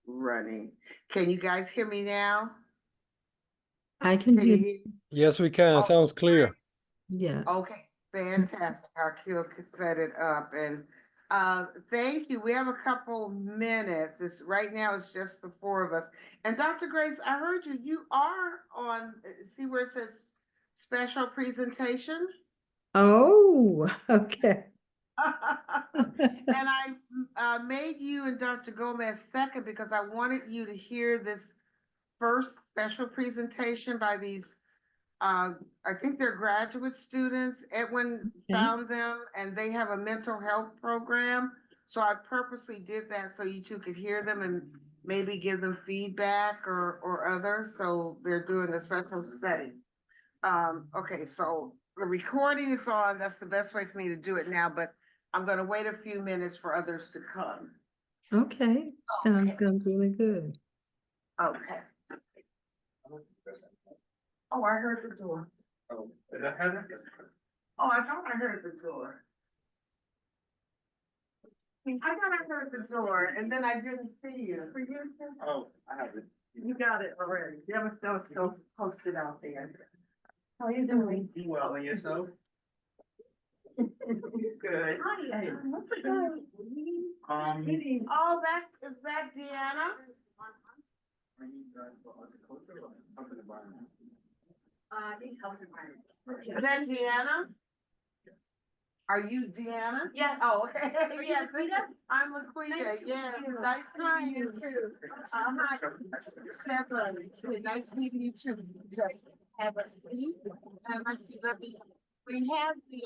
running. Can you guys hear me now? I can Can you hear, hear? Yes, we can. Oh, Sounds clear. yeah. Okay, fantastic. Our Q set it up and thank you. We have a couple minutes. It's right now it's just the four of us. And Dr. Grace, I heard you. You are on see where it says special presentation? Oh, okay. And I made you and Dr. Gomez second because I wanted you to hear this first special presentation by these I think they're graduate students. Edwin Okay. found them and they have a mental health program. So I purposely did that so you two could hear them and maybe give them feedback or others. So they're doing a special study. Okay, so the recording is on. That's the best way for me to do it now, but I'm gonna wait a few minutes for others to come. Okay, sounds Okay. really good. Okay. Oh, I heard the door. Oh, is that Heather? Oh, I thought I heard the door. I thought I heard the door and then I didn't see you. For you? Oh, I have it. You got it already. That was still posted out there. How you doing? Well, and yourself? Good. Hey. Oh, is that Deanna? I think health environment. Is that Deanna? Are you Deanna? Yes. Oh, okay. Are you Yes, Laquita? I'm Laquita. Nice to Yes, meet you. nice meeting you too. Hi. Definitely. Nice meeting you too. Just have a seat. And let's see, we have the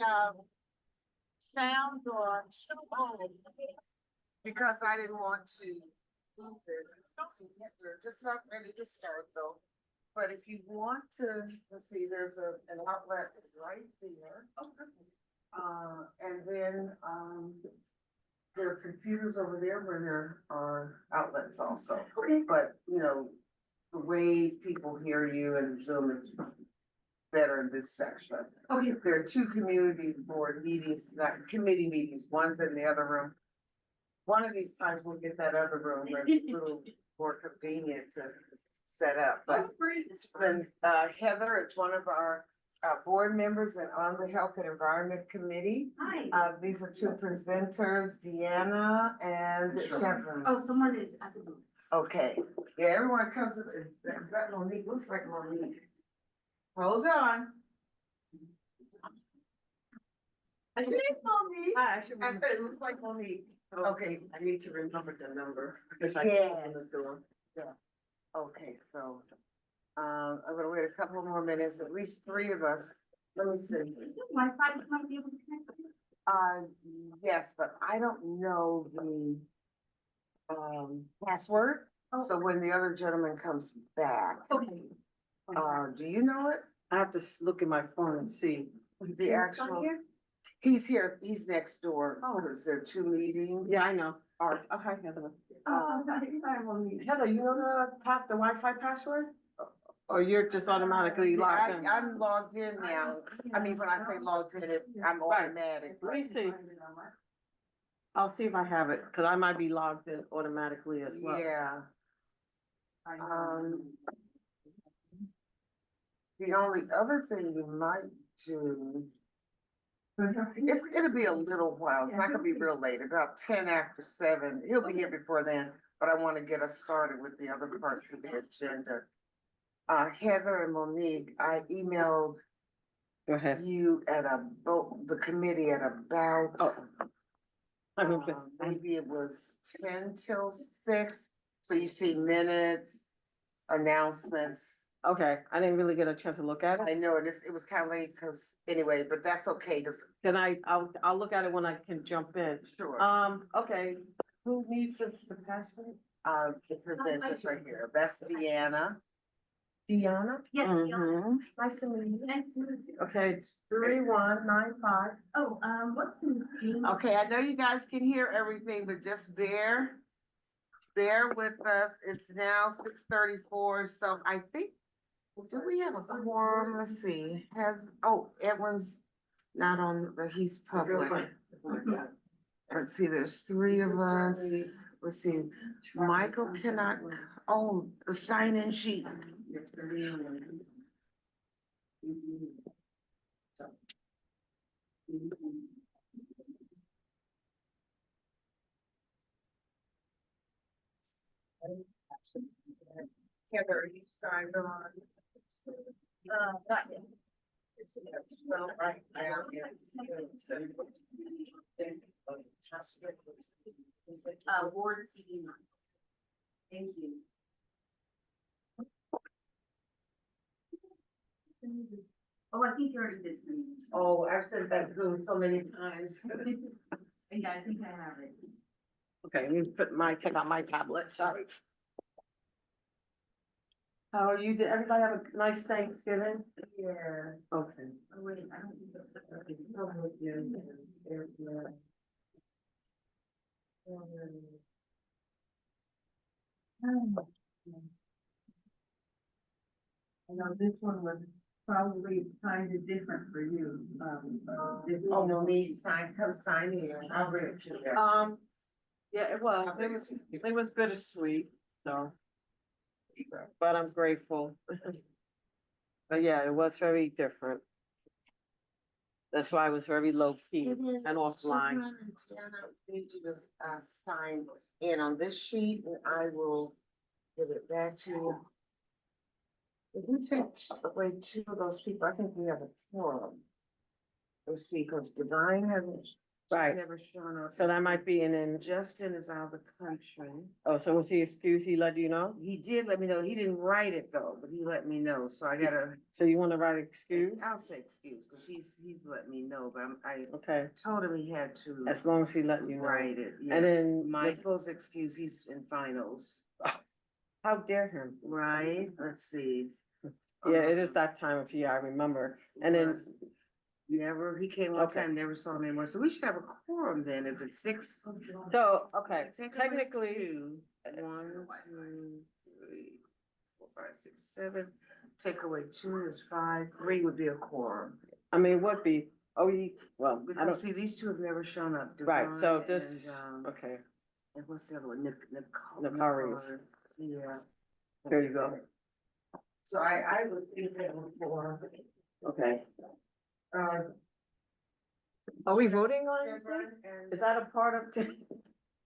sound on because I didn't want to lose it. We're just about ready to start though. But if you want to, let's see, there's an outlet right there. And then, there are computers over there where there are outlets also. Okay. But, you know, the way people hear you and Zoom is better in this section. Okay. There are two community board meetings, not committee meetings, one's in the other room. One of these times we'll get that other room where it's a little more convenient to set up, but then Heather is one of our board members and on the Health and Environment Committee. Hi. These are two presenters, Deanna and Chevron. Oh, someone is at the booth. Okay, yeah, everyone comes up, is that Monique? Looks like Monique. Hold on. She's Monique. I said, it looks like Monique. Okay. I need to remember the number. Because I I can't can't open open the door. Okay, so, I'm gonna wait a couple more minutes, at least three of us. Let me see. Is it Wi-Fi you might be able to connect to? Yes, but I don't know the password. Oh. So when the other gentleman comes back, Okay. do you know it? I have to look at my phone and see. The actual, he's here, he's next door. Oh. Because there are two meetings. Yeah, I know. All right. Oh, hi, Heather. Heather, you know the Wi-Fi password? Or you're just automatically logged in? I'm logged in now. I mean, when I say logged in, I'm Right. automatic. Let me see. I'll see if I have it, because I might be logged in automatically as well. Yeah. The only other thing you might do, it'll be a little while. It's not gonna be real late, about 7:10. He'll be here before then, but I want to get us started with the other parts of the agenda. Heather and Monique, I emailed Go ahead. you at the committee at about, maybe it was 10 till 6. So you see minutes, announcements. Okay, I didn't really get a chance to look at I it. know it was kind of late because anyway, but that's okay because Then I'll look at it when I can jump in. sure. Okay, who needs the password? The presenters right here. That's Deanna. Deanna? Yes. Mhm. Nice to meet you. Nice to meet you. Okay, it's 3195. Oh, what's the name? Okay, I know you guys can hear everything, but just bear with us. It's now 6:34, so I think, do we have a quorum? Let's see. Edwin's not on, but he's public. Let's see, there's three of us. let's see, Michael cannot, oh, the sign-in sheet. Heather, you signed on. Not yet. Well, right now, yes. Ward CD. Thank you. Oh, I think you already did some. Oh, I've sent that Zoom so many times. Yeah, I think I have it. Okay, let me take out my tablet, sorry. How are you? Did everybody have a nice Thanksgiving? Yeah. Okay. Oh, wait, I don't think that's. I know this one was probably kind of different for you. Oh, no need, come sign in, I'll read it to you. Yeah, it was bittersweet, so, but I'm grateful. But yeah, it was very different. That's why I was very low key and offline. Need you to, sign in on this sheet, and I will give it back to you. If we take away two of those people, I think we have a quorum. Let's see, because Divine hasn't, she's Right. never shown up. So that might be in, Justin is out of the country. oh, so was he excused? He let you know? He did let me know, he didn't write it though, but he let me know, so I gotta, So you want to write excuse? I'll say excuse, because he's let me know, but I Okay, told him he had to as long as he let you know. write it, yeah. And then, Michael's excuse, he's in finals, how dare him? right? Let's see. Yeah, it is that time of year, I remember. And then, Never, he came one Okay. time, never saw him anymore, so we should have a quorum then, if it's six. so, okay, Take away technically, two. 1, 2, 3, 4, 5, 6, 7. Take away 2 is 5, 3 would be a quorum. I mean, it would be, oh, well, I Because don't, see, these two have never shown up. right, so Divine this, and, okay, and what's the other one? Nicarius. Yeah. there you go. So I would think that for, Okay. uh. Are we voting on anything? Divine and- Is that a part of,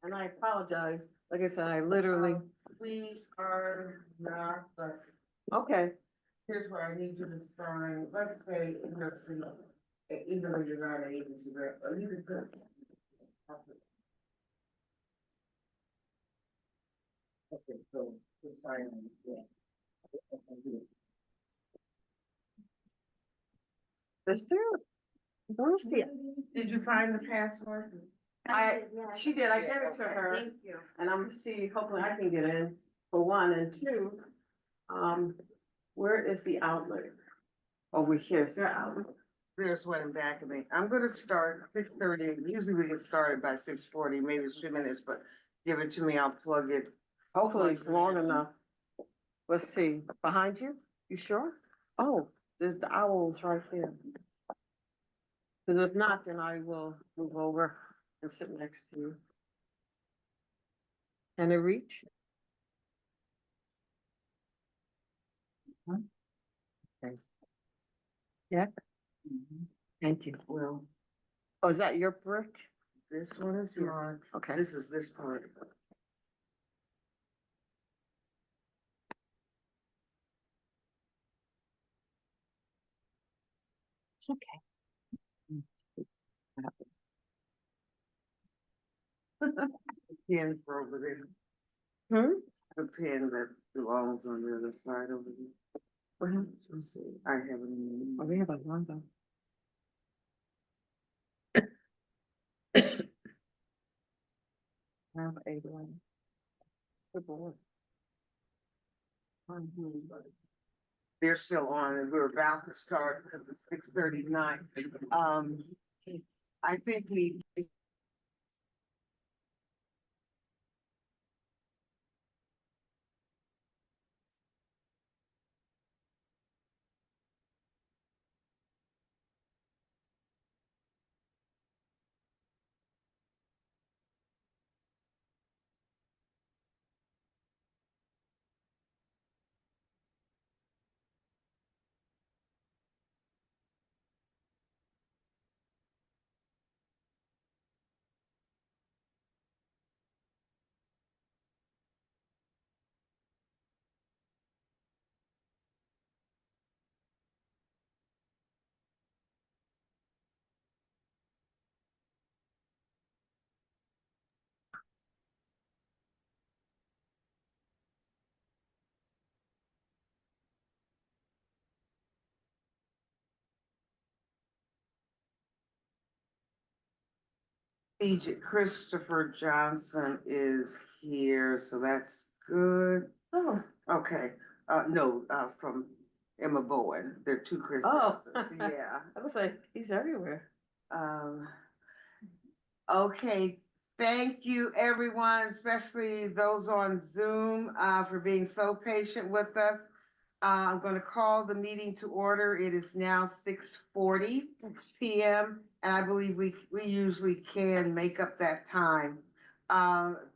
and I apologize, like I said, I literally, We are not, but okay, here's what I need you to sign, let's say, let's see, even though you're not an agency rep, or you could put. Okay, so, just sign, yeah. let's do it. Where's the, Did you find the password? she did, I gave it to her, Thank you. and I'm see, hopefully I can get in, for one, and two, where is the outlet? Over here, is there an outlet? There's one in back of me. I'm gonna start 6:30. Usually we get started by 6:40, maybe it's 2 minutes, but give it to me, I'll plug it. Hopefully it's long enough. Let's see, behind you, you sure? Oh, there's the owls right there. Cause if not, then I will move over and sit next to you. Can it reach? Okay. Yeah, thank you. Well, Oh, is that your brick? this one is mine. Okay. This is this part. It's okay. Pen for over there. Hmm? The pen that belongs on the other side over there. Let's see, I haven't. Oh, we have a London. Have a one. Good boy. They're still on and we're about to start because it's 6:39. I think we Christopher Johnson is here, so that's good. Oh, Okay, no, from Emma Bowen. There are two Chris oh. Johnsons, yeah. I was like, he's everywhere. Um, okay, thank you, everyone, especially those on Zoom, for being so patient with us. I'm gonna call the meeting to order. It is now 6:40 PM, and I believe we usually can make up that time.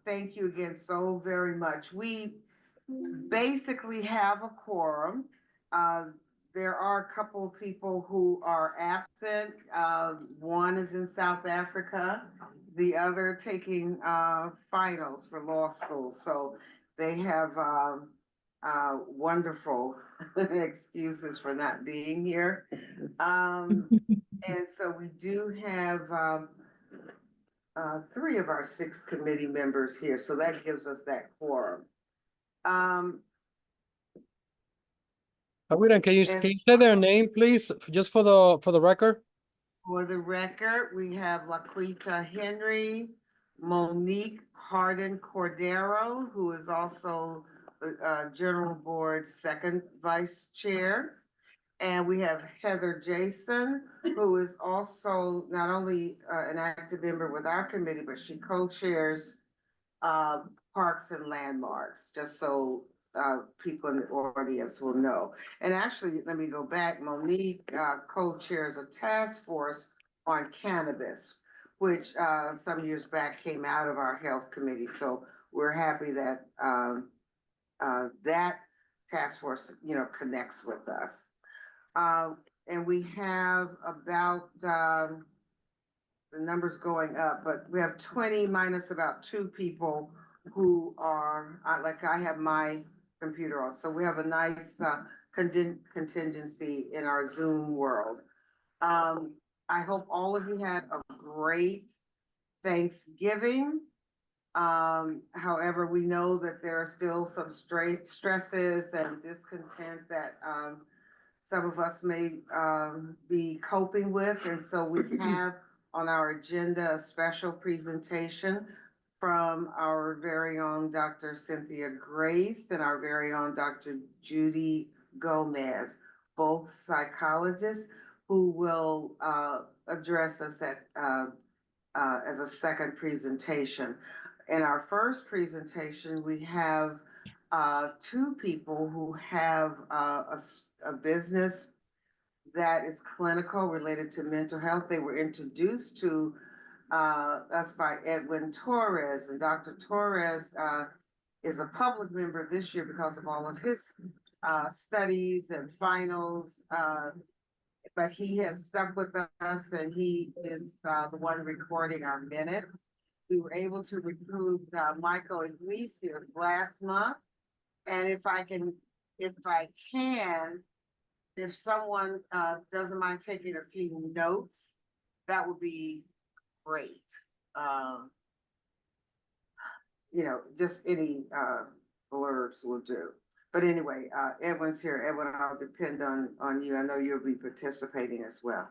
Thank you again so very much. We basically have a quorum. There are a couple of people who are absent. One is in South Africa, the other taking finals for law school. So they have wonderful excuses for not being here. And so we do have 3 of our 6 committee members here, so that gives us that quorum. Awira, can you say their name, please, just for the record? For the record, we have Laquita Henry, Monique Hardin Cordero, who is also the General Board's second vice chair. And we have Heather Jason, who is also not only an active member with our committee, but she co-chairs Parks and Landmarks, just so people in the audience will know. And actually, let me go back. Monique co-chairs a task force on cannabis, which some years back came out of our health committee. So we're happy that that task force, connects with us. And we have about the numbers going up, but we have 20 minus about 2 people who are, I have my computer on. So we have a nice contingency in our Zoom world. I hope all of you had a great Thanksgiving. However, we know that there are still some stresses and discontent that some of us may be coping with. And so we have on our agenda a special presentation from our very own Dr. Cynthia Grace and our very own Dr. Judy Gomez, both psychologists who will address us as a second presentation. In our first presentation, we have 2 people who have a business that is clinical related to mental health. They were introduced to us by Edwin Torres, and Dr. Torres is a public member this year because of all of his studies and finals. But he has stuck with us, and he is the one recording our minutes. We were able to recruit Michael Iglesias last month. And if someone doesn't mind taking a few notes, that would be great. Just any blurbs will do. But anyway, Edwin's here. Edwin, I'll depend on you. I know you'll be participating as well.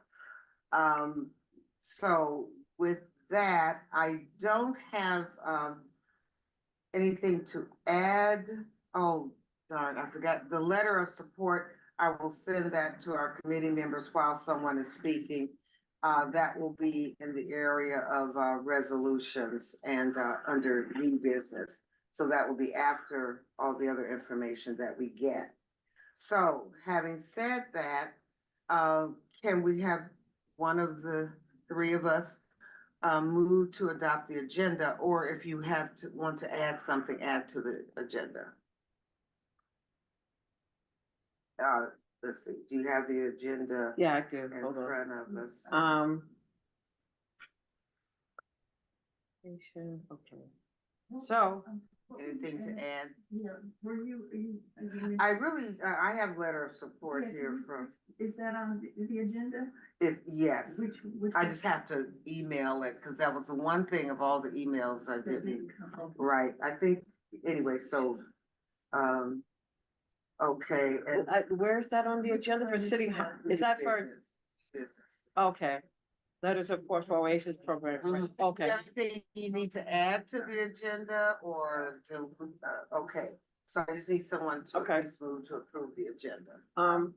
So with that, I don't have anything to add. Oh, darn, I forgot. The letter of support, I will send that to our committee members while someone is speaking. That will be in the area of resolutions and under new business. So that will be after all the other information that we get. So having said that, can we have one of the 3 of us move to adopt the agenda, or if you want to add something, add to the agenda? Let's see, do you have the agenda? Yeah, I do. In Hold on. front of us? Okay. So, Anything to add? Yeah, are you? I really, I have letter of support here from, Is that on the agenda? yes. Which? I just have to email it, because that was the one thing of all the emails I That didn't. didn't come up. Right, I think, anyway, so, okay. And where's that on the agenda for city? Is that for, business? okay, Letters of support for Oasis program, right? Okay, Everything you need to add to the agenda or to, okay. So I just need someone to Okay. at least move to approve the agenda. um,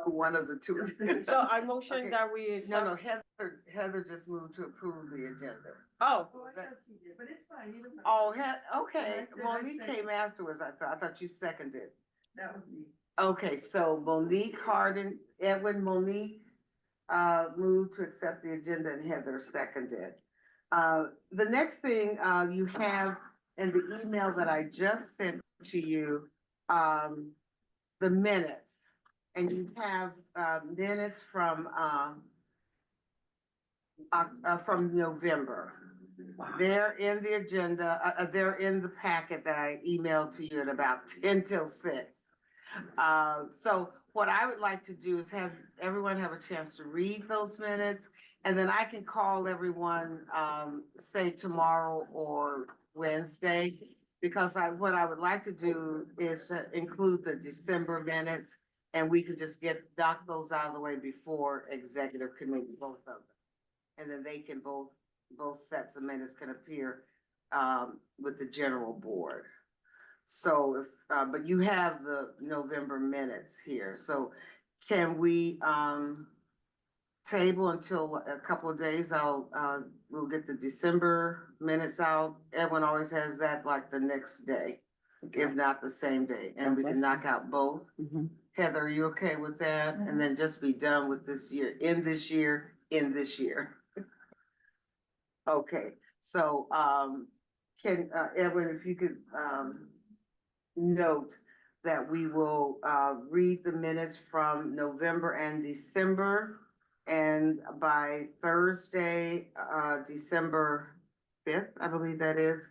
One of the two. so I motion Okay. that we. No, Heather just moved to approve the agenda. Oh, Oh, I thought she did, but it's fine, you don't have. Oh, okay, I said- Monique came afterwards, I thought you seconded. That was me. Okay, so Monique Harden, Edwin Monique, moved to accept the agenda and Heather seconded. The next thing, you have in the email that I just sent to you, the minutes. And you have, minutes from November. They're in the agenda, they're in the packet that I emailed to you at about 10 till 6. So what I would like to do is have everyone have a chance to read those minutes, and then I can call everyone, say tomorrow or Wednesday, because what I would like to do is to include the December minutes, and we could just knock those out of the way before executive committee, both of them. And then they can both sets of minutes can appear, with the general board. So if, but you have the November minutes here, so can we, table until a couple of days? We'll get the December minutes out. Edwin always has that like the next day, if not the same day, and we can knock out both. mhm. Heather, are you okay with that? And then just be done with this year, in this year. Okay, so, can, Edwin, if you could, note that we will, read the minutes from November and December. And by Thursday, December 5th, I believe that is,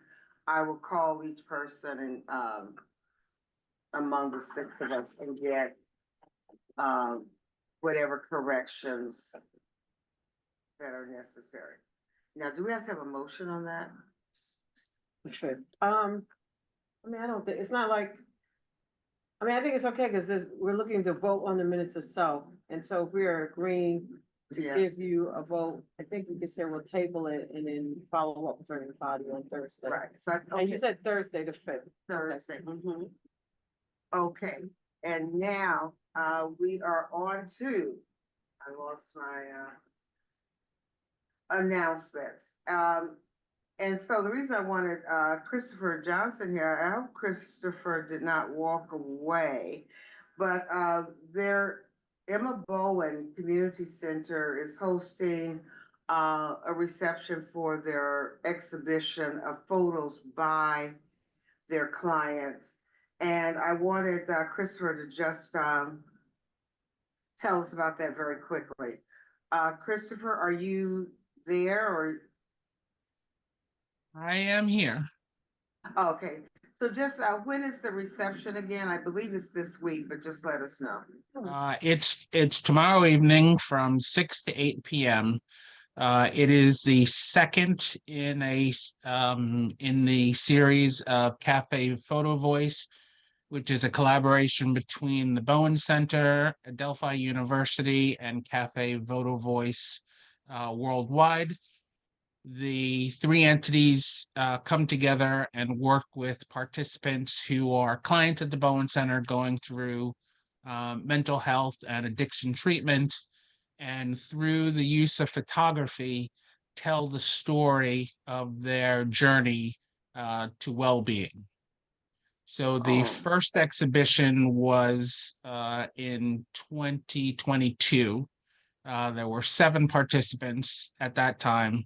I will call each person and, among the 6 of us and get, whatever corrections that are necessary. Now, do we have to have a motion on that? I mean, I don't think, it's not like, I mean, I think it's okay, because we're looking to vote on the minutes itself, and so if we are agreeing to Yeah. give you a vote, I think we can say we'll table it and then follow up with everybody on Thursday. Right, so, And okay, you said Thursday the 5th. Thursday. Mm-hmm. Okay, and now, we are on to, I lost my, announcements. And so the reason I wanted, Christopher Johnson here, I hope Christopher did not walk away, but, Emma Bowen Community Center is hosting, a reception for their exhibition of photos by their clients. And I wanted, Christopher to just, tell us about that very quickly. Christopher, are you there or? I am here. Okay, so just, when is the reception again? I believe it's this week, but just let us know. It's tomorrow evening from 6 to 8 p.m. It is the second in the series of Cafe Photo Voice, which is a collaboration between the Bowen Center, Adelphi University, and Cafe Photo Voice worldwide. The 3 entities come together and work with participants who are clients at the Bowen Center going through mental health and addiction treatment, and through the use of photography, tell the story of their journey to well-being. So the first exhibition was in 2022. There were 7 participants at that time.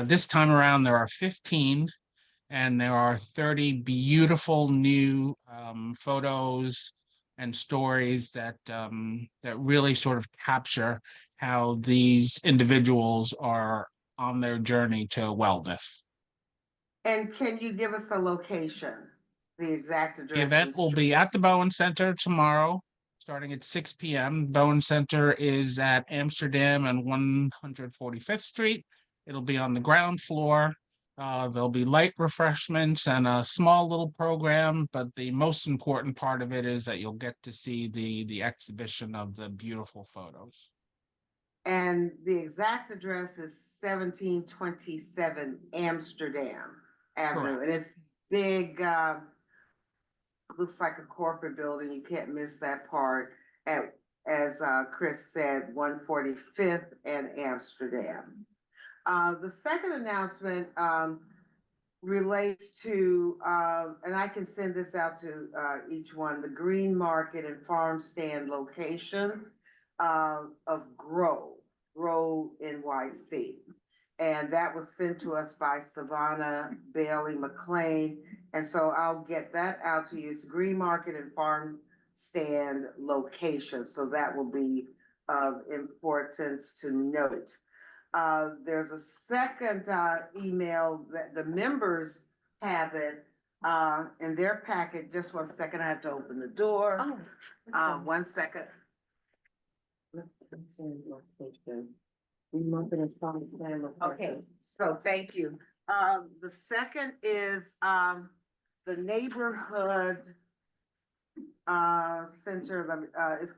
This time around, there are 15, and there are 30 beautiful new photos and stories that really sort of capture how these individuals are on their journey to wellness. And can you give us a location, the exact address? The event will be at the Bowen Center tomorrow, starting at 6 p.m. Bowen Center is at Amsterdam and 145th Street. It'll be on the ground floor. There'll be light refreshments and a small little program, but the most important part of it is that you'll get to see the exhibition of the beautiful photos. And the exact address is 1727 Amsterdam Avenue, and it's big, looks like a corporate building, you can't miss that part, as Chris said, 145th and Amsterdam. The second announcement, relates to, and I can send this out to, each one, the Green Market and Farm Stand locations, of Grow NYC. And that was sent to us by Savannah Bailey McLean. And so I'll get that out to you. It's Green Market and Farm Stand location. So that will be of importance to note. There's a second, email that the members have it, in their packet. Just 1 second, I have to open the door. Oh. 1 second. Okay, so thank you. The second is, the neighborhood, center,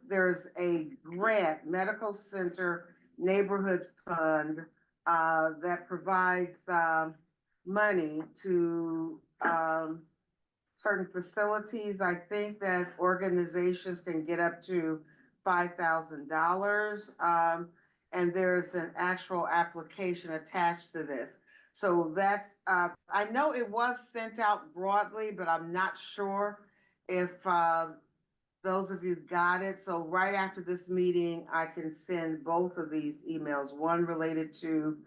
there's a grant, Medical Center Neighborhood Fund, that provides, money to, certain facilities. I think that organizations can get up to $5,000. And there's an actual application attached to this. So that's, I know it was sent out broadly, but I'm not sure if, those of you got it. So right after this meeting, I can send both of these emails, one related to,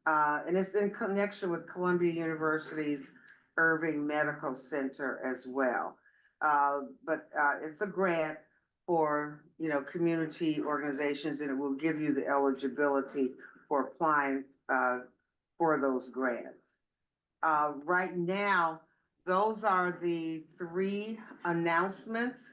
and it's in connection with Columbia University's Irving Medical Center as well. But it's a grant for, community organizations, and it will give you the eligibility for applying, for those grants. Right now, those are the 3 announcements,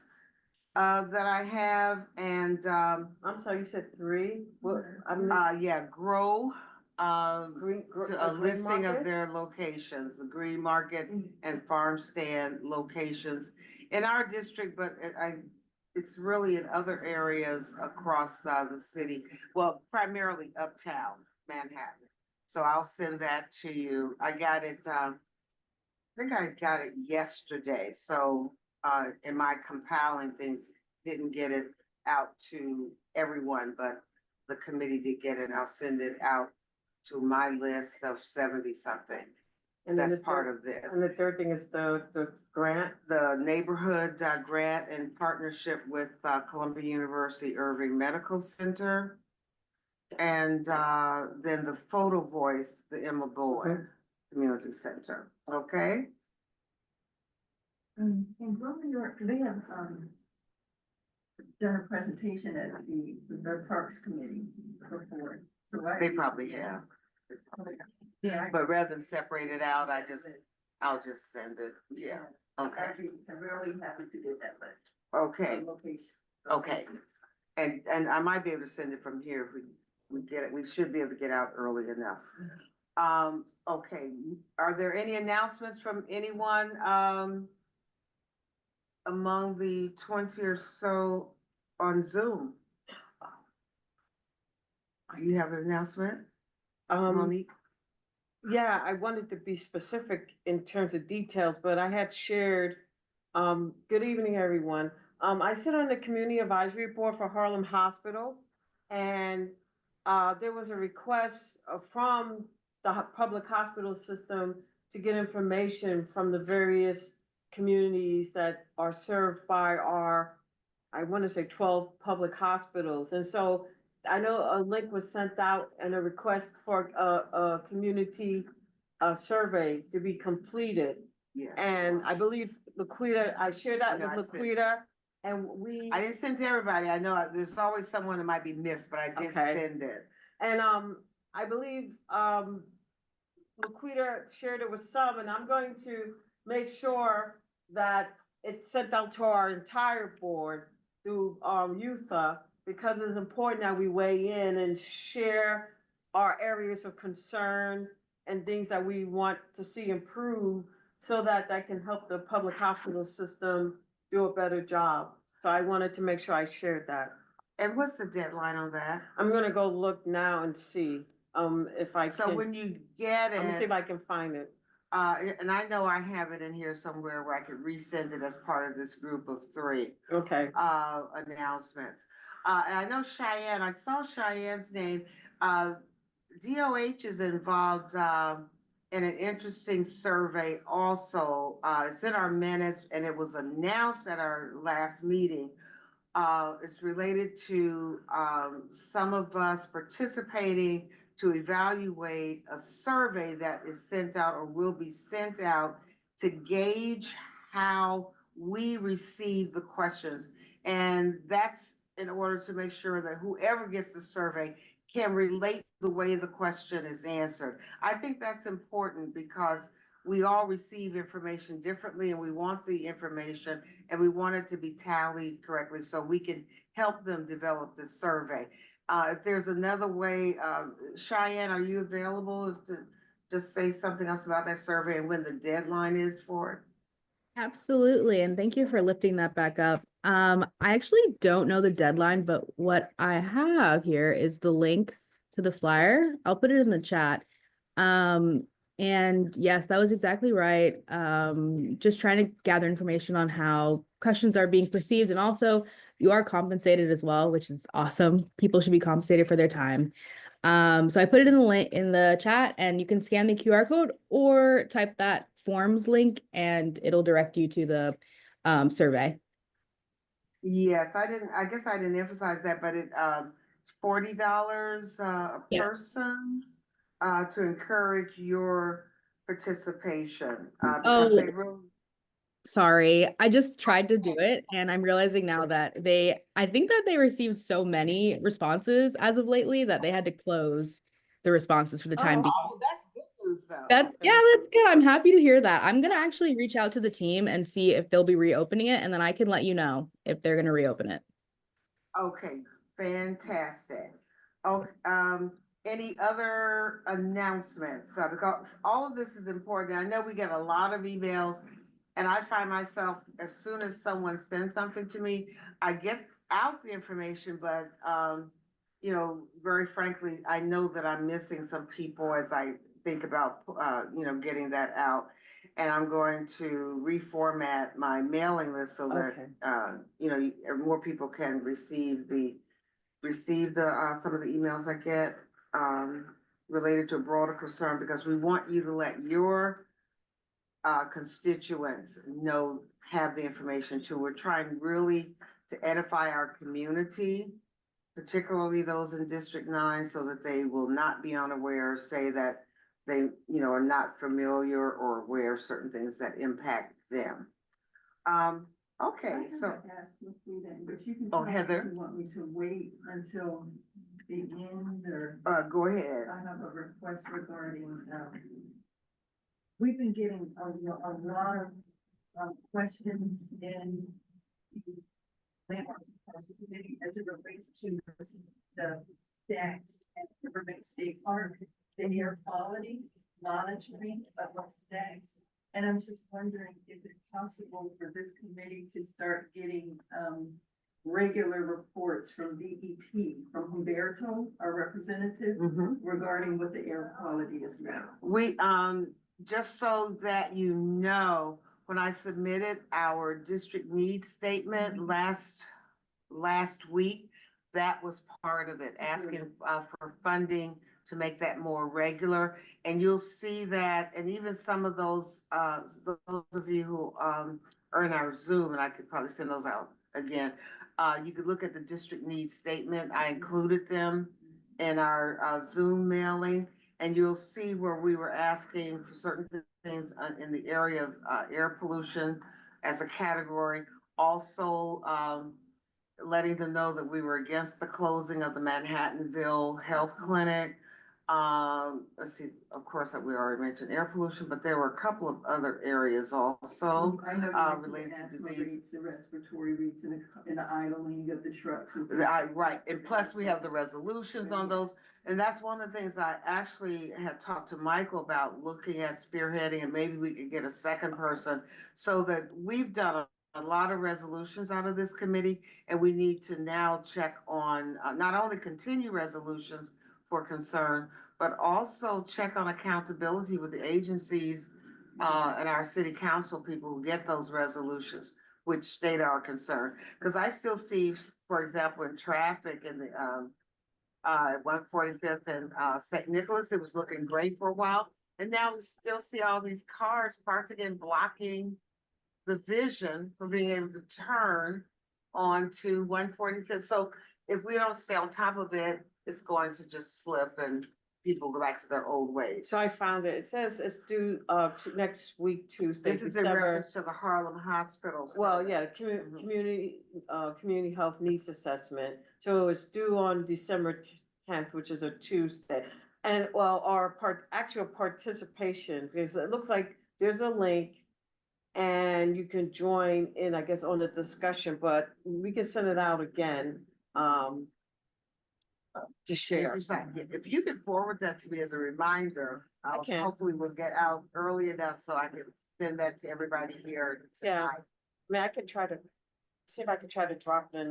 that I have, and, I'm sorry, you said 3? What, I missed, yeah, Grow, a Green listing of Market? their locations, the Green Market and Farm Stand locations in our district, but it's really in other areas across, the city. Well, primarily uptown Manhattan. So I'll send that to you. I got it, I think I got it yesterday. So, in my compiling things, didn't get it out to everyone, but the committee did get it. I'll send it out to my list of 70 something. And then That's the part third- of this. And the third thing is the grant. The neighborhood, grant in partnership with, Columbia University Irving Medical Center. And, then the Photo Voice, the Emma Boyd Community Center, okay? And Grow New York, they have, done a presentation at the Parks Committee before, so I. They probably have. Yeah. But rather than separate it out, I'll just send it, yeah, okay, I'm really happy to get that list. okay, of locations. okay. And I might be able to send it from here if we get it, we should be able to get out early enough. Okay, are there any announcements from anyone, among the 20 or so on Zoom? You have an announcement, Monique? Yeah, I wanted to be specific in terms of details, but I had shared, good evening, everyone. I sit on the Community Advisory Board for Harlem Hospital, and there was a request from the public hospital system to get information from the various communities that are served by our, I want to say 12 public hospitals. And so I know a link was sent out and a request for a community survey to be completed. Yes. And I believe Laquita, I shared that No, I with sent Laquita, and we. I didn't send to everybody, I know there's always someone that might be missed, but I did Okay. send it. And I believe Laquita shared it with some, and I'm going to make sure that it's sent out to our entire board through UFA, because it's important that we weigh in and share our areas of concern and things that we want to see improve, so that that can help the public hospital system do a better job. So I wanted to make sure I shared that. And what's the deadline on that? I'm gonna go look now and see, if I So can, when you get let me see it, if I can find it. and I know I have it in here somewhere where I could resend it as part of this group of 3. Okay, Announcements. And I know Cheyenne, I saw Cheyenne's name. DOH is involved, in an interesting survey also. It's in our minutes and it was announced at our last meeting. It's related to, some of us participating to evaluate a survey that is sent out or will be sent out to gauge how we receive the questions. And that's in order to make sure that whoever gets the survey can relate the way the question is answered. I think that's important because we all receive information differently and we want the information and we want it to be tallied correctly so we can help them develop the survey. If there's another way, Cheyenne, are you available to just say something else about that survey and when the deadline is for it? Absolutely, and thank you for lifting that back up. I actually don't know the deadline, but what I have here is the link to the flyer. I'll put it in the chat. And yes, that was exactly right. Just trying to gather information on how questions are being perceived, and also you are compensated as well, which is awesome. People should be compensated for their time. So I put it in the link in the chat, and you can scan the QR code or type that forms link and it'll direct you to the survey. Yes, I guess I didn't emphasize that, but it's $40 a Yes. person to encourage your participation. Because Oh. they really, Sorry, I just tried to do it and I'm realizing now that I think that they received so many responses as of lately that they had to close the responses for the time being. oh, that's good news though. That's good. I'm happy to hear that. I'm gonna actually reach out to the team and see if they'll be reopening it, and then I can let you know if they're gonna reopen it. Okay, fantastic. Oh, any other announcements? Because all of this is important. I know we get a lot of emails and I find myself, as soon as someone sends something to me, I get out the information, but, you know, very frankly, I know that I'm missing some people as I think about, you know, getting that out. And I'm going to reformat my mailing list so that, Okay. you know, more people can receive some of the emails I get, related to a broader concern, because we want you to let your constituents have the information too. We're trying really to edify our community, particularly those in District 9, so that they will not be unaware, say that they, you know, are not familiar or aware of certain things that impact them. Okay, so, But you can. Oh, tell me Heather? if you want me to wait until the end, or go ahead. I have a request regarding, we've been getting a lot of questions in the landmarks committee as it relates to the stacks at the Burbank State Park, the air quality monitoring of our stacks. And I'm just wondering, is it possible for this committee to start getting, regular reports from DEP, from Humberto, our representative, regarding what the air quality is now? We, just so that you know, when I submitted our district needs statement last week, that was part of it, asking for funding to make that more regular. And you'll see that, and even some of those of you who are in our Zoom, and I could probably send those out again, you could look at the district needs statement. I included them in our Zoom mailing. And you'll see where we were asking for certain things in the area of air pollution as a category. Also, letting them know that we were against the closing of the Manhattanville Health Clinic. Let's see, of course, that we already mentioned air pollution, but there were a couple of other areas also I know related to asthma disease. rates, the respiratory rates, and the idling of the trucks. Right, and plus we have the resolutions on those. And that's one of the things I actually had talked to Michael about, looking at spearheading, and maybe we could get a second person, so that we've done a lot of resolutions out of this committee, and we need to now check on, not only continue resolutions for concern, but also check on accountability with the agencies, and our city council people who get those resolutions, which state our concern. Because I still see, for example, in traffic in the, 145th and, St. Nicholas, it was looking great for a while. And now we still see all these cars parked again, blocking the vision for being able to turn onto 145th. So if we don't stay on top of it, it's going to just slip and people go back to their old ways. So I found it. It says it's due, next week, Tuesday, This is in December. reference to the Harlem Hospital. Well, study. yeah, Mhm. community health needs assessment. So it's due on December 10th, which is a Tuesday. And well, our actual participation, because it looks like there's a link and you can join in, I guess, on the discussion, but we can send it out again, to share. If you could forward that to me as a reminder, can. hopefully we'll get out early enough so I can send that to everybody here Yeah. tonight. I mean, I can try to, see if I can try to drop it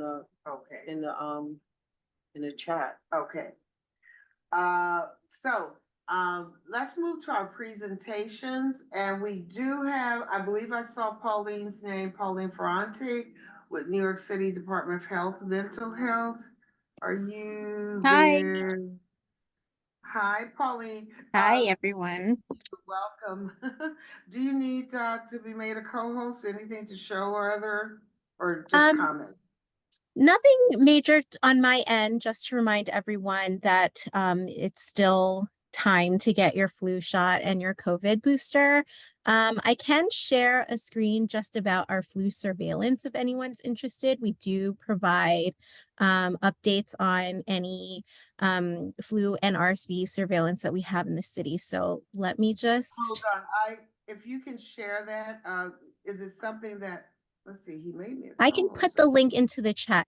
Okay. in the chat. Okay. So, let's move to our presentations, and we do have, I believe I saw Pauline's name, Pauline Ferranti with New York City Department of Health, Mental Health. Are you Hi. there? Hi, Pauline. Hi, everyone. Welcome. Do you need, to be made a co-host, anything to show or other, or just comment? Nothing major on my end, just to remind everyone that it's still time to get your flu shot and your COVID booster. I can share a screen just about our flu surveillance if anyone's interested. We do provide updates on any flu and RSV surveillance that we have in the city. So let me just. Hold on, if you can share that, is it something that, let's see, he made me. I can put the link into the chat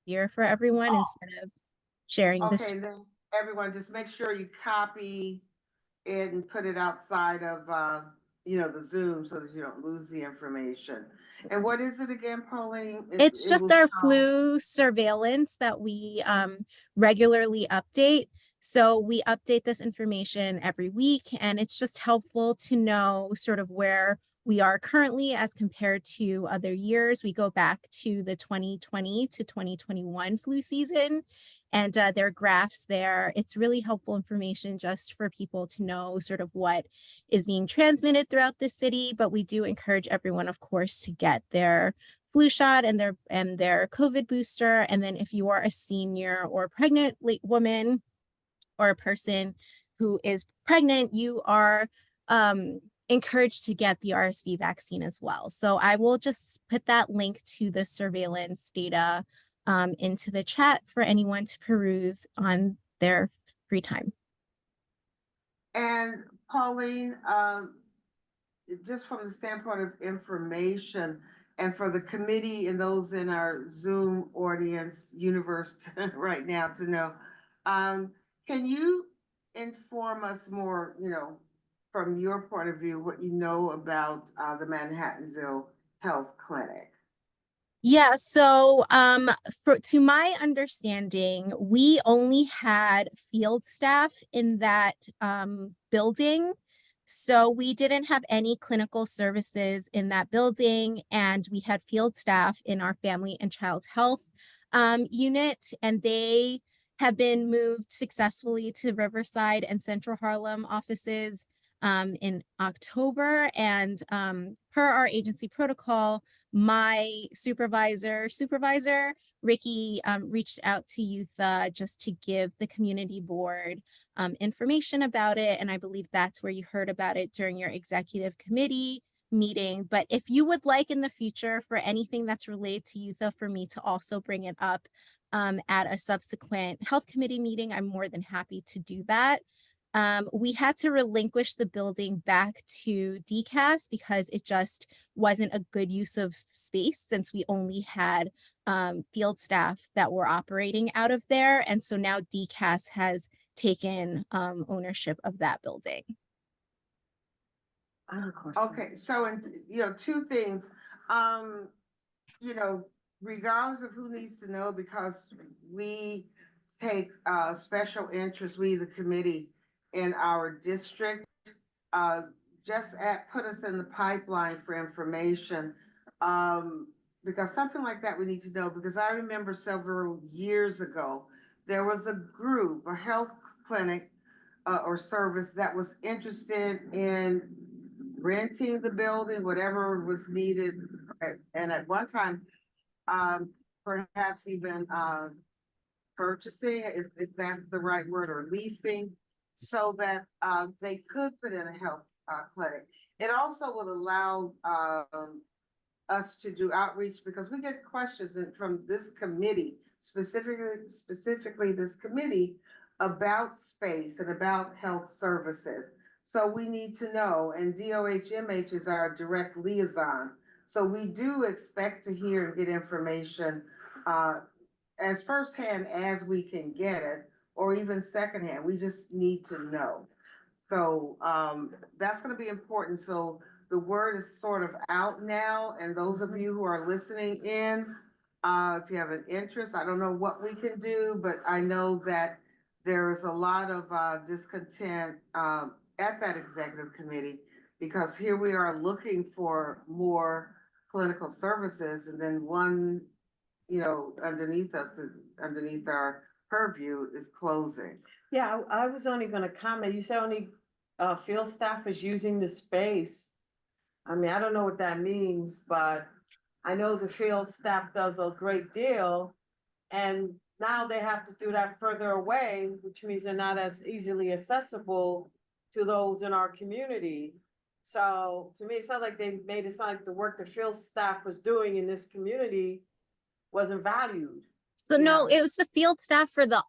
here for everyone instead of sharing this. Okay, then everyone, just make sure you copy it and put it outside of, the Zoom so that you don't lose the information. And what is it again, Pauline? It's It just will our show- flu surveillance that we regularly update. So we update this information every week, and it's just helpful to know sort of where we are currently as compared to other years. We go back to the 2020 to 2021 flu season, and there are graphs there. It's really helpful information just for people to know sort of what is being transmitted throughout the city. But we do encourage everyone, of course, to get their flu shot and their COVID booster. And then if you are a senior or pregnant woman or a person who is pregnant, you are encouraged to get the RSV vaccine as well. So I will just put that link to the surveillance data into the chat for anyone to peruse on their free time. And Pauline, just from the standpoint of information, and for the committee and those in our Zoom audience universe right now to know, can you inform us more, from your point of view, what you know about the Manhattanville Health Clinic? Yeah, so to my understanding, we only had field staff in that building. So we didn't have any clinical services in that building, and we had field staff in our family and child health unit, and they have been moved successfully to Riverside and Central Harlem offices in October. And per our agency protocol, my supervisor, Ricky, reached out to Youtha just to give the community board information about it. And I believe that's where you heard about it during your executive committee meeting. But if you would like in the future for anything that's related to Youtha for me to also bring it up at a subsequent health committee meeting, I'm more than happy to do that. We had to relinquish the building back to DCAS because it just wasn't a good use of space since we only had field staff that were operating out of there. And so now DCAS has taken ownership of that building. Okay, so, two things. you know, regardless of who needs to know, because we take special interest, we, the committee, in our district, uh, put us in the pipeline for information. Because something like that we need to know, because I remember several years ago, there was a group, a health clinic or service that was interested in renting the building, whatever was needed. And at one time, perhaps even purchasing, if that's the right word, or leasing, so that they could put in a health clinic. It also would allow us to do outreach, because we get questions from this committee, specifically this committee, about space and about health services. So we need to know, and DOHMH is our direct liaison. So we do expect to hear and get information as firsthand as we can get it, or even secondhand. We just need to know. So that's going to be important. So the word is sort of out now, and those of you who are listening in, if you have an interest, I don't know what we can do, but I know that there's a lot of discontent at that executive committee, because here we are looking for more clinical services, and then one, you know, underneath our purview is closing. Yeah, I was only gonna comment, you said only field staff is using the space. I mean, I don't know what that means, but I know the field staff does a great deal. And now they have to do that further away, which means they're not as easily accessible to those in our community. So to me, it sounds like they made it sound like the work the field staff was doing in this community wasn't valued. So no, Yeah. it was the field staff for the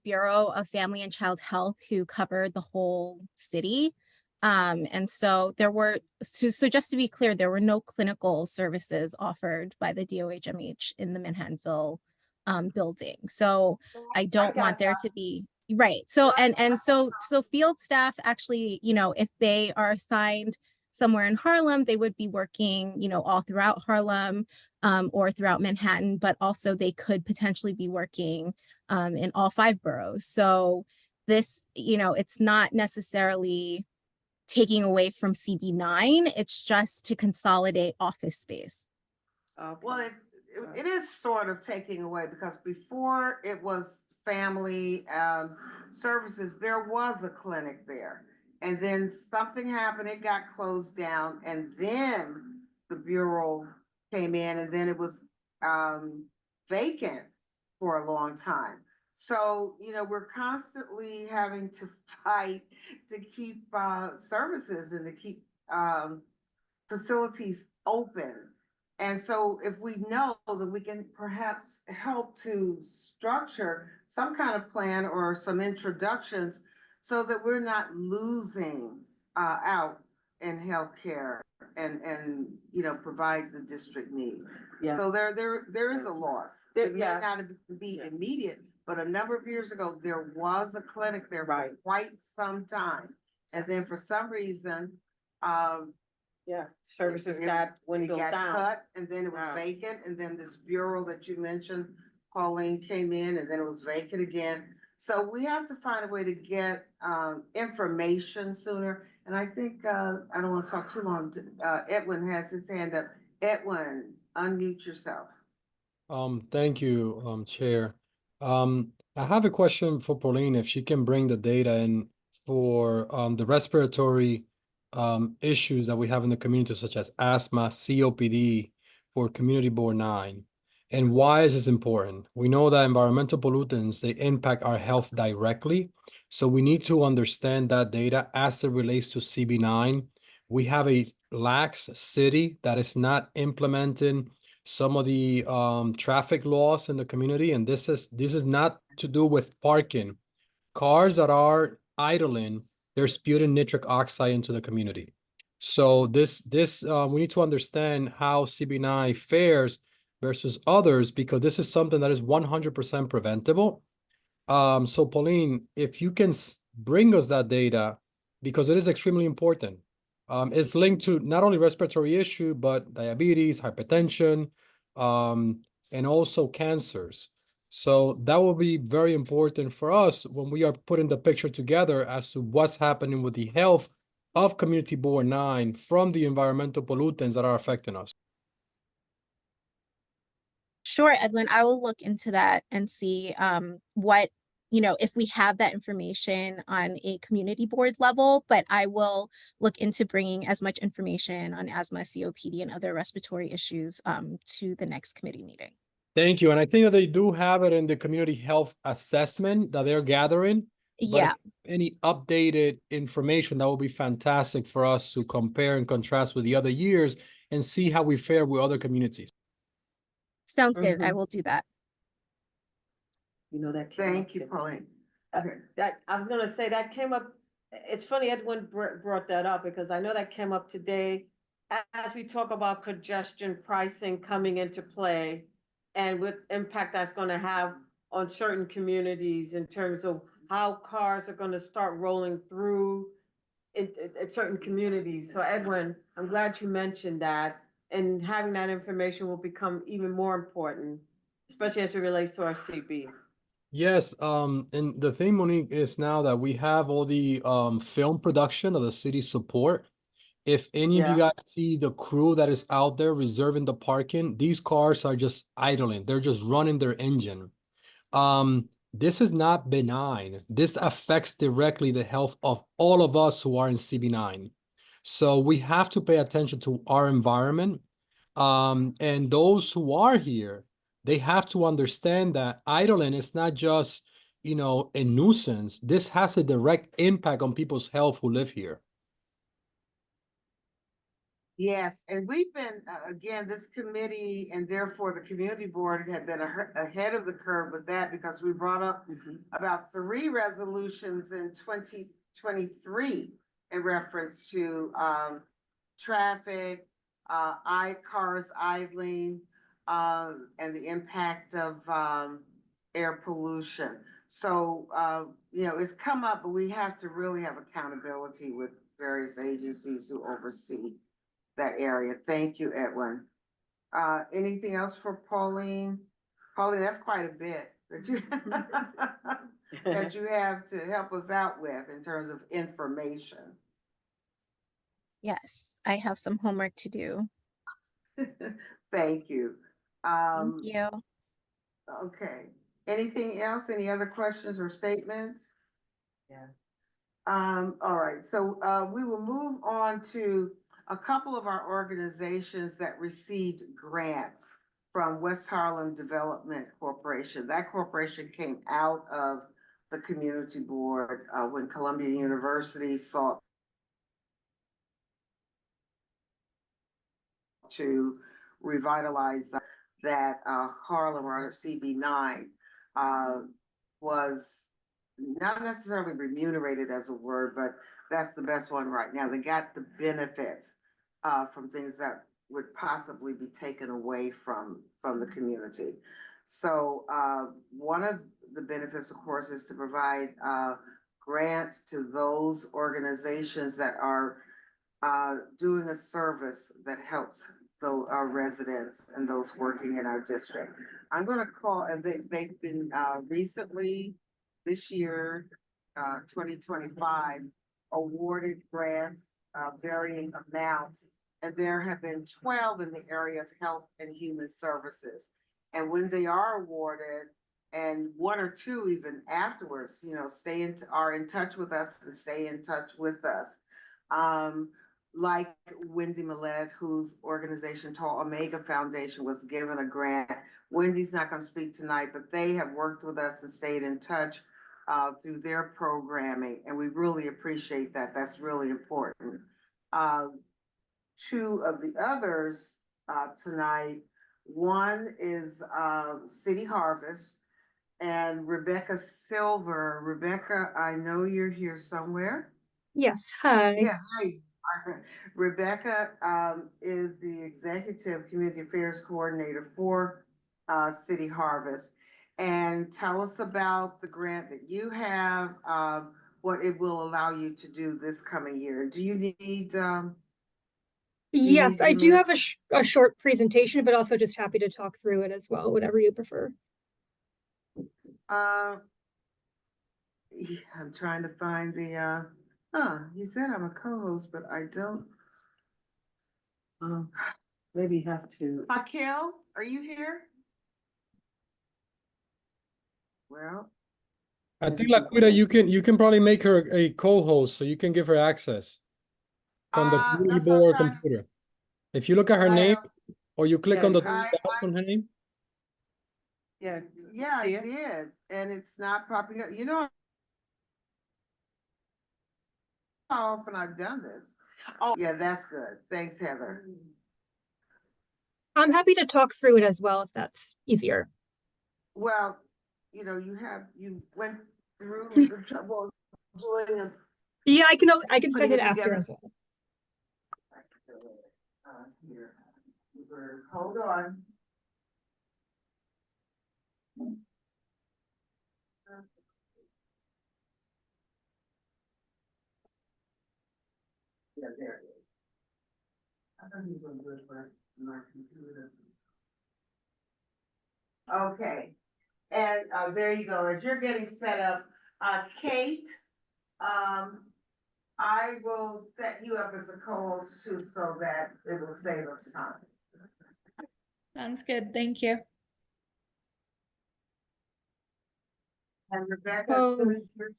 Bureau of Family and Child Health who covered the whole city. And so there were, so just to be clear, there were no clinical services offered by the DOHMH in the Manhattanville building. So I don't want there to be, right. So, so field staff actually, you know, if they are assigned somewhere in Harlem, they would be working, you know, all throughout Harlem or throughout Manhattan, but also they could potentially be working in all 5 boroughs. So this, you know, it's not necessarily taking away from CB9, it's just to consolidate office space. Well, it is sort of taking away, because before it was family services, there was a clinic there. And then something happened, it got closed down, and then the Bureau came in, and then it was vacant for a long time. So, you know, we're constantly having to fight to keep services and to keep facilities open. And so if we know that we can perhaps help to structure some kind of plan or some introductions, so that we're not losing out in healthcare and you know, provide the district needs. Yeah. So there is a loss. It may Yeah. not be immediate, but a number of years ago, there was a clinic there Right. for quite some time. And then for some reason, Yeah, services it got dwindled got down. cut, and then it was Wow. vacant, and then this bureau that you mentioned, Pauline, came in, and then it was vacant again. So we have to find a way to get information sooner. And I think I don't want to talk too long. Edwin has his hand up. Edwin, unmute yourself. Thank you, Chair. I have a question for Pauline, if she can bring the data in for the respiratory issues that we have in the community, such as asthma, COPD, for Community Board 9. And why is this important? We know that environmental pollutants, they impact our health directly. So we need to understand that data as it relates to CB9. We have a lax city that is not implementing some of the traffic laws in the community. And this is not to do with parking. Cars that are idling, they're spewing nitric oxide into the community. So we need to understand how CB9 fares versus others, because this is something that is 100% preventable. So Pauline, if you can bring us that data, because it is extremely important. It's linked to not only respiratory issue, but diabetes, hypertension, and also cancers. So that will be very important for us when we are putting the picture together as to what's happening with the health of Community Board 9 from the environmental pollutants that are affecting us. Sure, Edwin, I will look into that and see what, if we have that information on a community board level, but I will look into bringing as much information on asthma, COPD, and other respiratory issues to the next committee meeting. Thank you. And I think that they do have it in the community health assessment that they're gathering. But Yeah, if any updated information, that will be fantastic for us to compare and contrast with the other years and see how we fare with other communities. sounds good. I will do that. You know, that came up Thank you, today. Pauline. That, I was gonna say, that came up, it's funny Edwin brought that up, because I know that came up today as we talk about congestion pricing coming into play and what impact that's gonna have on certain communities in terms of how cars are gonna start rolling through in certain communities. So Edwin, I'm glad you mentioned that, and having that information will become even more important, especially as it relates to our CB. Yes, and the thing, Monique, is now that we have all the film production of the city support. If any of you Yeah. guys see the crew that is out there reserving the parking, these cars are just idling. They're just running their engine. This is not benign. This affects directly the health of all of us who are in CB9. So we have to pay attention to our environment. And those who are here, they have to understand that idling is not just, a nuisance. This has a direct impact on people's health who live here. Yes, and we've been, again, this committee and therefore the community board had been ahead of the curve with that because we brought up about 3 resolutions in 2023 in reference to traffic, cars idling, and the impact of air pollution. So, it's come up, but we have to really have accountability with various agencies who oversee that area. Thank you, Edwin. Anything else for Pauline? Pauline, that's quite a bit that you that you have to help us out with in terms of information. Yes, I have some homework to do. Thank you. Thank you. Okay. Anything else? Any other questions or statements? Yeah. All right. So we will move on to a couple of our organizations that received grants from West Harlem Development Corporation. That corporation came out of the community board when Columbia University sought to revitalize that Harlem or CB9 was not necessarily remunerated as a word, but that's the best one right now. They got the benefits from things that would possibly be taken away from the community. So one of the benefits, of course, is to provide grants to those organizations that are doing a service that helps our residents and those working in our district. I'm going to call, and they've been recently this year, 2025, awarded grants, varying amounts, and there have been 12 in the area of health and human services. And when they are awarded, and 1 or 2 even afterwards, are in touch with us and stay in touch with us. Like Wendy Millett, whose organization, Tall Omega Foundation, was given a grant. Wendy's not going to speak tonight, but they have worked with us and stayed in touch through their programming, and we really appreciate that. That's really important. 2 of the others tonight, one is City Harvest and Rebecca Silver. Rebecca, I know you're here somewhere. Yes, hi. Yeah, hi. Rebecca is the Executive Community Affairs Coordinator for City Harvest. And tell us about the grant that you have, what it will allow you to do this coming year. Do you need Yes, I you do may- have a short presentation, but also just happy to talk through it as well, whatever you prefer. Yeah, I'm trying to find the, he said I'm a co-host, but I don't. Maybe you have to. Raquel, are you here? Well, I think Laquita, you can probably make her a co-host so you can give her access from the community that's what I'm board trying to computer. If you look at her I name have- or you click Yeah, on the I- dots on her name, Yeah. Yeah, I See it? did, and it's not popping up. You know how often I've done this? Oh, yeah, that's good. Thanks, Heather. I'm happy to talk through it as well if that's easier. Well, you went through the trouble of doing a. Yeah, I can send Putting it it after together. as well. Here, hold on. Yeah, there it is. I thought he was on good for my computer. Okay, and there you go. As you're getting set up, Kate, I will set you up as a co-host too, so that it will save us time. Sounds good. Thank you. And Rebecca, as soon as you're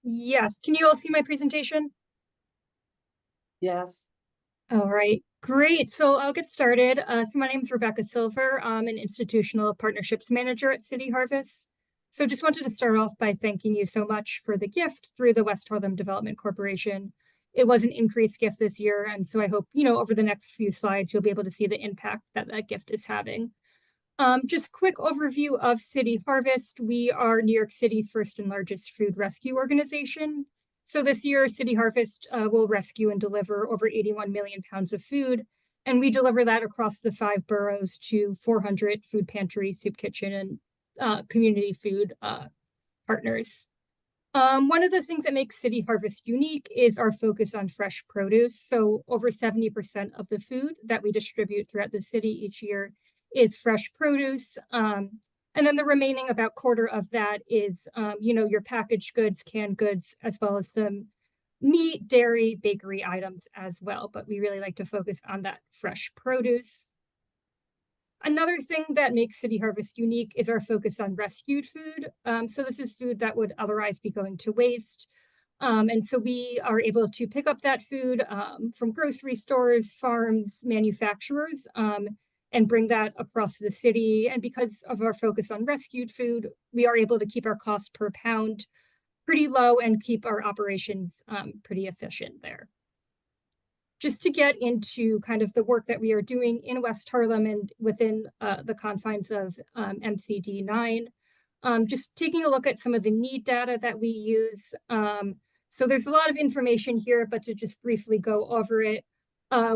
Yes, can you all see my presentation? Yes. All right, great. So I'll get started. So my name is Rebecca Silver. I'm an institutional partnerships manager at City Harvest. So just wanted to start off by thanking you so much for the gift through the West Harlem Development Corporation. It was an increased gift this year, and so I hope, over the next few slides, you'll be able to see the impact that that gift is having. Just quick overview of City Harvest. We are New York City's first and largest food rescue organization. So this year, City Harvest will rescue and deliver over 81 million pounds of food. And we deliver that across the 5 boroughs to 400 food pantry, soup kitchen, and community food partners. One of the things that makes City Harvest unique is our focus on fresh produce. So over 70% of the food that we distribute throughout the city each year is fresh produce. And then the remaining about quarter of that is, your packaged goods, canned goods, as well as some meat, dairy, bakery items as well. But we really like to focus on that fresh produce. Another thing that makes City Harvest unique is our focus on rescued food. So this is food that would otherwise be going to waste. And so we are able to pick up that food from grocery stores, farms, manufacturers, and bring that across the city. And because of our focus on rescued food, we are able to keep our cost per pound pretty low and keep our operations pretty efficient there. Just to get into kind of the work that we are doing in West Harlem and within the confines of MCD 9, just taking a look at some of the need data that we use. So there's a lot of information here, but to just briefly go over it,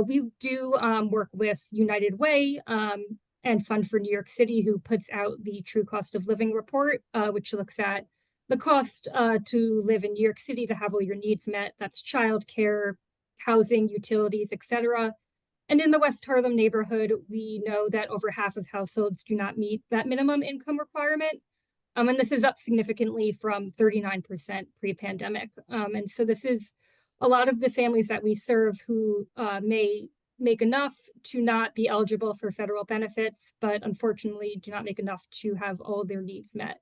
we do work with United Way and Fund for New York City, who puts out the True Cost of Living report, which looks at the cost to live in New York City to have all your needs met. That's childcare, housing, utilities, etc. And in the West Harlem neighborhood, we know that over half of households do not meet that minimum income requirement. And this is up significantly from 39% pre-pandemic. And so this is a lot of the families that we serve who may make enough to not be eligible for federal benefits, but unfortunately do not make enough to have all their needs met.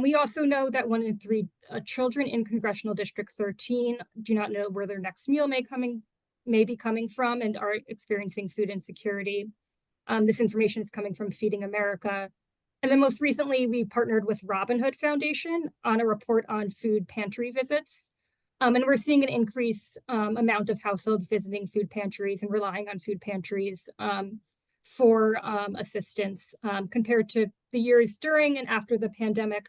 We also know that 1 in 3 children in Congressional District 13 do not know where their next meal may be coming from and are experiencing food insecurity. This information is coming from Feeding America. And then most recently, we partnered with Robin Hood Foundation on a report on food pantry visits. And we're seeing an increased amount of households visiting food pantries and relying on food pantries for assistance compared to the years during and after the pandemic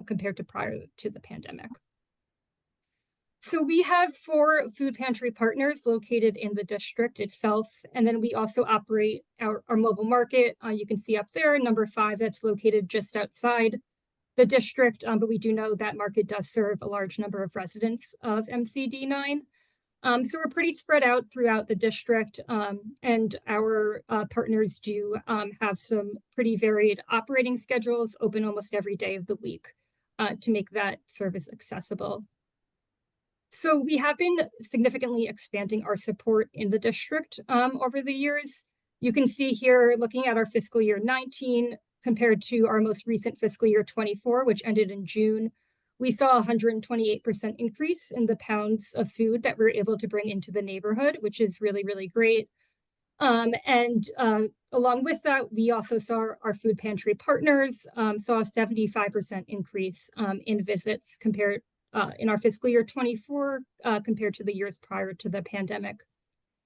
compared to prior to the pandemic. So we have 4 food pantry partners located in the district itself. And then we also operate our mobile market. You can see up there, number 5, that's located just outside the district. But we do know that market does serve a large number of residents of MCD 9. So we're pretty spread out throughout the district, and our partners do have some pretty varied operating schedules, open almost every day of the week to make that service accessible. So we have been significantly expanding our support in the district over the years. You can see here, looking at our fiscal year 19 compared to our most recent fiscal year 24, which ended in June, we saw a 128% increase in the pounds of food that we're able to bring into the neighborhood, which is really, really great. And along with that, we also saw our food pantry partners saw a 75% increase in visits compared in our fiscal year 24 compared to the years prior to the pandemic.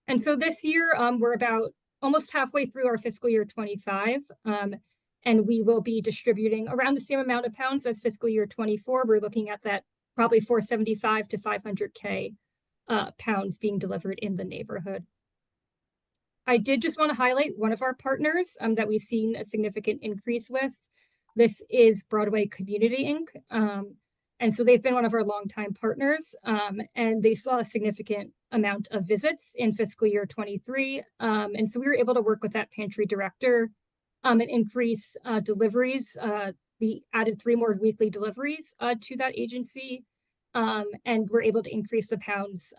And so this year, we're about almost halfway through our fiscal year 25, and we will be distributing around the same amount of pounds as fiscal year 24. We're looking at that probably 475 to 500K pounds being delivered in the neighborhood. I did just want to highlight one of our partners that we've seen a significant increase with. This is Broadway Community Inc. And so they've been one of our longtime partners, and they saw a significant amount of visits in fiscal year 23. And so we were able to work with that pantry director and increase deliveries. We added 3 more weekly deliveries to that agency, and we're able to increase the pounds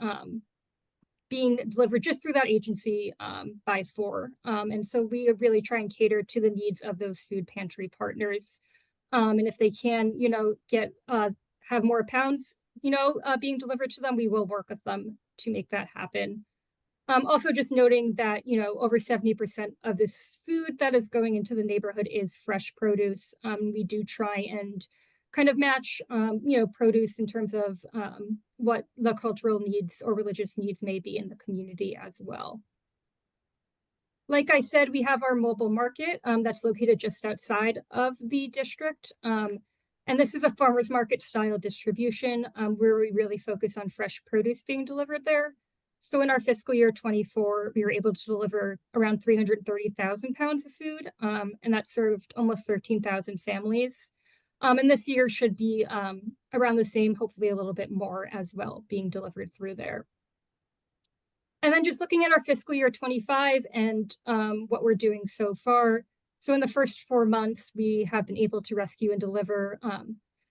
being delivered just through that agency by 4. And so we really try and cater to the needs of those food pantry partners. And if they can, get have more pounds, being delivered to them, we will work with them to make that happen. Also just noting that, over 70% of this food that is going into the neighborhood is fresh produce. We do try and kind of match, produce in terms of what the cultural needs or religious needs may be in the community as well. Like I said, we have our mobile market that's located just outside of the district. And this is a farmer's market style distribution where we really focus on fresh produce being delivered there. So in our fiscal year 24, we were able to deliver around 330,000 pounds of food, and that served almost 13,000 families. And this year should be around the same, hopefully a little bit more as well, being delivered through there. And then just looking at our fiscal year 25 and what we're doing so far. So in the first 4 months, we have been able to rescue and deliver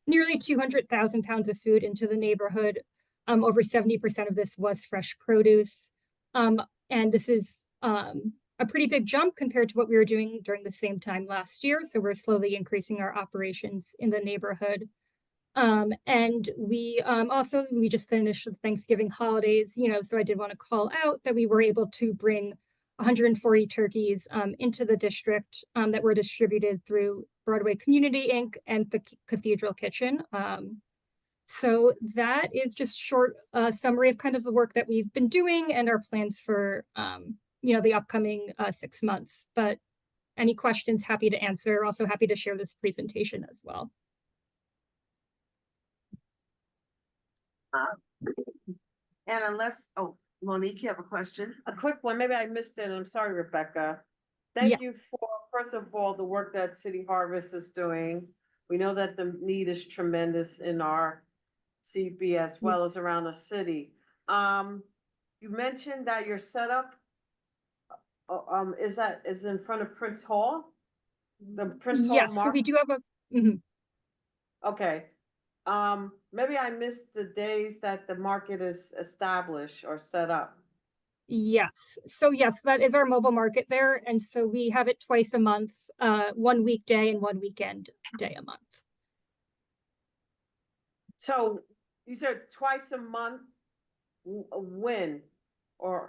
nearly 200,000 pounds of food into the neighborhood. Over 70% of this was fresh produce. And this is a pretty big jump compared to what we were doing during the same time last year. So we're slowly increasing our operations in the neighborhood. And we just finished the Thanksgiving holidays, so I did want to call out that we were able to bring 140 turkeys into the district that were distributed through Broadway Community Inc. and the Cathedral Kitchen. So that is just short summary of kind of the work that we've been doing and our plans for, the upcoming 6 months. But any questions, happy to answer. Also happy to share this presentation as well. And unless, Monique, you have a question? A quick one, maybe I missed it. I'm sorry, Rebecca. Thank you for, first of all, the work that City Harvest is doing. We know that the need is tremendous in our CB as well as around the city. You mentioned that your setup is in front of Prince Hall? The Prince Hall Yes, Market? so we do have a, Okay. Maybe I missed the days that the market is established or set up. yes. So yes, that is our mobile market there. And so we have it twice a month, 1 weekday and 1 weekend day a month. So you said twice a month, when?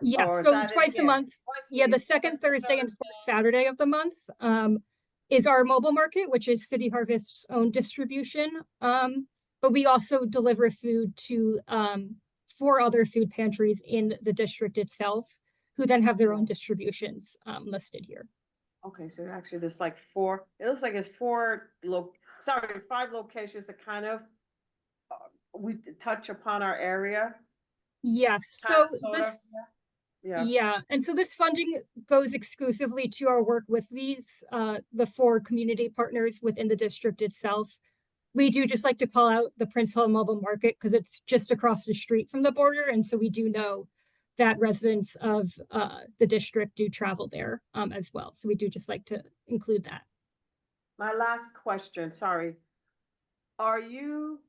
Yes, or is so that twice a again? month. Yeah, the second Thursday and fourth Saturday of the month is our mobile market, which is City Harvest's own distribution. But we also deliver food to 4 other food pantries in the district itself, who then have their own distributions listed here. Okay, so actually there's like 4, it looks like it's 5 locations that kind of we touch upon our area. Yes, so this, yeah, and so this funding goes exclusively to our work with these, the 4 community partners within the district itself. we do just like to call out the Prince Hall Mobile Market because it's just across the street from the border. And so we do know that residents of the district do travel there as well. So we do just like to include that. My last question, sorry. Are you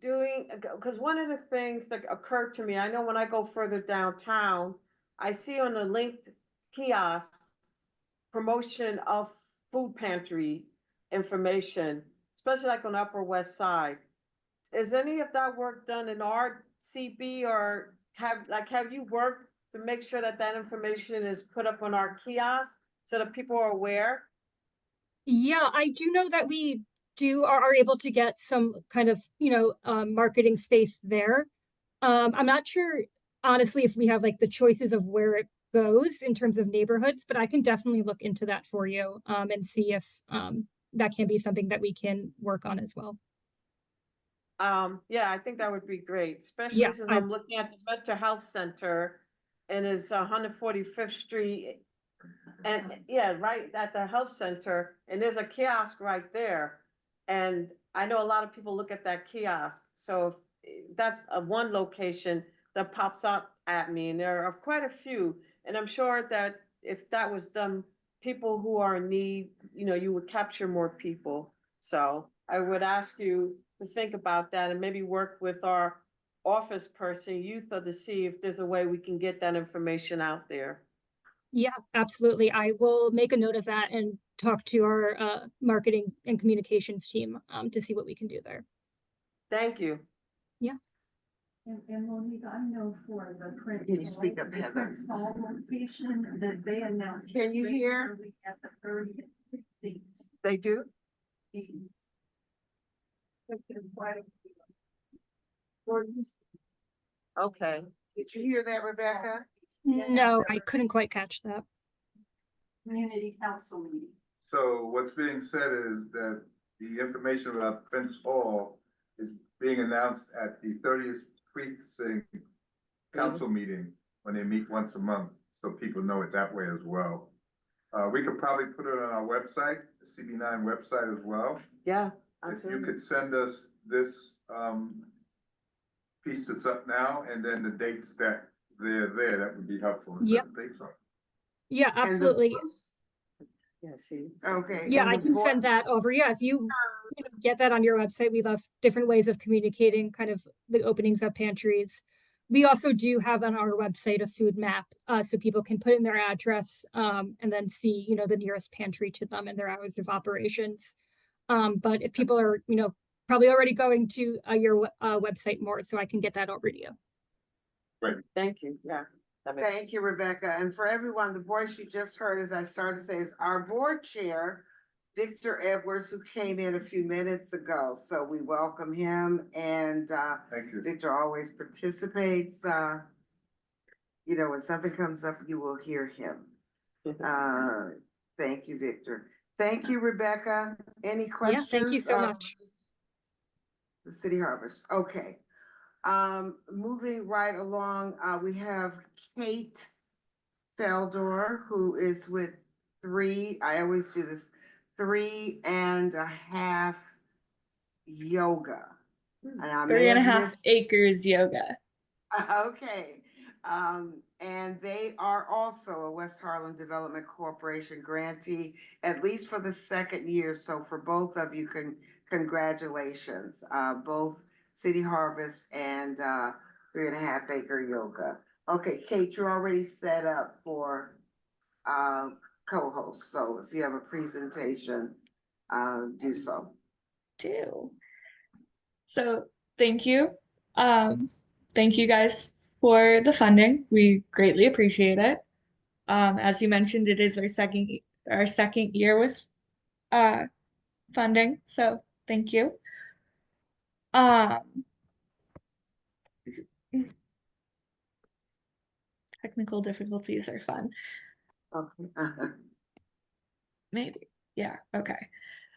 doing, because one of the things that occurred to me, I know when I go further downtown, I see on the linked kiosk promotion of food pantry information, especially like on the Upper West Side. Is any of that work done in our CB, or have you worked to make sure that that information is put up on our kiosk so that people are aware? Yeah, I do know that we are able to get some kind of, marketing space there. I'm not sure, honestly, if we have like the choices of where it goes in terms of neighborhoods, but I can definitely look into that for you, and see if, that can be something that we can work on as well. Yeah, I think that would be great, especially Yeah, since I'm looking at the mental health center and it's 145th Street. And yeah, right at the health center, and there's a kiosk right there. And I know a lot of people look at that kiosk. So that's one location that pops up at me, and there are quite a few. And I'm sure that if that was done, people who are in need, you would capture more people. So I would ask you to think about that and maybe work with our office person, Yutha, to see if there's a way we can get that information out there. Yeah, absolutely. I will make a note of that and talk to our marketing and communications team to see what we can do there. Thank you. Yeah. And Monique, I know for the Prince. Can you speak up, the Heather? Prince Hall location that they announced. Can you hear? regularly At the 30th. seat. They do? There's been quite a few. Okay. Did you hear that, Rebecca? No, I couldn't quite catch that. Community council meeting. So what's being said is that the information about Prince Hall is being announced at the 30th precinct council meeting when they meet once a month, so people know it that way as well. We could probably put it on our website, the CB9 website as well. Yeah. If you could send us this piece that's up now, and then the dates that they're there, that would be helpful. Yep. Yeah, absolutely. Yeah, see. Okay. Yeah, and I the can send that voice- over. Yeah, if you get that on your website, we love different ways of communicating kind of the openings of pantries. We also do have on our website a food map, so people can put in their address and then see, the nearest pantry to them and their hours of operations. But if people are, probably already going to your website more, so I can get that over to you. Great. Thank you. Yeah. Thank you, Rebecca. And for everyone, the voice you just heard, as I started to say, is our board chair, Victor Edwards, who came in a few minutes ago. So we welcome him, and Thank you. Victor always participates. When something comes up, you will hear him. Thank you, Victor. Thank you, Rebecca. Any questions? Yeah, thank you so much. The City Harvest. Okay. Moving right along, we have Kate Feldor, who is with I always do this, 3.5 yoga. And I may 3.5 have missed- acres yoga. Okay, and they are also a West Harlem Development Corporation grantee, at least for the second year. So for both of you, congratulations, both City Harvest and 3.5 acre yoga. Okay, Kate, you're already set up for co-host. So if you have a presentation, do so. So thank you. Thank you guys for the funding. We greatly appreciate it. As you mentioned, it is our second year with funding. So thank you. Technical difficulties are fun. Okay. Maybe. Yeah. Okay.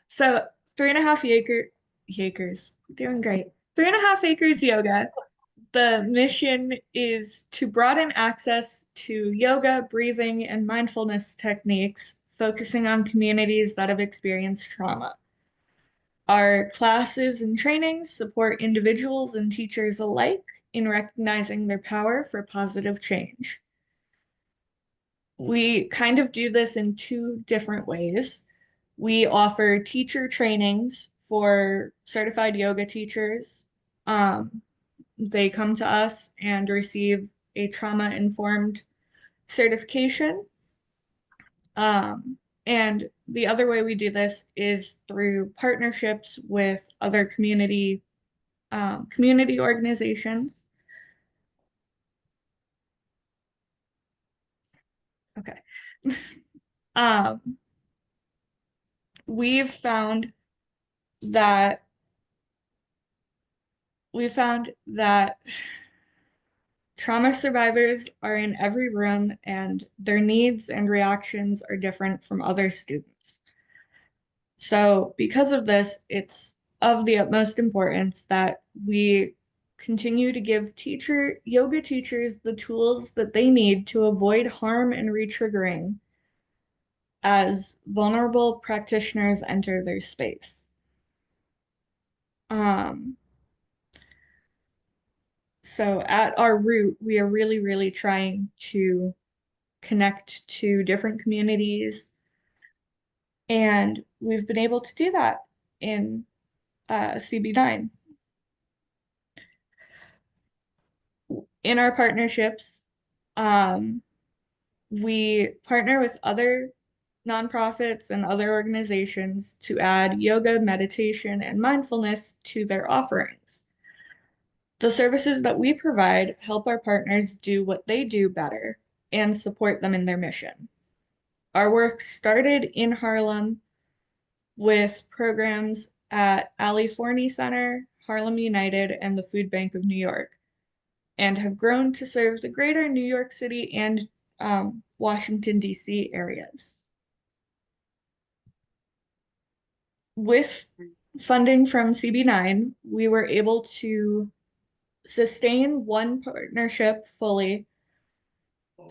So 3.5 acres, doing great. 3.5 acres yoga. The mission is to broaden access to yoga, breathing, and mindfulness techniques, focusing on communities that have experienced trauma. Our classes and trainings support individuals and teachers alike in recognizing their power for positive change. We kind of do this in two different ways. We offer teacher trainings for certified yoga teachers. They come to us and receive a trauma-informed certification. And the other way we do this is through partnerships with other community organizations. Okay. We've found that trauma survivors are in every room and their needs and reactions are different from other students. So because of this, it's of the utmost importance that we continue to give yoga teachers the tools that they need to avoid harm and retriggering as vulnerable practitioners enter their space. So at our root, we are really, really trying to connect to different communities, and we've been able to do that in CB9. In our partnerships, we partner with other nonprofits and other organizations to add yoga, meditation, and mindfulness to their offerings. The services that we provide help our partners do what they do better and support them in their mission. Our work started in Harlem with programs at Ali Forney Center, Harlem United, and the Food Bank of New York, and have grown to serve the greater New York City and Washington, D.C. areas. With funding from CB9, we were able to sustain one partnership fully,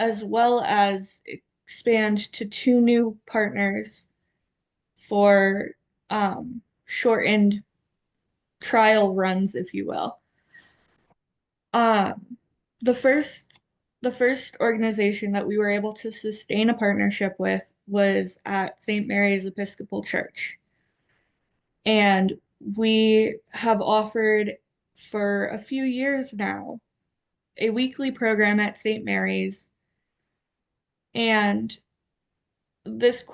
as well as expand to 2 new partners for shortened trial runs, if you will. The first organization that we were able to sustain a partnership with was at St. Mary's Episcopal Church. And we have offered for a few years now a weekly program at St. Mary's. And this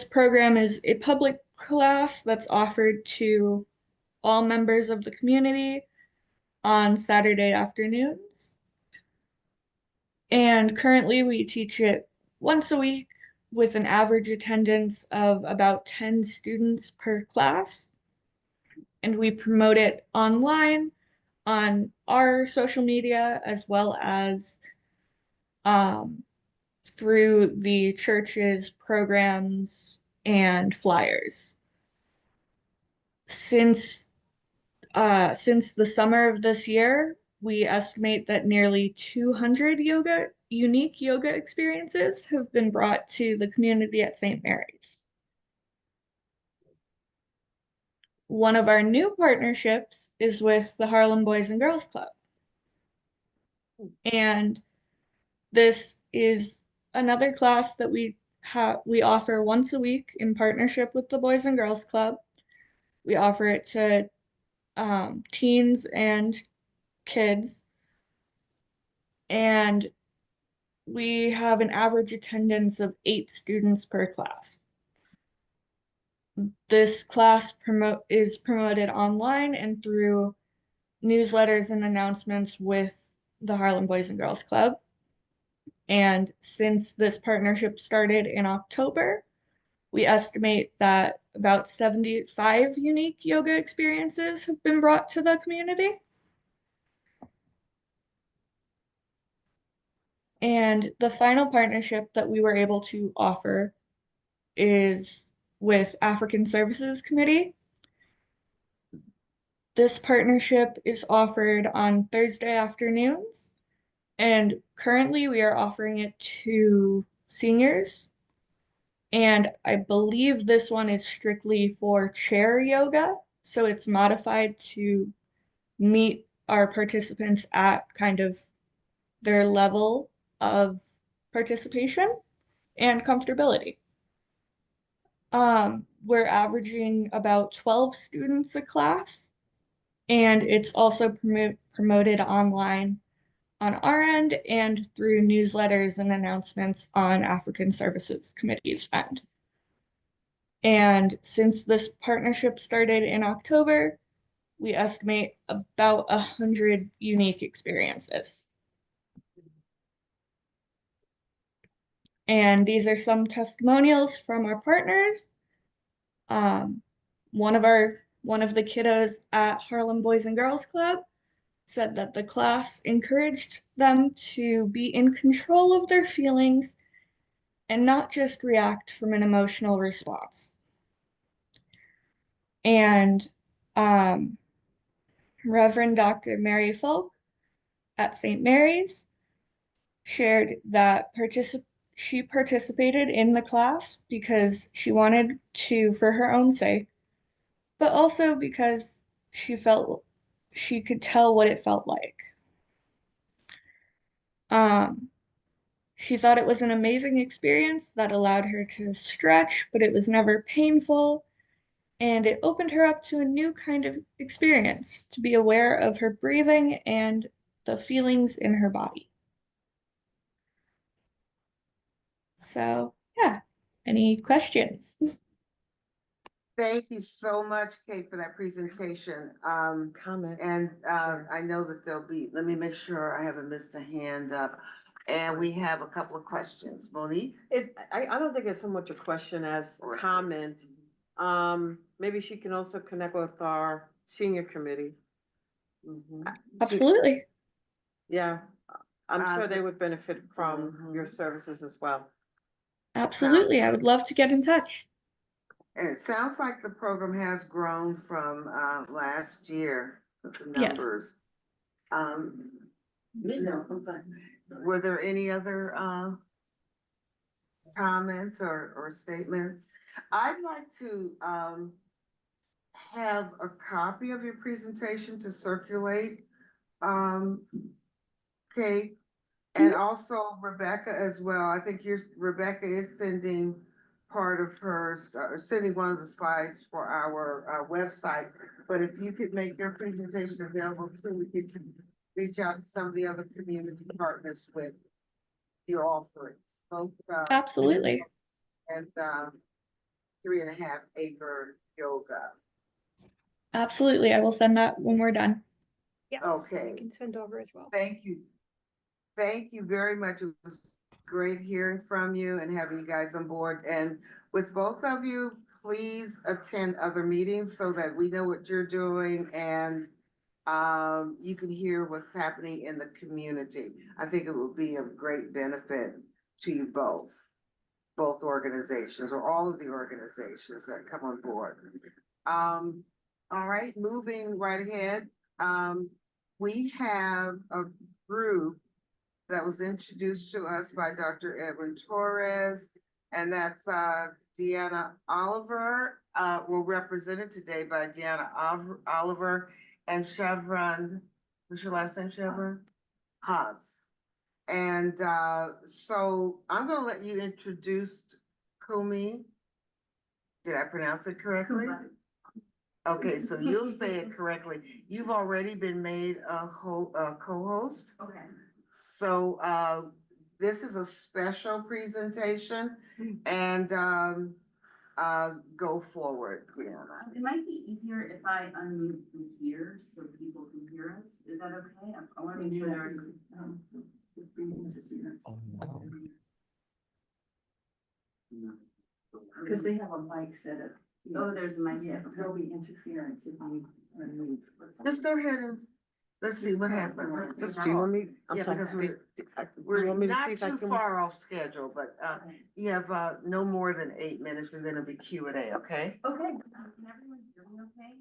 program is a public class that's offered to all members of the community on Saturday afternoons. And currently we teach it once a week with an average attendance of about 10 students per class. And we promote it online on our social media as well as through the church's programs and flyers. Since the summer of this year, we estimate that nearly 200 unique yoga experiences have been brought to the community at St. Mary's. One of our new partnerships is with the Harlem Boys and Girls Club. And this is another class that we offer once a week in partnership with the Boys and Girls Club. We offer it to teens and kids, and we have an average attendance of 8 students per class. This class is promoted online and through newsletters and announcements with the Harlem Boys and Girls Club. And since this partnership started in October, we estimate that about 75 unique yoga experiences have been brought to the community. And the final partnership that we were able to offer is with African Services Committee. This partnership is offered on Thursday afternoons, and currently we are offering it to seniors. And I believe this one is strictly for chair yoga. So it's modified to meet our participants at kind of their level of participation and comfortability. We're averaging about 12 students a class, and it's also promoted online on our end and through newsletters and announcements on African Services Committee's end. And since this partnership started in October, we estimate about 100 unique experiences. And these are some testimonials from our partners. One of the kiddos at Harlem Boys and Girls Club said that the class encouraged them to be in control of their feelings and not just react from an emotional response. And Reverend Dr. Mary Folk at St. Mary's shared that she participated in the class because she wanted to for her own sake, but also because she felt she could tell what it felt like. She thought it was an amazing experience that allowed her to stretch, but it was never painful. And it opened her up to a new kind of experience, to be aware of her breathing and the feelings in her body. So, yeah, any questions? Thank you so much, Kate, for that presentation. Comment. And I know that there'll be, let me make sure I haven't missed a hand up. And we have a couple of questions. Monique? I don't think it's so much a question as Or a comment. Maybe she can also connect with our senior committee. Absolutely. Yeah, I'm sure they the- would benefit from your services as well. Absolutely. I would love to get in touch. And it sounds like the program has grown from last year, with the Yes. numbers. Were there any other comments or statements? I'd like to have a copy of your presentation to circulate, Kate, and also Rebecca as well. I think Rebecca is sending part of hers, sending one of the slides for our website. But if you could make your presentation available too, we could reach out to some of the other community partners with your offerings, both Absolutely. and 3.5 acre yoga. Absolutely. I will send that when we're done. Yes. Okay. I can send over as well. Thank you. Thank you very much. It was great hearing from you and having you guys on board. And with both of you, please attend other meetings so that we know what you're doing and you can hear what's happening in the community. I think it will be of great benefit to you both organizations or all of the organizations that come on board. All right, moving right ahead. We have a group that was introduced to us by Dr. Edwin Torres, and that's Deanna Oliver. We're represented today by Deanna Oliver and Chevron, what's your last name, Chevron? Haas. And so I'm gonna let you introduce Kumi. Did I pronounce it correctly? Okay, so you'll say it correctly. You've already been made a co-host. Okay. So this is a special presentation and go forward, Brianna. It might be easier if I unmute from here so people can hear us. Is that okay? I want to make sure there's because they have a mic set up. Oh, there's a mic set up. There'll be interference if you unmute. Just go ahead and let's see what happens. Just Do you want me? I'm Yeah, sorry. because Do you we're want me to see not if I too can? far off schedule, but you have no more than 8 minutes and then it'll be Q&A, okay? Okay. Can everyone hear me okay?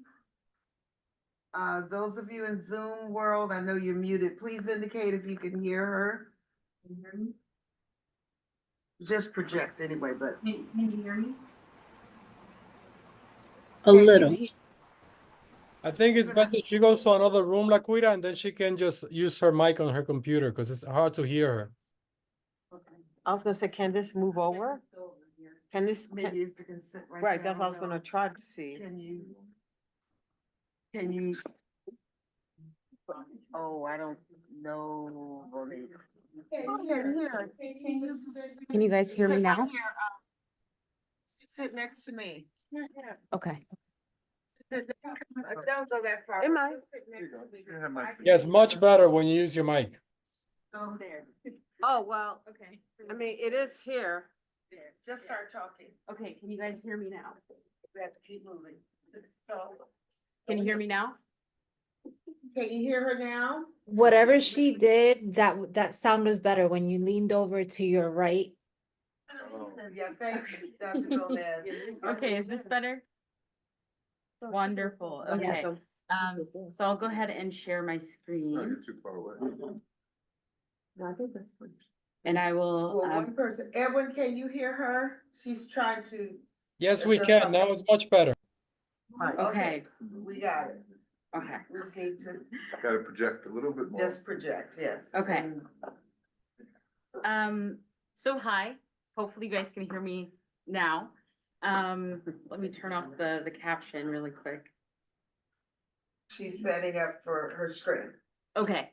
Those of you in Zoom world, I know you're muted. Please indicate if you can hear her. Can you hear me? Just project anyway, but Can you hear me? A Can you little. I think it's best if she goes to another room, Laquita, and then she can just use her mic on her computer because it's hard to hear her. I was gonna say, can this move over? Can this, Maybe if you can sit right. right, that's what I down, was gonna try to see. Can you? Oh, I don't know. Bonita. Can you guys hear me Sit right now? here, sit next to me. Okay. Don't go that far. Am I? Just sit next to me. You have my seat. Yes, much better when you use your mic. Go there. Oh, well, Okay. I mean, it is here. There. Just start talking. Okay, can you guys hear me now? We have to keep moving. So. Can you hear me now? Can you hear her now? Whatever she did, that sound was better when you leaned over to your right. Yeah, thanks, Dr. Gomez. Okay, is this better? Wonderful, okay. Yes. So I'll go ahead and share my No, screen you're too far away. No, I think that's fine. and I will, Well, one person, Edwin, can you hear her? She's trying to. Yes, we can. Now it's much better. okay, We got it. okay, We just need to Gotta project a little bit more. just project, yes. okay. So hi, hopefully you guys can hear me now. Let me turn off the caption really quick. She's setting up for her screen. Okay,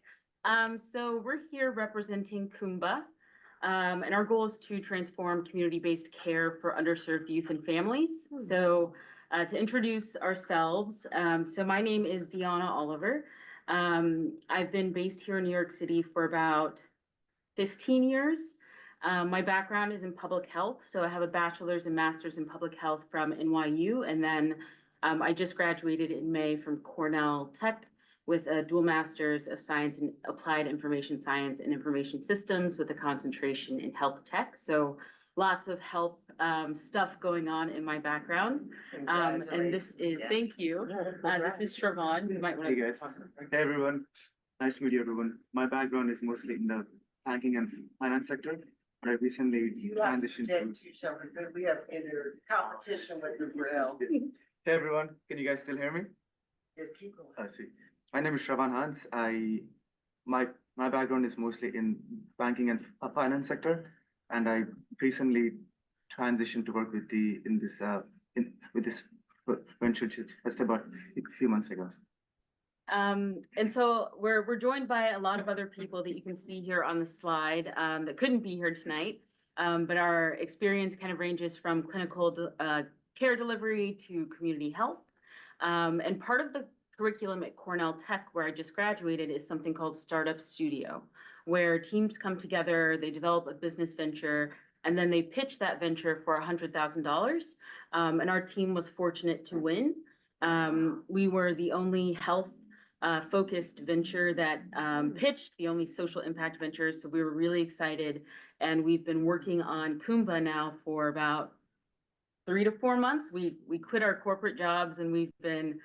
so we're here representing Kumba. And our goal is to transform community-based care for underserved youth and families. So to introduce ourselves, so my name is Deanna Oliver. I've been based here in New York City for about 15 years. My background is in public health, so I have a bachelor's and master's in public health from NYU, and then I just graduated in May from Cornell Tech with a dual master's of science in applied information science and information systems with a concentration in health tech. So lots of health stuff going on in my background. And this is, thank you. This is Shravan. You might want to. Hey guys, hey everyone, nice to meet you everyone. My background is mostly in the banking and finance sector, but I recently You have to transitioned project to. yourself, because we have inner competition with the grill. Hey everyone, can you guys still hear me? Just keep going. I see. My name is Shravan Hans. My background is mostly in banking and finance sector, and I recently transitioned to work with this venture just about a few months ago. And so we're joined by a lot of other people that you can see here on the slide that couldn't be here tonight. But our experience kind of ranges from clinical care delivery to community health. And part of the curriculum at Cornell Tech, where I just graduated, is something called Startup Studio, where teams come together, they develop a business venture, and then they pitch that venture for $100,000. And our team was fortunate to win. We were the only health focused venture that pitched, the only social impact venture. So we were really excited. And we've been working on Kumba now for about 3 to 4 months. We quit our corporate jobs and we've been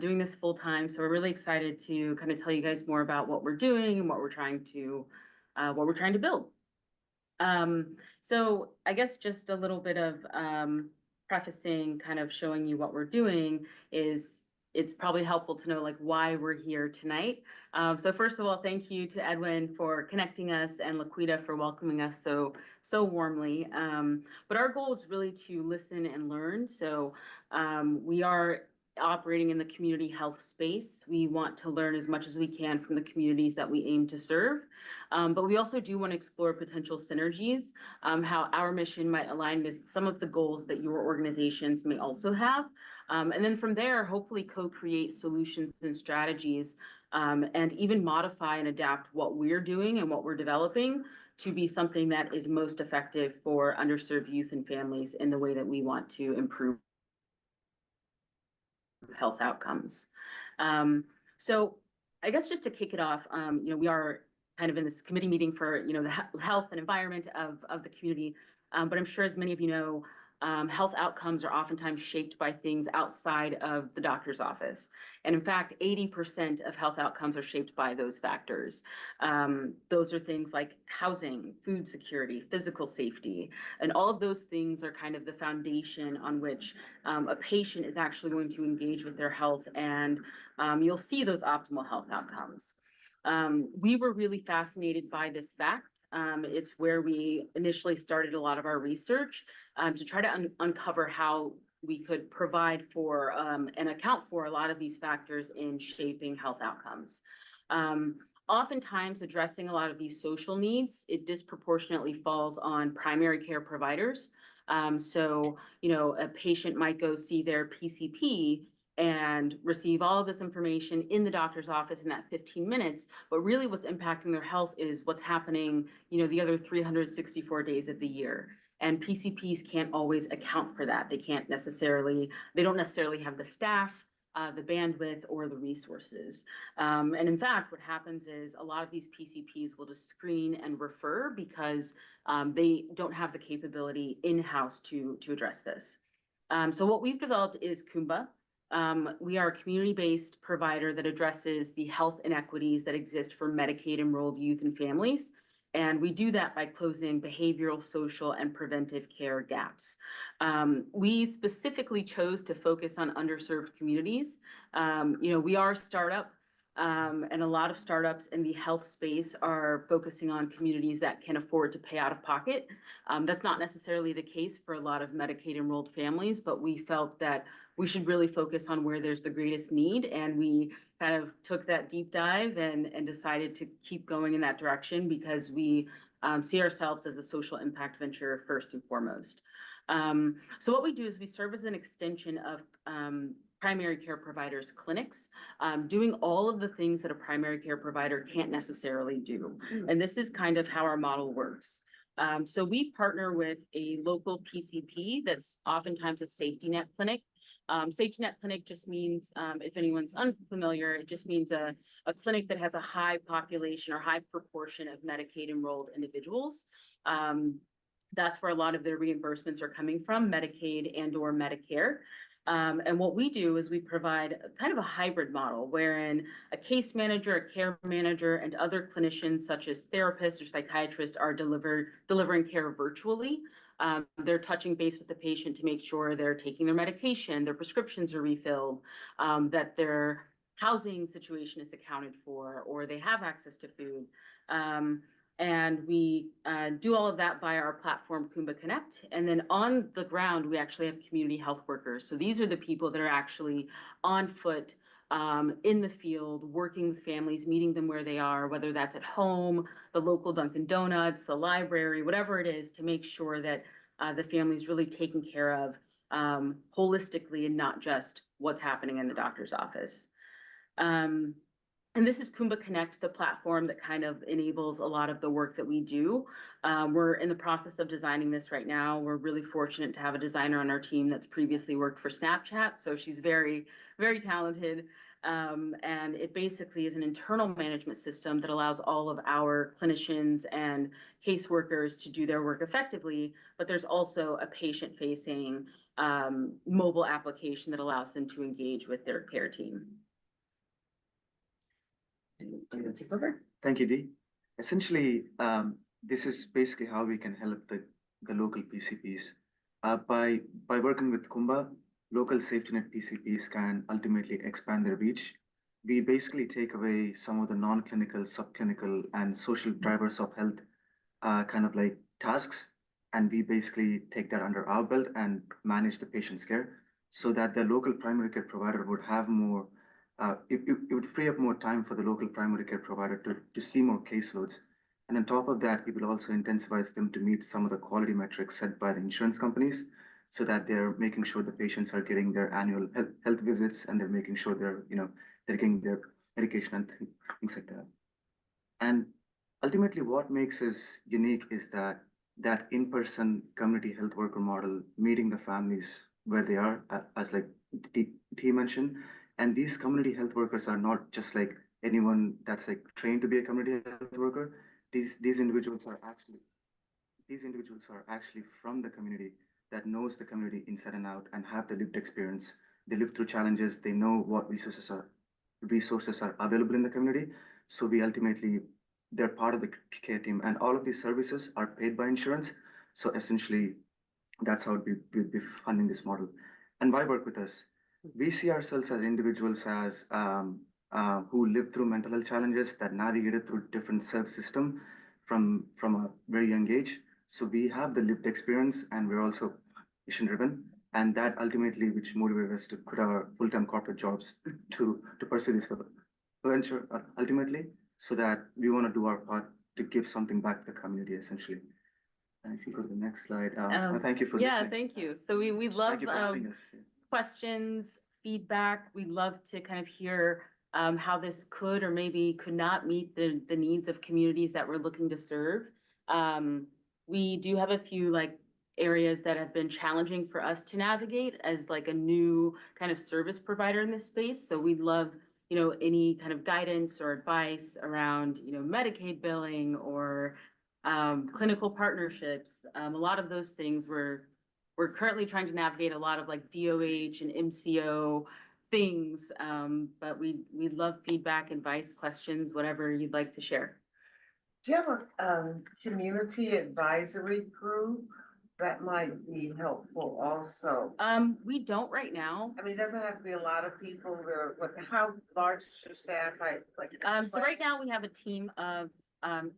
doing this full time. So we're really excited to kind of tell you guys more about what we're doing and what we're trying to build. So I guess just a little bit of prefacing, kind of showing you what we're doing is it's probably helpful to know like why we're here tonight. So first of all, thank you to Edwin for connecting us and Laquita for welcoming us so warmly. But our goal is really to listen and learn. So we are operating in the community health space. We want to learn as much as we can from the communities that we aim to serve. But we also do want to explore potential synergies, how our mission might align with some of the goals that your organizations may also have. And then from there, hopefully co-create solutions and strategies, and even modify and adapt what we're doing and what we're developing to be something that is most effective for underserved youth and families in the way that we want to improve health outcomes. So I guess just to kick it off, we are kind of in this committee meeting for, the health and environment of the community. But I'm sure as many of you know, health outcomes are oftentimes shaped by things outside of the doctor's office. And in fact, 80% of health outcomes are shaped by those factors. Those are things like housing, food security, physical safety, and all of those things are kind of the foundation on which a patient is actually going to engage with their health, and you'll see those optimal health outcomes. We were really fascinated by this fact. It's where we initially started a lot of our research to try to uncover how we could provide for and account for a lot of these factors in shaping health outcomes. Oftentimes addressing a lot of these social needs, it disproportionately falls on primary care providers. So, you know, a patient might go see their PCP and receive all of this information in the doctor's office in that 15 minutes. But really what's impacting their health is what's happening, you know, the other 364 days of the year. And PCPs can't always account for that. They don't necessarily have the staff, the bandwidth, or the resources. And in fact, what happens is a lot of these PCPs will just screen and refer because they don't have the capability in-house to address this. So what we've developed is Kumba. We are a community-based provider that addresses the health inequities that exist for Medicaid enrolled youth and families. And we do that by closing behavioral, social, and preventive care gaps. We specifically chose to focus on underserved communities. You know, we are a startup, and a lot of startups in the health space are focusing on communities that can afford to pay out of pocket. That's not necessarily the case for a lot of Medicaid enrolled families, but we felt that we should really focus on where there's the greatest need. And we kind of took that deep dive and decided to keep going in that direction because we see ourselves as a social impact venture first and foremost. So what we do is we serve as an extension of primary care providers' clinics, doing all of the things that a primary care provider can't necessarily do. And this is kind of how our model works. So we partner with a local PCP that's oftentimes a safety net clinic. Safety net clinic just means, if anyone's unfamiliar, it just means a clinic that has a high population or high proportion of Medicaid enrolled individuals. That's where a lot of their reimbursements are coming from, Medicaid and or Medicare. And what we do is we provide kind of a hybrid model wherein a case manager, a care manager, and other clinicians such as therapists or psychiatrists are delivering care virtually. They're touching base with the patient to make sure they're taking their medication, their prescriptions are refilled, that their housing situation is accounted for, or they have access to food. And we do all of that via our platform, Kumba Connect. And then on the ground, we actually have community health workers. So these are the people that are actually on foot in the field, working with families, meeting them where they are, whether that's at home, the local Dunkin' Donuts, the library, whatever it is, to make sure that the family is really taken care of holistically and not just what's happening in the doctor's office. And this is Kumba Connect, the platform that kind of enables a lot of the work that we do. We're in the process of designing this right now. We're really fortunate to have a designer on our team that's previously worked for Snapchat. So she's very, very talented. And it basically is an internal management system that allows all of our clinicians and caseworkers to do their work effectively. But there's also a patient-facing mobile application that allows them to engage with their care team. Take over. Thank you, Dee. Essentially, this is basically how we can help the local PCPs. By working with Kumba, local safety net PCPs can ultimately expand their reach. We basically take away some of the non-clinical, subclinical, and social drivers of health kind of like tasks, and we basically take that under our belt and manage the patient's care so that the local primary care provider would have more it would free up more time for the local primary care provider to see more caseloads. And on top of that, it will also incentivize them to meet some of the quality metrics set by the insurance companies so that they're making sure the patients are getting their annual health visits and they're making sure they're getting their medication and things like that. And ultimately what makes us unique is that in-person community health worker model, meeting the families where they are, as like T mentioned. And these community health workers are not just like anyone that's like trained to be a community health worker. These individuals are actually from the community. that knows the community inside and out and have the lived experience. They live through challenges. They know what resources are available in the community. So we ultimately, they're part of the care team, and all of these services are paid by insurance. So essentially, that's how we'll be funding this model. And why work with us? We see ourselves as individuals who lived through mental health challenges, that navigated through different service system from a very young age. So we have the lived experience, and we're also mission driven, and that ultimately which motivated us to quit our full-time corporate jobs to pursue this venture ultimately, so that we want to do our part to give something back to the community essentially. And if you go to the next slide, thank you for Yeah, listening. thank you. So we love Thank you for having us. questions, feedback. We'd love to kind of hear how this could or maybe could not meet the needs of communities that we're looking to serve. We do have a few like areas that have been challenging for us to navigate as like a new kind of service provider in this space. So we'd love, any kind of guidance or advice around, Medicaid billing or clinical partnerships. A lot of those things we're currently trying to navigate a lot of like DOH and MCO things. But we'd love feedback, advice, questions, whatever you'd like to share. Do you have a community advisory group? That might be helpful also. We don't right now. I mean, it doesn't have to be a lot of people there, but how large is your staff? So right now we have a team of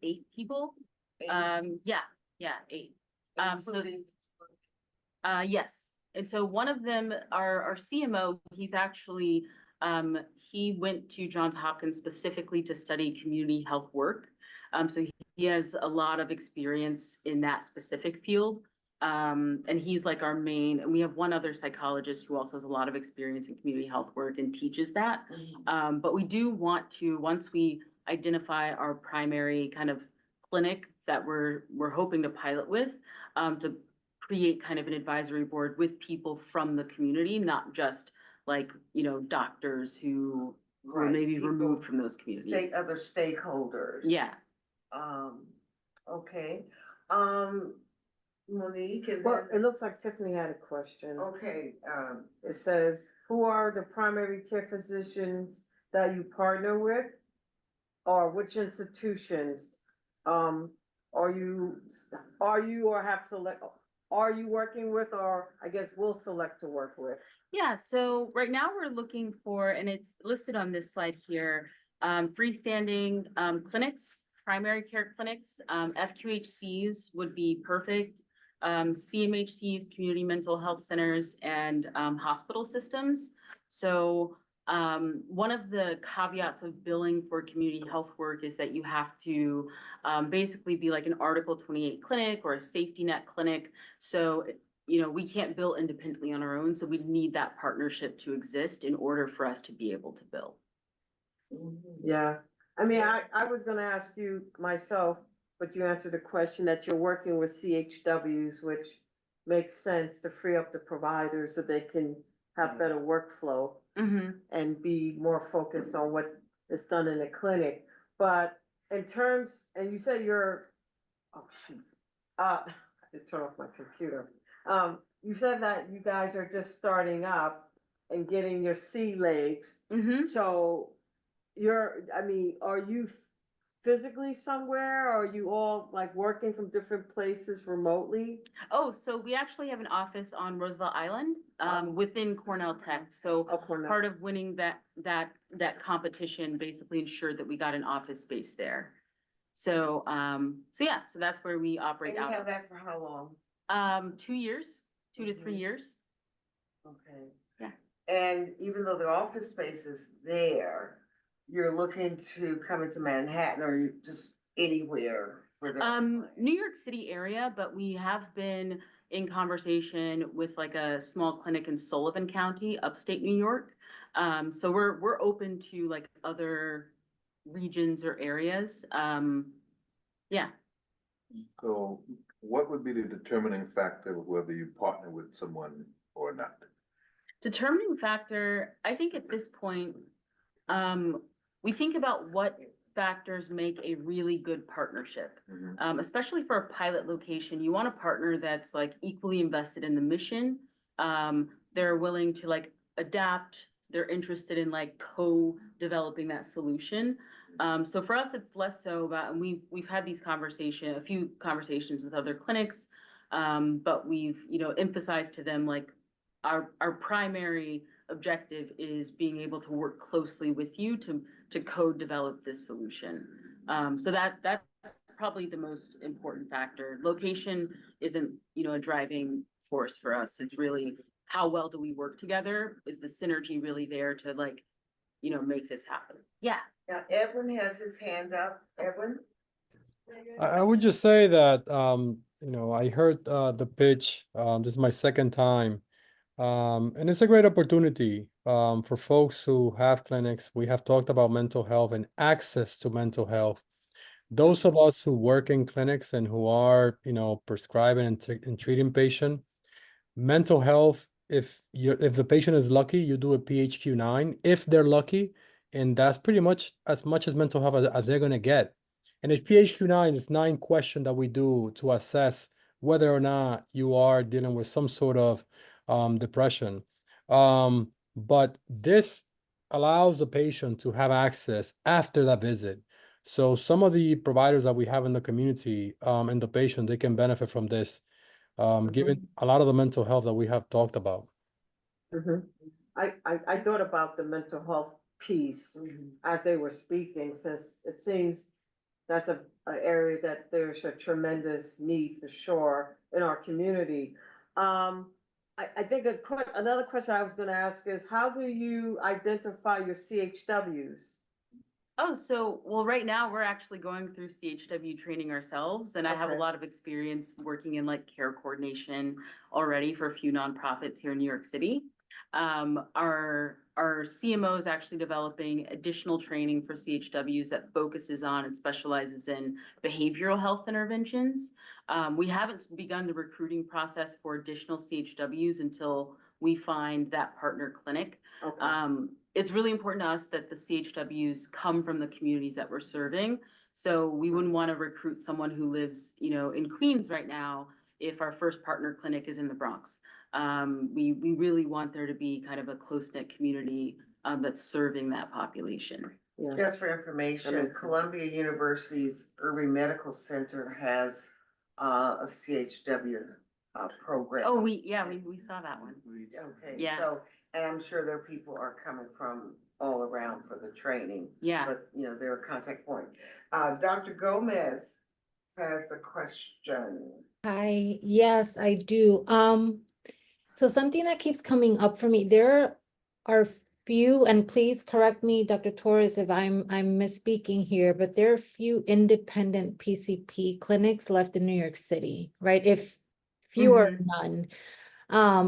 8 people. 8? Yeah, 8. Including- Yes. And so one of them, our CMO, he's actually, he went to Johns Hopkins specifically to study community health work. So he has a lot of experience in that specific field. And he's like our main, and we have one other psychologist who also has a lot of experience in community health work and teaches that. But we do want to, once we identify our primary kind of clinic that we're hoping to pilot with, to create kind of an advisory board with people from the community, not just like, doctors who are Right, maybe people- removed from those communities. Other stakeholders. Yeah. Okay, Monique, and Well, then, it looks like Tiffany had a question. okay, It says, who are the primary care physicians that you partner with? Or which institutions? Are you or have select, are you working with, or I guess will select to work with? Yeah, so right now we're looking for, and it's listed on this slide here, freestanding clinics, primary care clinics, FQHCs would be perfect. CMHCs, community mental health centers, and hospital systems. So one of the caveats of billing for community health work is that you have to basically be like an Article 28 clinic or a safety net clinic. So we can't bill independently on our own, so we need that partnership to exist in order for us to be able to bill. Yeah, I mean, I was gonna ask you myself, but you answered the question that you're working with CHWs, which makes sense to free up the providers so they can have better workflow and be more focused on what is done in the clinic. But in terms, and you said I had to turn off my computer. You said that you guys are just starting up and getting your sea legs. So are you physically somewhere, or are you all like working from different places remotely? Oh, so we actually have an office on Roosevelt Island, within Cornell Tech. So part of winning that competition basically ensured that we got an office space there. So, so that's where we operate and you out have of. that for how long? 2 years, 2 to 3 years. Okay. Yeah. And even though the office space is there, you're looking to come into Manhattan, or you just anywhere? New York City area, but we have been in conversation with like a small clinic in Sullivan County, upstate New York. So we're open to like other regions or areas. Yeah. So what would be the determining factor of whether you partner with someone or not? Determining factor, I think at this point, we think about what factors make a really good partnership. Mhm. Especially for a pilot location, you want a partner that's like equally invested in the mission. They're willing to like adapt, they're interested in like co-developing that solution. So for us, it's less so about, and we've had these a few conversations with other clinics. But we've, emphasized to them like our primary objective is being able to work closely with you to co-develop this solution. So that's probably the most important factor. Location isn't, a driving force for us. It's really how well do we work together? Is the synergy really there to like, make this happen? Yeah. Now Edwin has his hand up. Edwin? I would just say that, I heard the pitch. This is my second time. And it's a great opportunity for folks who have clinics. We have talked about mental health and access to mental health. Those of us who work in clinics and who are, prescribing and treating patient, mental health, if the patient is lucky, you do a PHQ-9 if they're lucky, and that's pretty much as mental health as they're gonna get. And a PHQ-9 is 9 questions that we do to assess whether or not you are dealing with some sort of depression. But this allows the patient to have access after that visit. So some of the providers that we have in the community and the patient, they can benefit from this, given a lot of the mental health that we have talked about. I thought about the mental health piece as they were speaking, since it seems that's a area that there's a tremendous need for sure in our community. I think another question I was gonna ask is, how do you identify your CHWs? Oh, well, right now we're actually going through CHW training ourselves, and I have a Okay. lot of experience working in like care coordination already for a few nonprofits here in New York City. Our CMO is actually developing additional training for CHWs that focuses on and specializes in behavioral health interventions. We haven't begun the recruiting process for additional CHWs until we find that partner clinic. It's really important to us that the CHWs come from the communities that we're serving. So we wouldn't want to recruit someone who lives, in Queens right now if our first partner clinic is in the Bronx. We really want there to be kind of a close-knit community that's serving that population. Just for information, Columbia University's Irving Medical Center has a CHW program. Oh, we saw that one. Okay, Yeah. so, and I'm sure their people are coming from all around for the training. Yeah. But, they're a contact point. Dr. Gomez has a question. Hi, yes, I do. So something that keeps coming up for me, there are few, and please correct me, Dr. Torres, if I'm misspeaking here, but there are few independent PCP clinics left in New York City, right? If few or none.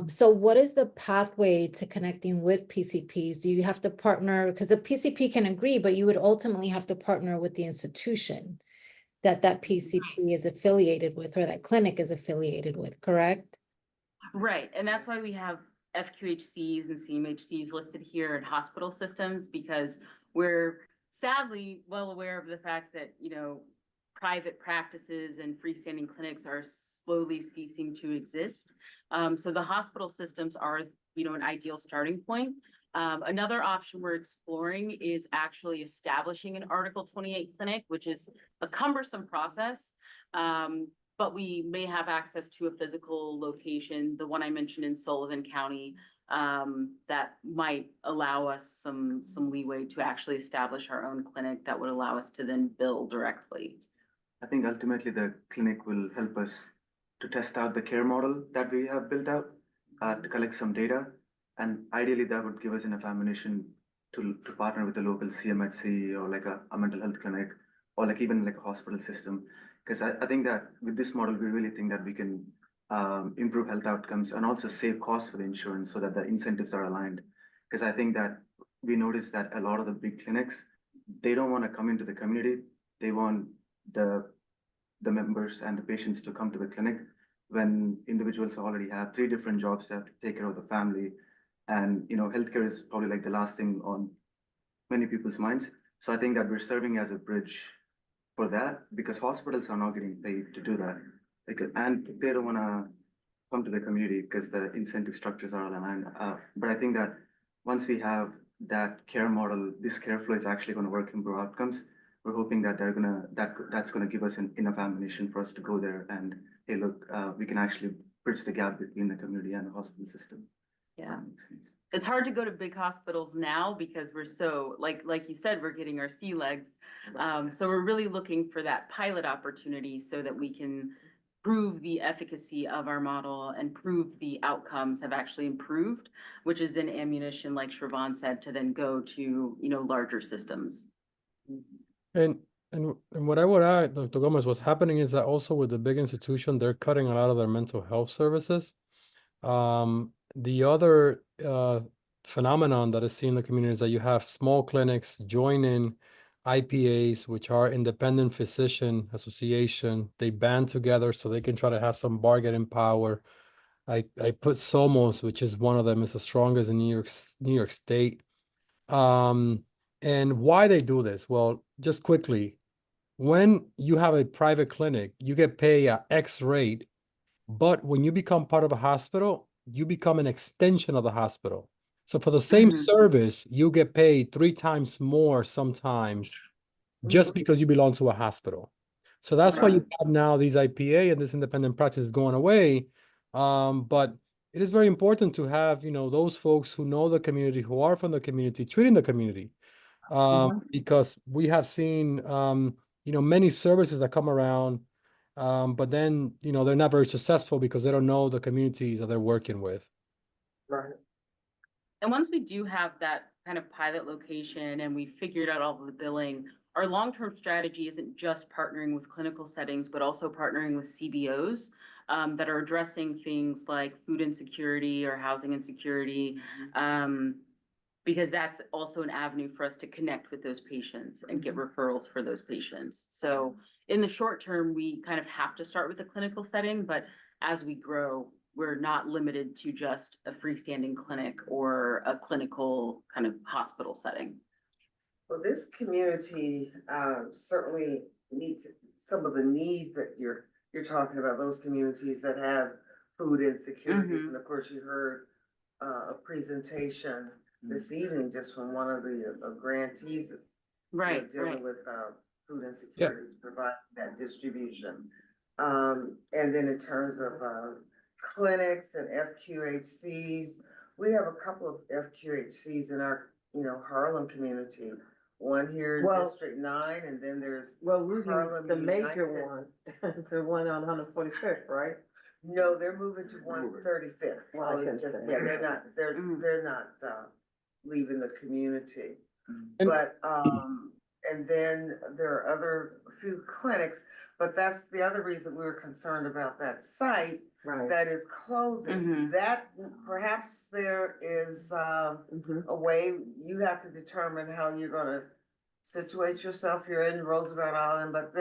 So what is the pathway to connecting with PCPs? Do you have to partner? Because the PCP can agree, but you would ultimately have to partner with the institution that PCP is affiliated with, or that clinic is affiliated with, correct? Right, and that's why we have FQHCs and CMHCs listed here in hospital systems, because we're sadly well aware of the fact that, private practices and freestanding clinics are slowly ceasing to exist. So the hospital systems are, an ideal starting point. Another option we're exploring is actually establishing an Article 28 clinic, which is a cumbersome process. But we may have access to a physical location, the one I mentioned in Sullivan County, that might allow us some leeway to actually establish our own clinic that would allow us to then bill directly. I think ultimately the clinic will help us to test out the care model that we have built out, to collect some data. And ideally that would give us enough ammunition to partner with a local CMHC or like a mental health clinic, or like even like a hospital system. Because I think that with this model, we really think that we can improve health outcomes and also save costs for the insurance so that the incentives are aligned. Because I think that we noticed that a lot of the big clinics, they don't want to come into the community. They want the members and the patients to come to the clinic when individuals already have 3 different jobs to have to take care of the family. And, healthcare is probably like the last thing on many people's minds. So I think that we're serving as a bridge for that, because hospitals are not getting paid to do that. And they don't wanna come to the community because the incentive structures are aligned. But I think that once we have that care model, this care flow is actually gonna work, improve outcomes. We're hoping that that's gonna give us enough ammunition for us to go there and, hey, look, we can actually bridge the gap between the community and the hospital system. Yeah. That makes sense. It's hard to go to big hospitals now because we're so, like you said, we're getting our sea legs. So we're really looking for that pilot opportunity so that we can prove the efficacy of our model and prove the outcomes have actually improved, which is then ammunition, like Shravan said, to then go to, larger systems. And what I would add, Dr. Gomez, what's happening is that also with the big institution, they're cutting a lot of their mental health services. The other phenomenon that is seen in the community is that you have small clinics joining IPAs, which are Independent Physician Association. They band together so they can try to have some bargaining power. I put Somos, which is one of them, is the strongest in New York State. And why they do this? Well, just quickly, when you have a private clinic, you get paid at X rate, but when you become part of a hospital, you become an extension of the hospital. So for the same service, you get paid 3 times more sometimes just because you belong to a hospital. So that's why you have now these IPA and this independent practice going away. But it is very important to have, those folks who know the community, who are from the community, treating the community. Because we have seen, many services that come around, but then, they're not very successful because they don't know the communities that they're working with. Right. And once we do have that kind of pilot location and we figured out all of the billing, our long-term strategy isn't just partnering with clinical settings, but also partnering with CBOs that are addressing things like food insecurity or housing insecurity, because that's also an avenue for us to connect with those patients and get referrals for those patients. So in the short term, we kind of have to start with a clinical setting, but as we grow, we're not limited to just a freestanding clinic or a clinical kind of hospital setting. Well, this community certainly meets some of the needs that you're talking about, those communities that have food insecurities. And of course, you heard a presentation this evening just from one of the grantees that's dealing with food insecurities, providing that distribution. And then in terms of clinics and FQHCs, we have a couple of FQHCs in our, Harlem community. One here in District 9, and then there's Harlem The major United. one, the one on 145th, right? No, they're moving to 135th. Well, I can say. Yeah, they're not leaving the community. And- But and then there are other few clinics, but that's the other reason we were concerned about that site Right. that is closing. That perhaps there is a way you have to determine how you're gonna situate yourself. You're in Roosevelt Island, but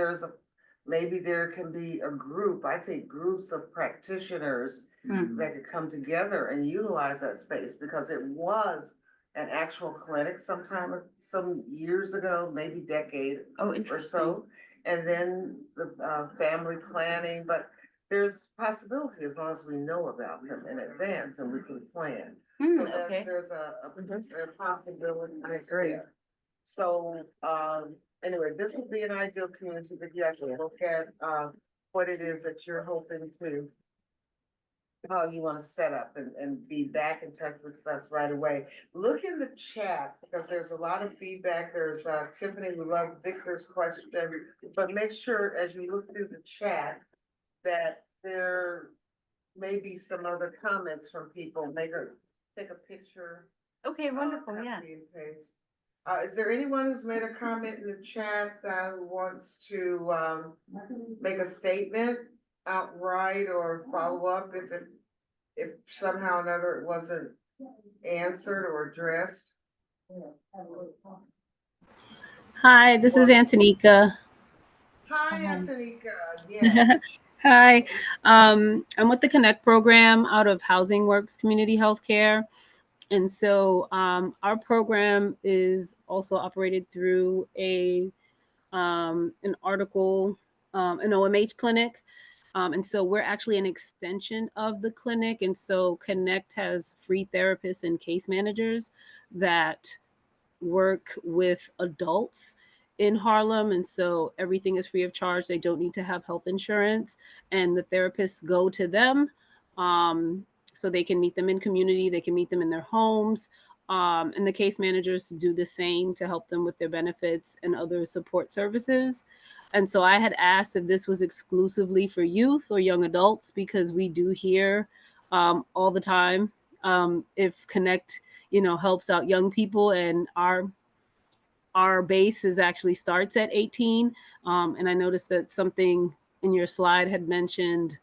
maybe there can be a group, I think groups of practitioners that could come together and utilize that space, because it was an actual clinic some years ago, maybe decade or so. And then the family planning, but there's possibility as long as we know about them in advance and we can plan. So there's a possibility. I agree. there. So, anyway, this would be an ideal community, but you have to look at, what it is that you're hoping to, how you want to set up and be back in touch with us right away. Look in the chat because there's a lot of feedback. There's, Tiffany, we love Victor's question, but make sure as you look through the chat that there may be some other comments from people. Take a picture. Okay, wonderful, yeah. Copy and paste. Is there anyone who's made a comment in the chat who wants to make a statement outright or follow up if somehow or another it wasn't answered or addressed? Hi, this is Antonika. Hi, Antonika. Yes. Hi, I'm with the Connect program out of Housing Works Community Healthcare. And so our program is also operated through an article, an OMH clinic. And so we're actually an extension of the clinic. And so Connect has free therapists and case managers that work with adults in Harlem. And so everything is free of charge. They don't need to have health insurance. And the therapists go to them. So they can meet them in community, they can meet them in their homes. And the case managers do the same to help them with their benefits and other support services. And so I had asked if this was exclusively for youth or young adults, because we do hear all the time if Connect, helps out young people, and our base is actually starts at 18. And I noticed that something in your slide had mentioned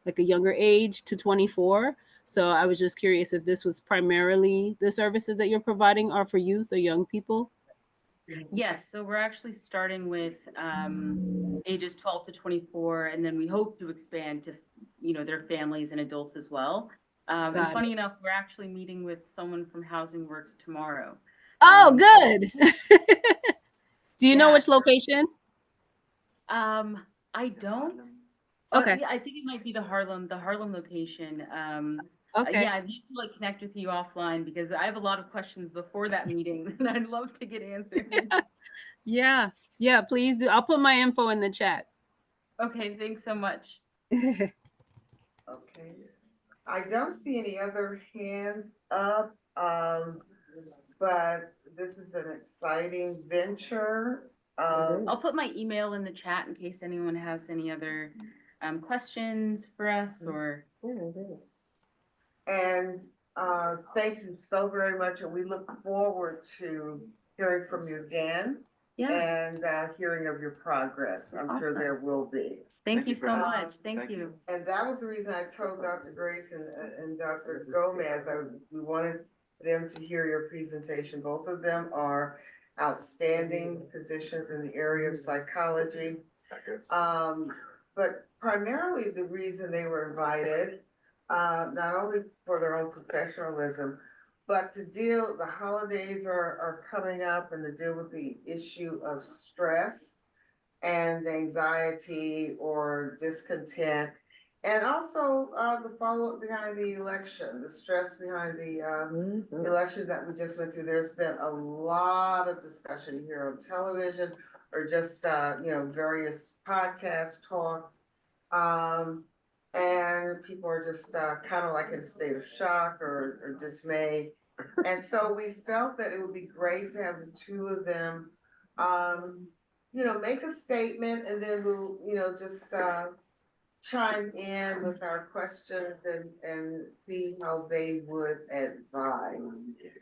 like a younger age to 24. So I was just curious if this was primarily the services that you're providing are for youth or young people. Yes, so we're actually starting with ages 12 to 24, and then we hope to expand to, their families and adults as well. And Got funny enough, we're actually meeting with someone from Housing Works tomorrow. Oh, good. Do you know Yeah. which location? I don't. Okay. Yeah, I think it might be the Harlem location. Okay. Yeah, I'd love to connect with you offline because I have a lot of questions before that meeting and I'd love to get answered. Yeah, please do. I'll put my info in the chat. Okay, thanks so much. Okay. I don't see any other hands up, but this is an exciting venture. I'll put my email in the chat in case anyone has any other questions for us or. And thank you so very much, and we look forward to hearing from you again. Yeah. And hearing of your progress. I'm sure Awesome. there will be. Thank you you so very much. much. Thank Thank you. you. And that was the reason I told Dr. Grace and Dr. Gomez, we wanted them to hear your presentation. Both of them are outstanding physicians in the area of psychology. But primarily the reason they were invited, not only for their own professionalism, but to deal, the holidays are coming up, and to deal with the issue of stress and anxiety or discontent. And also the follow-up behind the election, the stress behind the election that we just went through. There's been a lot of discussion here on television or just, various podcast talks. And people are just kind of like in a state of shock or dismay. And so we felt that it would be great to have the two of them, make a statement, and then we'll, just chime in with our questions and see how they would advise.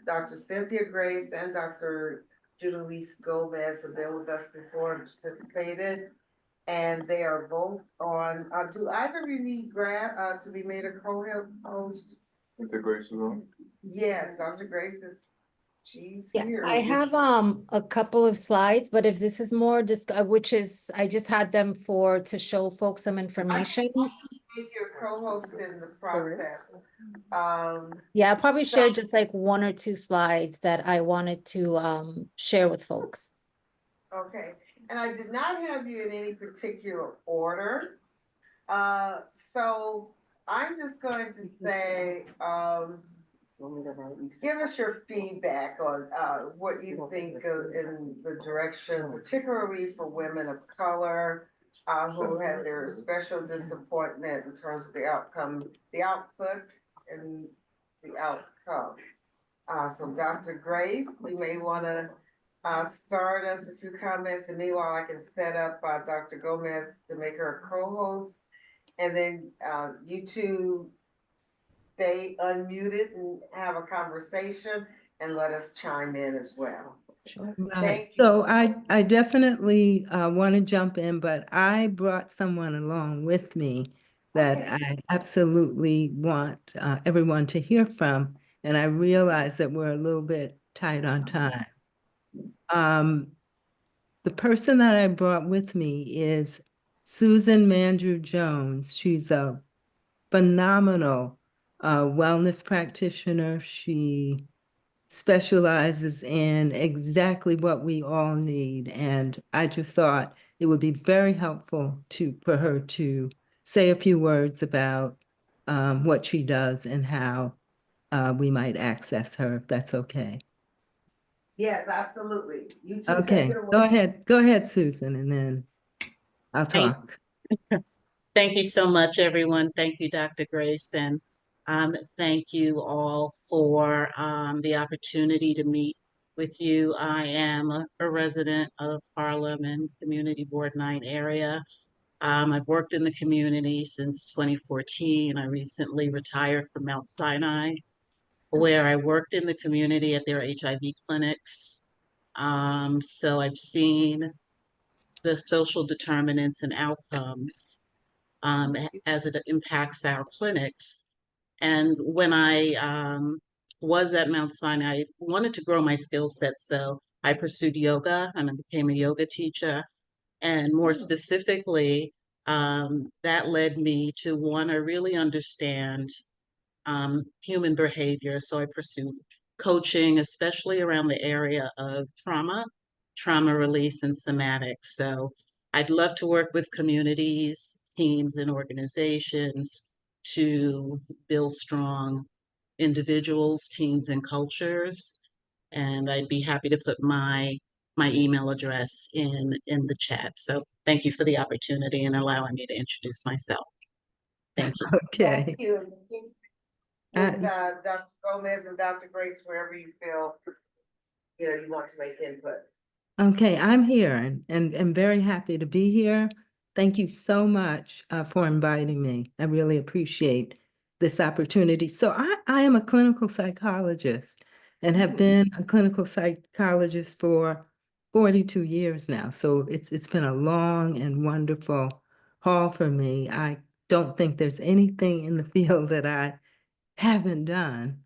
Dr. Cynthia Grace and Dr. Julissa Gomez have been with us before and participated. And they are both on, do either of you need to be made a co-host? Dr. Grace is on. Yes, Dr. Grace she's Yeah, here. I have a couple of slides, but if this is more which is, I just had them to show folks some information. Make your co-host in the process. Yeah, I'll probably share just like one or two slides that I wanted to share with folks. Okay, and I did not have you in any particular order. So I'm just going to say, give us your feedback on what you think in the direction, particularly for women of color who had their special disappointment in terms of the outcome, the output, and the outcome. So Dr. Grace, you may want to start us a few comments, and meanwhile I can set up Dr. Gomez to make her a co-host, and then you two stay unmuted and have a conversation and let us chime in as well. Sure. Thank you. So I definitely want to jump in, but I brought someone along with me that I absolutely want everyone to hear from, and I realize that we're a little bit tight on time. The person that I brought with me is Susan Mandrew Jones. She's a phenomenal wellness practitioner. She specializes in exactly what we all need. And I just thought it would be very helpful for her to say a few words about what she does and how we might access her, if that's okay. Yes, absolutely. You two take Okay, it away. go ahead, Susan, and then I'll Thank- talk. Thank you so much, everyone. Thank you, Dr. Grace, and thank you all for the opportunity to meet with you. I am a resident of Harlem and Community Board 9 area. I've worked in the community since 2014. I recently retired from Mount Sinai, where I worked in the community at their HIV clinics. So I've seen the social determinants and outcomes as it impacts our clinics. And when I was at Mount Sinai, I wanted to grow my skill set. So I pursued yoga and I became a yoga teacher. And more specifically, that led me to want to really understand human behavior. So I pursued coaching, especially around the area of trauma release, and somatics. So I'd love to work with communities, teams, and organizations to build strong individuals, teams, and cultures. And I'd be happy to put my email address in the chat. So thank you for the opportunity and allowing me to introduce myself. Thank you. Okay. Thank you. With Dr. Gomez and Dr. Grace, wherever you feel, you want to make input. Okay, I'm here and very happy to be here. Thank you so much for inviting me. I really appreciate this opportunity. So I am a clinical psychologist and have been a clinical psychologist for 42 years now. So it's been a long and wonderful haul for me. I don't think there's anything in the field that I haven't done.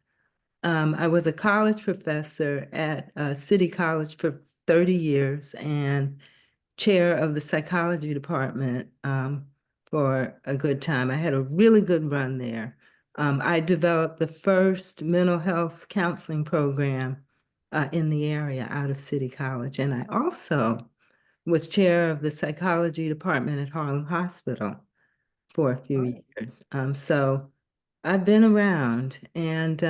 I was a college professor at City College for 30 years and chair of the psychology department for a good time. I had a really good run there. I developed the first mental health counseling program in the area out of City College. And I also was chair of the psychology department at Harlem Hospital for a few years. So I've been around and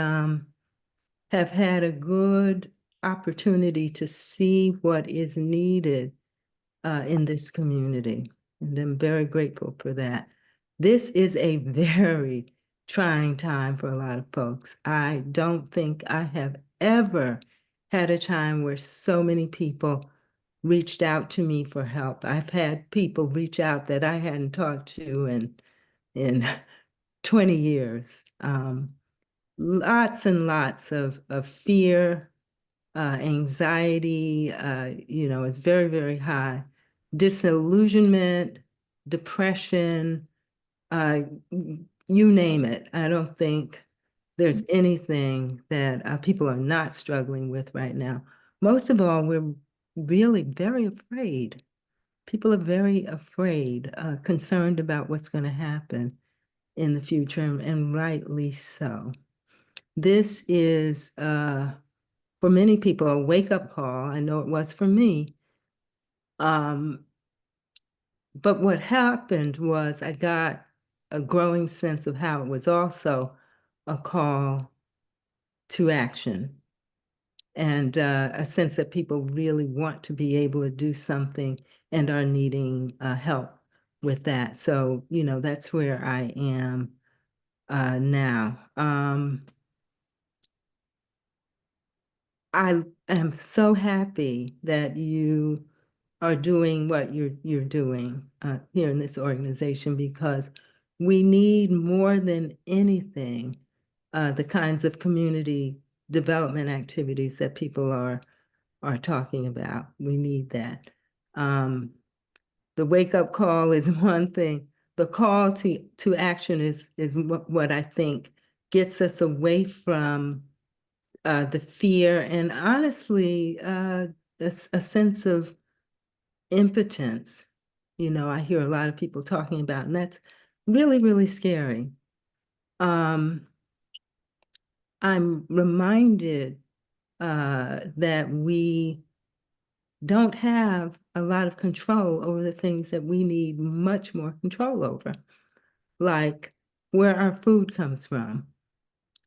have had a good opportunity to see what is needed in this community. And I'm very grateful for that. This is a very trying time for a lot of folks. I don't think I have ever had a time where so many people reached out to me for help. I've had people reach out that I hadn't talked to in 20 years. Lots and lots of fear, anxiety, it's very, very high. Disillusionment, depression, you name it. I don't think there's anything that people are not struggling with right now. Most of all, we're really very afraid. People are very afraid, concerned about what's going to happen in the future, and rightly so. This is, for many people, a wake-up call. I know it was for me. But what happened was I got a growing sense of how it was also a call to action and a sense that people really want to be able to do something and are needing help with that. So, that's where I am now. I am so happy that you are doing what you're doing here in this organization, because we need more than anything the kinds of community development activities that people are talking about. We need that. The wake-up call is one thing. The call to action is what I think gets us away from the fear and honestly a sense of impotence. I hear a lot of people talking about, and that's really, really scary. I'm reminded that we don't have a lot of control over the things that we need much more control over, like where our food comes from,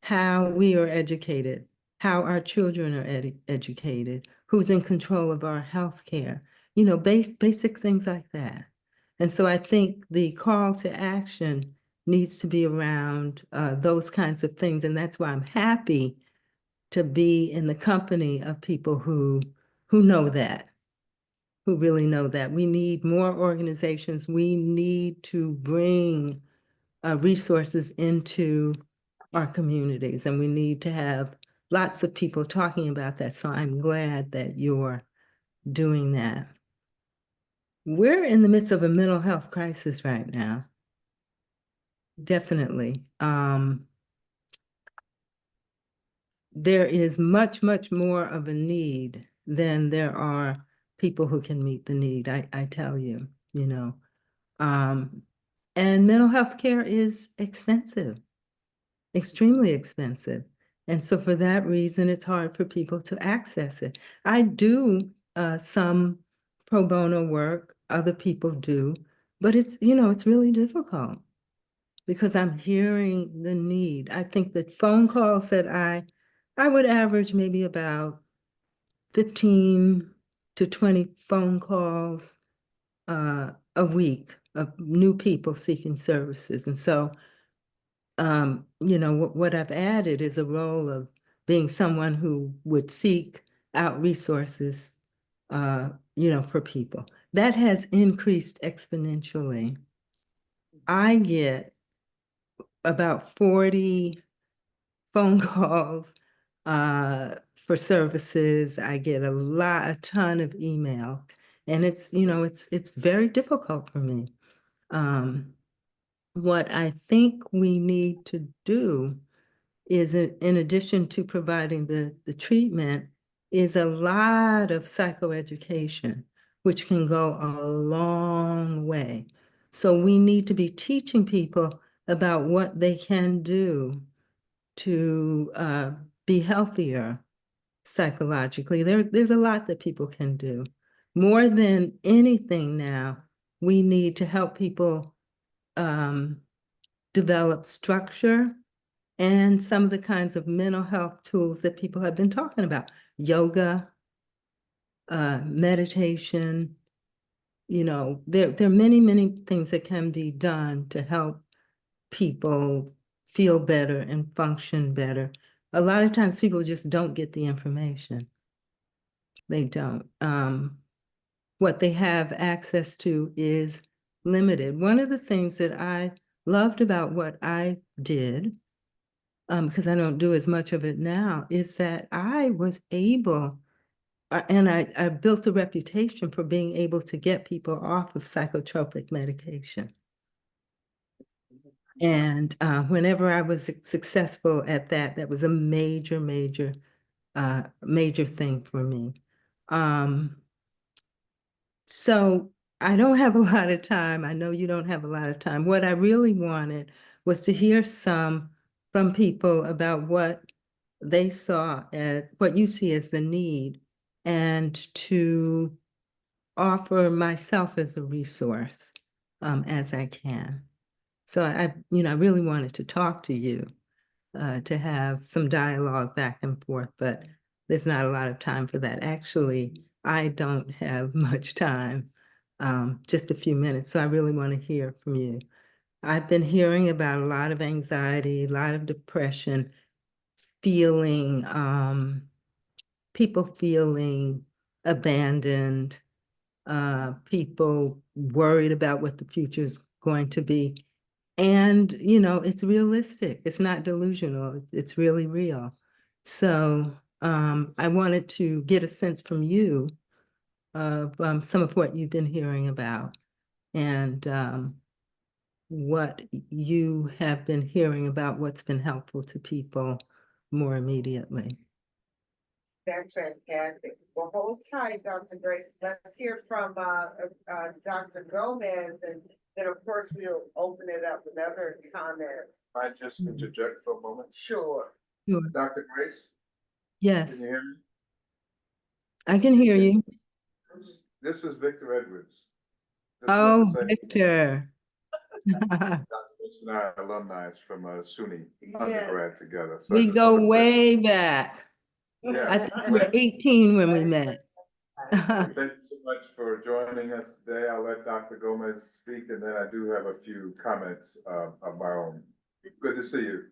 how we are educated, how our children are educated, who's in control of our health care, you know, basic things like that. And so I think the call to action needs to be around those kinds of things. And that's why I'm happy to be in the company of people who know that, who really know that. We need more organizations. We need to bring resources into our communities, and we need to have lots of people talking about that. So I'm glad that you're doing that. We're in the midst of a mental health crisis right now. Definitely. There is much, much more of a need than there are people who can meet the need. I tell you, you know. And mental health care is expensive, extremely expensive. And so for that reason, it's hard for people to access it. I do some pro bono work, other people do, but it's, you know, it's really difficult because I'm hearing the need. I think that phone calls that I would average maybe about 15 to 20 phone calls a week of new people seeking services. And so you know, what I've added is a role of being someone who would seek out resources, you know, for people. That has increased exponentially. I get about 40 phone calls for services. I get a ton of email, and it's, you know, it's very difficult for me. What I think we need to do is in addition to providing the treatment, is a lot of psychoeducation, which can go a long way. So we need to be teaching people about what they can do to be healthier psychologically. There's a lot that people can do. More than anything now, we need to help people develop structure and some of the kinds of mental health tools that people have been talking about. Yoga, meditation, you know, there are many, many things that can be done to help people feel better and function better. A lot of times people just don't get the information. They don't. What they have access to is limited. One of the things that I loved about what I did, because I don't do as much of it now, is that I was able, and I built a reputation for being able to get people off of psychotropic medication. And whenever I was successful at that, that was a major, major, major thing for me. So I don't have a lot of time. I know you don't have a lot of time. What I really wanted was to hear some from people about what they saw as what you see as the need, and to offer myself as a resource as I can. So you know, I really wanted to talk to you, to have some dialogue back and forth, but there's not a lot of time for that. Actually, I don't have much time, just a few minutes. So I really want to hear from you. I've been hearing about a lot of anxiety, a lot of depression, feeling, people feeling abandoned, people worried about what the future is going to be. And, you know, it's realistic. It's not delusional. It's really real. So I wanted to get a sense from you of some of what you've been hearing about, and what you have been hearing about what's been helpful to people more immediately. That's fantastic. Well, hold tight, Dr. Grace. Let's hear from Dr. Gomez, and then of course we'll open it up with other comments. I just interject for a moment. Sure. Sure. Dr. Grace, can Yes, you hear me? I can hear you. This is Victor Edwards. Just Oh, want to say, Victor. Dr. Grace and I are alumni from SUNY undergrad together. So I We just go wanna say- way back. Yeah. I think you were 18 when we met. Thank you so much for joining us today. I'll let Dr. Gomez speak, and then I do have a few comments of my own. Good to see you.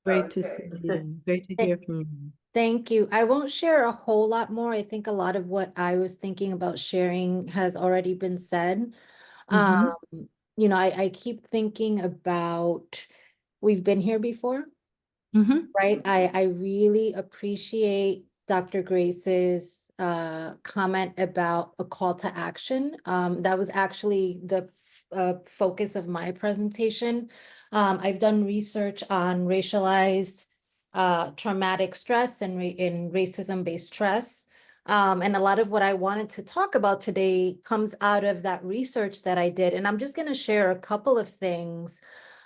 Great to see you. Great to hear from you. Thank you. I won't share a whole lot more. I think a lot of what I was thinking about sharing has already been said. Mhm. You know, I keep thinking about, we've been here before, Mhm. right? I really appreciate Dr. Grace's comment about a call to action. That was actually the focus of my presentation. I've done research on racialized traumatic stress and in racism-based stress. And a lot of what I wanted to talk about today comes out of that research that I did. And I'm just going to share a couple of things.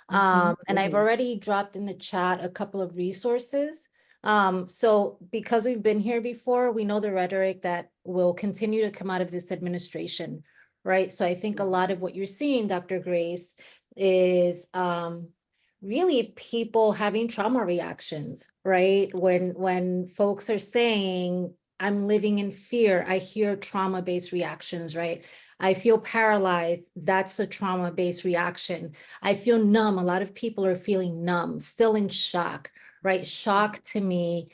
And I've already dropped in the chat a couple of resources. So because we've been here before, we know the rhetoric that will continue to come out of this administration, right? So I think a lot of what you're seeing, Dr. Grace, is really people having trauma reactions, right? When folks are saying, I'm living in fear, I hear trauma-based reactions, right? I feel paralyzed, that's a trauma-based reaction. I feel numb, a lot of people are feeling numb, still in shock, right? Shock to me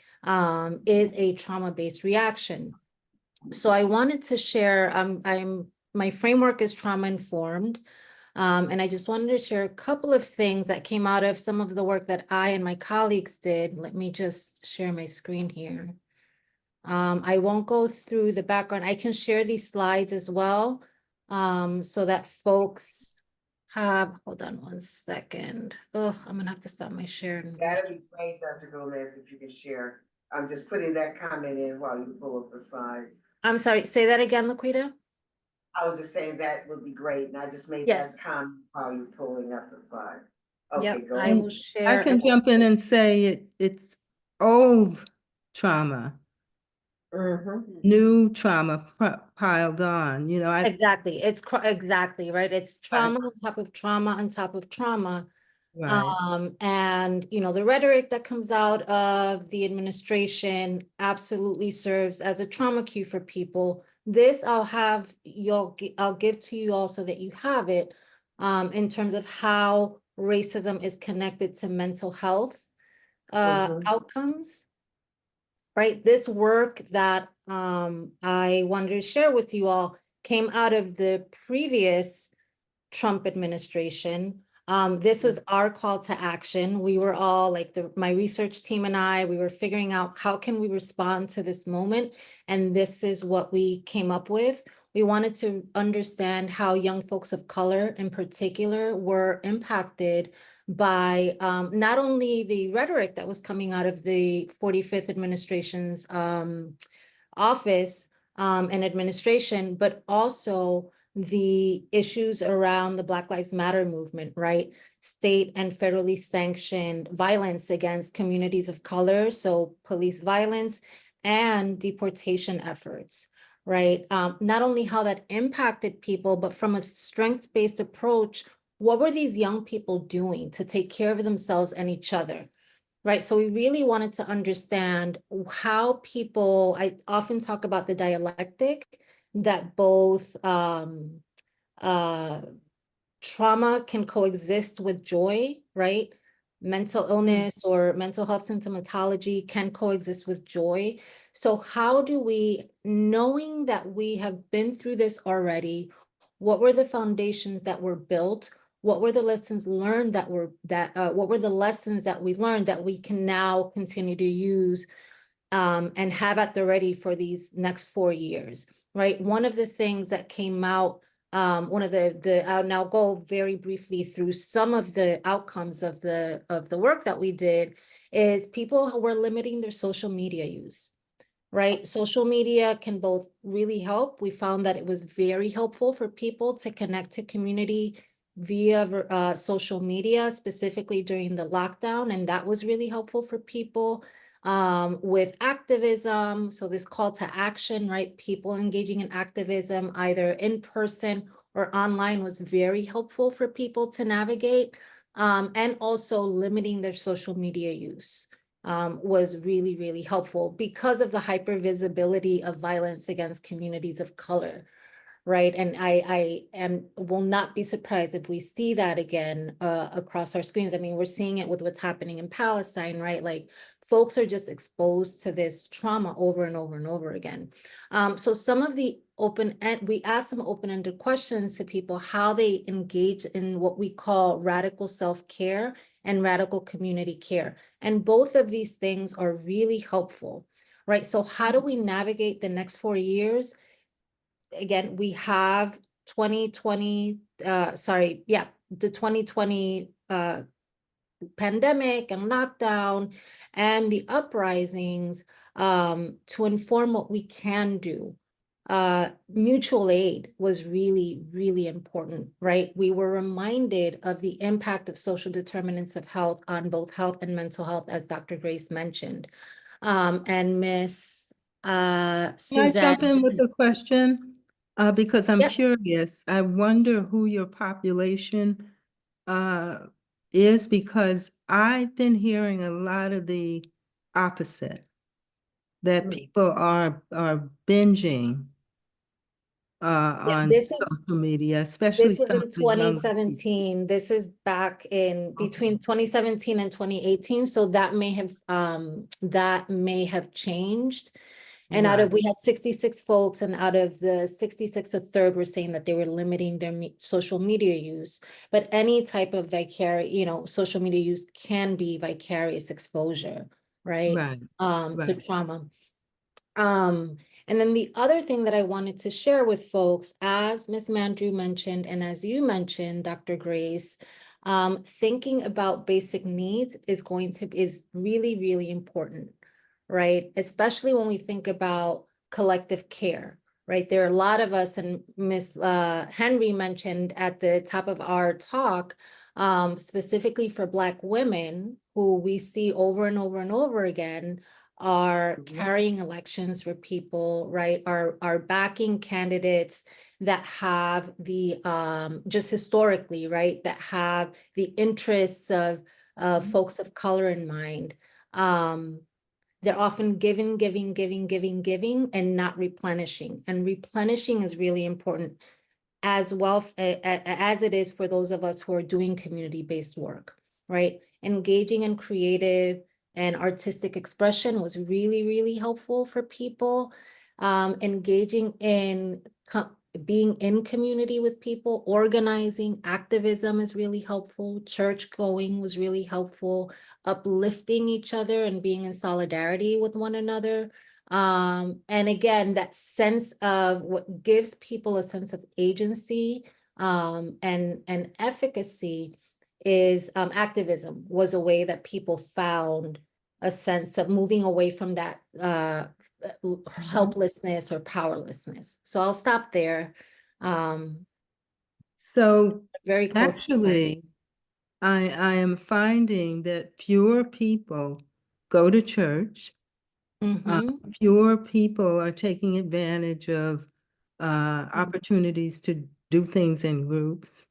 is a trauma-based reaction. So I wanted to share, my framework is trauma-informed. And I just wanted to share a couple of things that came out of some of the work that I and my colleagues did. Let me just share my screen here. I won't go through the background. I can share these slides as well, so that folks have, hold on one second. Oh, I'm gonna have to stop my sharing. That'd be great, Dr. Gomez, if you could share. I'm just putting that comment in while you pull up the slides. I'm sorry, say that again, Laquita? I was just saying that would be great, and I just made Yes. that comment while you're pulling up the slide. Yep, Okay, go I ahead. will share. I can jump in and say it's old trauma, new trauma piled on, you know, Exactly, it's exactly, right? It's trauma on top of trauma on top of trauma. Right. And you know, the rhetoric that comes out of the administration absolutely serves as a trauma cue for people. This I'll give to you all so that you have it, in terms of how racism is connected to mental health outcomes. Right, this work that I wanted to share with you all came out of the previous Trump administration. This is our call to action. We were all like my research team and I, we were figuring out how can we respond to this moment. And this is what we came up with. We wanted to understand how young folks of color in particular were impacted by not only the rhetoric that was coming out of the 45th administration's office and administration, but also the issues around the Black Lives Matter movement, right? State and federally sanctioned violence against communities of color, so police violence and deportation efforts, right? Not only how that impacted people, but from a strengths-based approach, what were these young people doing to take care of themselves and each other? Right, so we really wanted to understand how people, I often talk about the dialectic that both trauma can coexist with joy, right? Mental illness or mental health symptomatology can coexist with joy. So how do we, knowing that we have been through this already, what were the foundations that were built? What were the lessons learned what were the lessons that we learned that we can now continue to use and have at the ready for these next 4 years, right? One of the things that came out, I'll now go very briefly through some of the outcomes of the work that we did, is people were limiting their social media use. Right, social media can both really help. We found that it was very helpful for people to connect to community via social media, specifically during the lockdown, and that was really helpful for people. With activism, so this call to action, right? People engaging in activism, either in person or online, was very helpful for people to navigate. And also limiting their social media use was really, really helpful because of the hyper visibility of violence against communities of color. Right. And will not be surprised if we see that again across our screens. I mean, we're seeing it with what's happening in Palestine, right? Like folks are just exposed to this trauma over and over and over again. So some of the we asked some open-ended questions to people, how they engage in what we call radical self-care and radical community care. And both of these things are really helpful, right? So how do we navigate the next 4 years? Again, we have 2020, the 2020 pandemic and lockdown and the uprisings to inform what we can do. Mutual aid was really, really important, right? We were reminded of the impact of social determinants of health on both health and mental health, as Dr. Grace mentioned. And Miss Can I Suzanne. jump in with a question? Because I'm Yep. curious. I wonder who your population is, because I've been hearing a lot of the opposite, that people are binging on This is social media, especially This was some in of the younger people. 2017. This is back in between 2017 and 2018. So that may have changed. And we had 66 folks, and out of the 66, a third were saying that they were limiting their social media use. But any type of social media use can be vicarious exposure, right? To trauma. And then the other thing that I wanted to share with folks, as Ms. Mandrew mentioned, and as you mentioned, Dr. Grace, thinking about basic needs is really, really important, right? Especially when we think about collective care, right? There are a lot of us, and Ms. Henry mentioned at the top of our talk, specifically for Black women, who we see over and over and over again, are carrying elections for people, right? Are backing candidates that have the, just historically, right? That have the interests of folks of color in mind. They're often giving, and not replenishing. And replenishing is really important as well as it is for those of us who are doing community-based work, right? Engaging in creative and artistic expression was really, really helpful for people. Engaging in being in community with people, organizing, activism is really helpful. Church going was really helpful. Uplifting each other and being in solidarity with one another. And again, that sense of what gives people a sense of agency and efficacy is activism was a way that people found a sense of moving away from that helplessness or powerlessness. So I'll stop there. So very close. actually, I am finding that fewer people go to church. Fewer people are taking advantage of opportunities to do things in groups.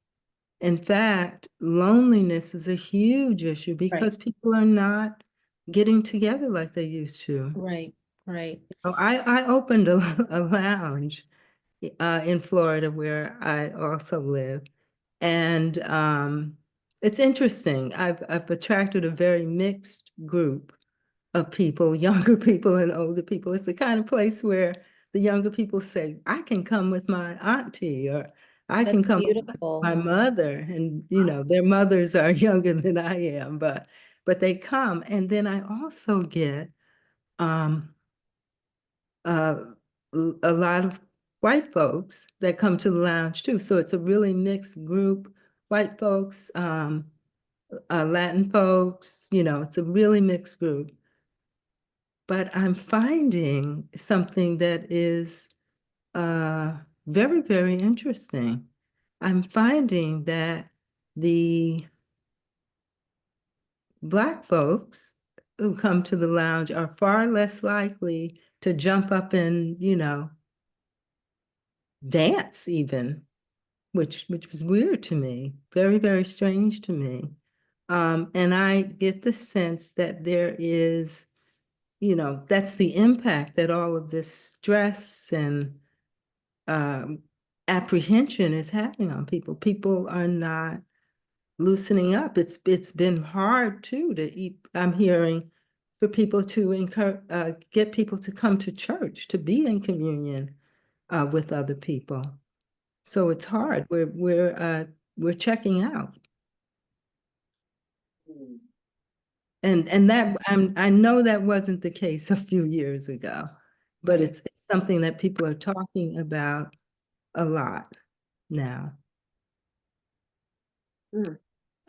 In fact, loneliness is a huge issue because people are not getting together like they used to. Right. So I opened a lounge in Florida where I also live. And it's interesting. I've attracted a very mixed group of people, younger people and older people. It's the kind of place where the younger people say, I can come with my auntie, or I can come with my mother. And, their mothers are younger than I am, but they come. And then I also get a lot of white folks that come to the lounge too. So it's a really mixed group, white folks, Latin folks, it's a really mixed group. But I'm finding something that is very, very interesting. I'm finding that the Black folks who come to the lounge are far less likely to jump up and, dance even, which was weird to me, very, very strange to me. And I get the sense that there is, that's the impact that all of this stress and apprehension is having on people. People are not loosening up. It's been hard too I'm hearing for people to get people to come to church, to be in communion with other people. So it's hard. We're checking out. And that I know that wasn't the case a few years ago, but it's something that people are talking about a lot now.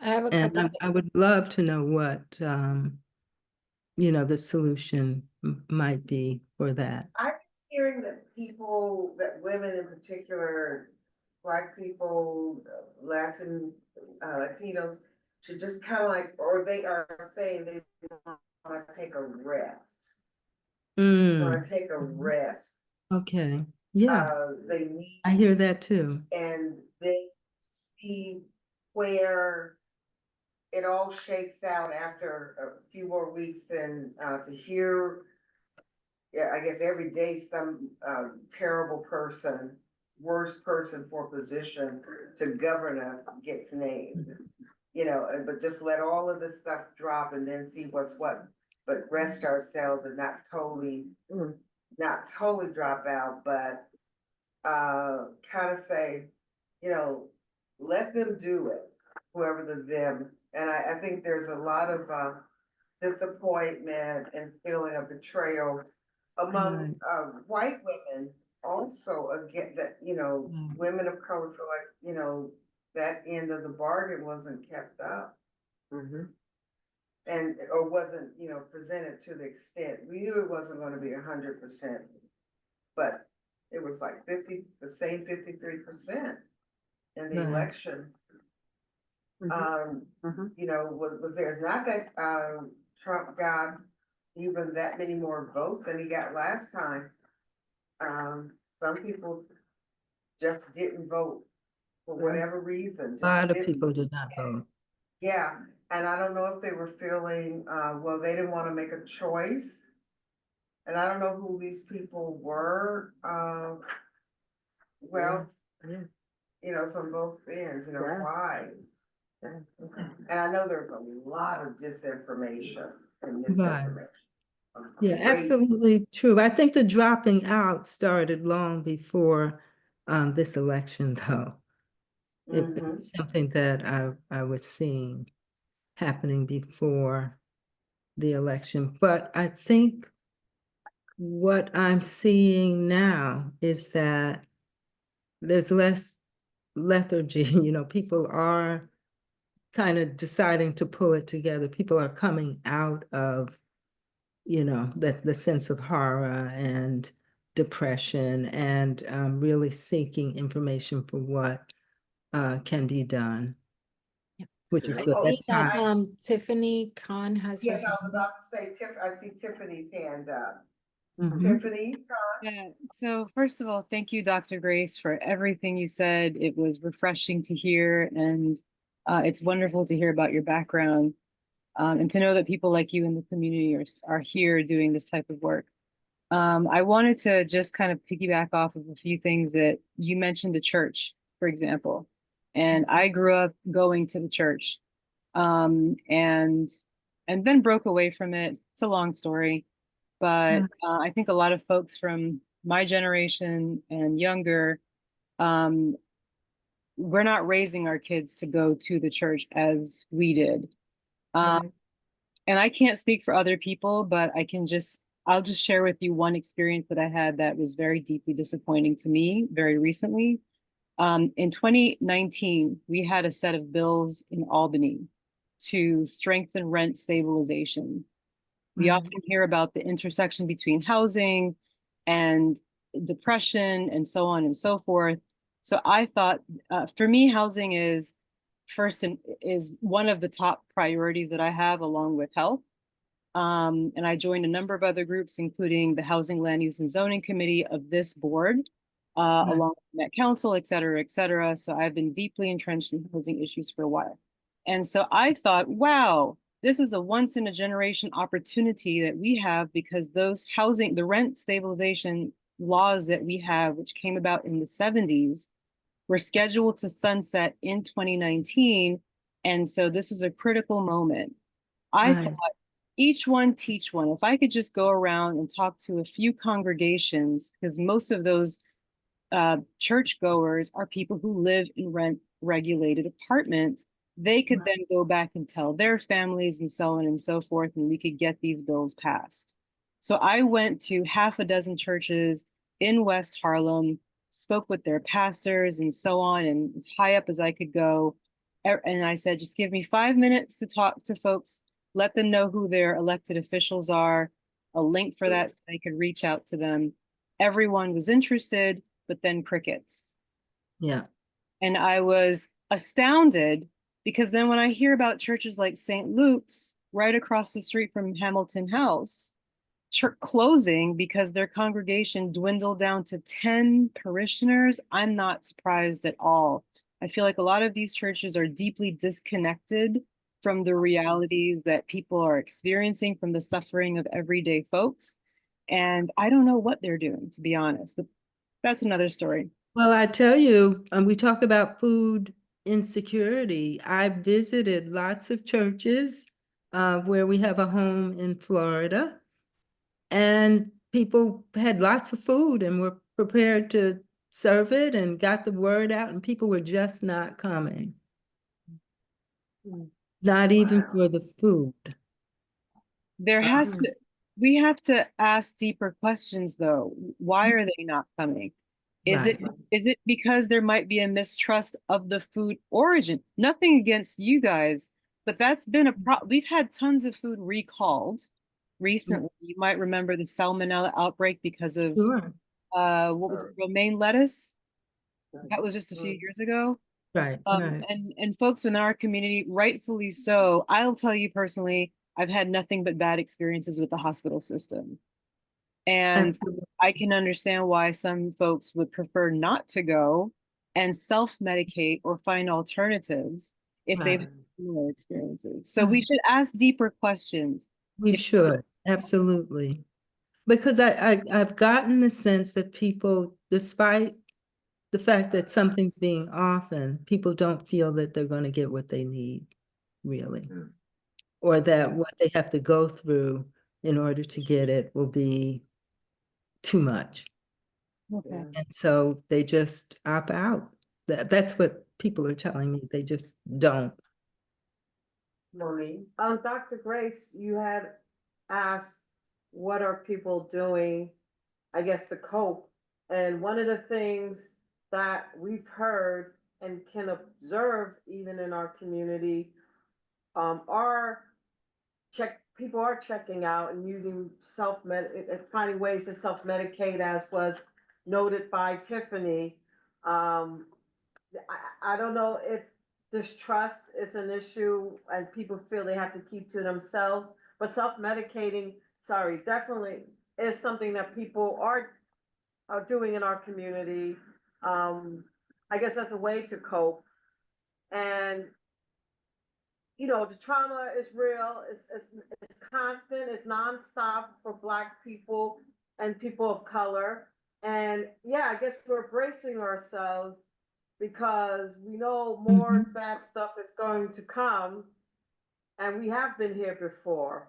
I have a And couple. I would love to know what, the solution might be for that. I'm hearing that women in particular, Black people, Latinos, should just kind of or they are saying they want to take a rest. Want to take a rest. Okay, yeah. They need. I hear that too. And they see where it all shakes out after a few more weeks, and to hear, I guess every day some terrible person, worst person for position to govern us gets named, but just let all of this stuff drop and then see what's what, but rest ourselves and not totally drop out, but kind of say, let them do it, whoever the them. And I think there's a lot of disappointment and feeling of betrayal among white women also, again, that, women of color feel like, that end of the bargain wasn't kept up. And, or wasn't, presented to the extent. We knew it wasn't going to be 100%, but it was like the same 53% in the election. Was there. It's not that Trump got even that many more votes than he got last time. Some people just didn't vote for whatever reason. A lot of people did not vote. Yeah, and I don't know if they were feeling, they didn't want to make a choice. And I don't know who these people were. From both ends, why. And I know there's a lot of disinformation and misinformation. Yeah, absolutely true. I think the dropping out started long before this election, though. It was something that I was seeing happening before the election. But I think what I'm seeing now is that there's less lethargy. People are kind of deciding to pull it together. People are coming out of, the sense of horror and depression and really seeking information for what can be done. Which is I good. see That's that Tiffany Khan has. Yes, I was about to say, I see Tiffany's hand up. Mhm. Tiffany Khan? Yeah, so first of all, thank you, Dr. Grace, for everything you said. It was refreshing to hear, and it's wonderful to hear about your background, and to know that people like you in the community are here doing this type of work. I wanted to just kind of piggyback off of a few things that you mentioned, the church, for example. And I grew up going to the church, and then broke away from it. It's a long story. But I think a lot of folks from my generation and younger, we're not raising our kids to go to the church as we did. And I can't speak for other people, but I'll just share with you one experience that I had that was very deeply disappointing to me very recently. In 2019, we had a set of bills in Albany to strengthen rent stabilization. We often hear about the intersection between housing and depression and so on and so forth. So I thought, for me, housing is first and is one of the top priorities that I have along with health. And I joined a number of other groups, including the Housing, Land Use and Zoning Committee of this board, along with Met Council, et cetera, et cetera. So I've been deeply entrenched in housing issues for a while. And so I thought, wow, this is a once in a generation opportunity that we have, because those housing, the rent stabilization laws that we have, which came about in the 70s, were scheduled to sunset in 2019. And so this is a critical moment. I Right. thought, each one teach one. If I could just go around and talk to a few congregations, because most of those churchgoers are people who live in rent regulated apartments, they could then go back and tell their families and so on and so forth, and we could get these bills passed. So I went to half a dozen churches in West Harlem, spoke with their pastors and so on, and as high up as I could go. And I said, just give me 5 minutes to talk to folks, let them know who their elected officials are, a link for that so they could reach out to them. Everyone was interested, but then crickets. Yeah. And I was astounded, because then when I hear about churches like St. Luke's right across the street from Hamilton House, closing because their congregation dwindled down to 10 parishioners, I'm not surprised at all. I feel like a lot of these churches are deeply disconnected from the realities that people are experiencing, from the suffering of everyday folks. And I don't know what they're doing, to be honest, but that's another story. Well, I tell you, we talk about food insecurity. I visited lots of churches where we have a home in Florida, and people had lots of food and were prepared to serve it and got the word out, and people were just not coming. Not even for the food. There has to, we have to ask deeper questions though. Why are they not coming? Is it because there might be a mistrust of the food origin? Nothing against you guys, but that's been a problem. We've had tons of food recalled recently. You might remember the salmonella outbreak because of what was it, romaine lettuce? That was just a few years ago. Right. And folks in our community, rightfully so. I'll tell you personally, I've had nothing but bad experiences with the hospital system. And I can understand why some folks would prefer not to go and self-medicate or find alternatives if they've had similar experiences. So we should ask deeper questions. We should, absolutely. Because I've gotten the sense that people, despite the fact that something's being offered, people don't feel that they're going to get what they need, really. Or that what they have to go through in order to get it will be too much. Okay. And so they just opt out. That's what people are telling me. They just don't. Dr. Grace, you had asked, what are people doing, I guess, to cope? And one of the things that we've heard and can observe even in our community, people are checking out and using finding ways to self-medicate, as was noted by Tiffany. I don't know if distrust is an issue and people feel they have to keep to themselves, but self-medicating, definitely is something that people are doing in our community. I guess that's a way to cope. And the trauma is real, it's constant, it's nonstop for Black people and people of color. And yeah, I guess we're bracing ourselves because we know more bad stuff is going to come, and we have been here before.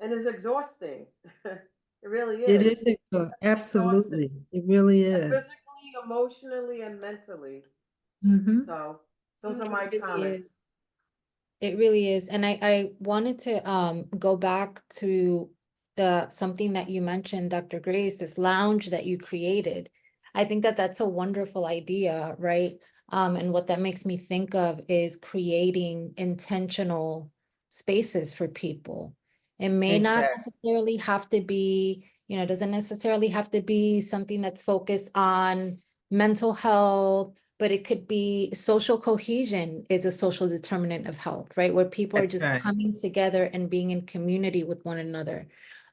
And it's exhausting. It really is. It is, absolutely. It really is. Physically, emotionally, and mentally. So those are my comments. It really is. And I wanted to go back to something that you mentioned, Dr. Grace, this lounge that you created. I think that that's a wonderful idea, right? And what that makes me think of is creating intentional spaces for people. It may not necessarily have to be, doesn't necessarily have to be something that's focused on mental health but it could be social cohesion is a social determinant of health, right? Where people are That's just right. coming together and being in community with one another.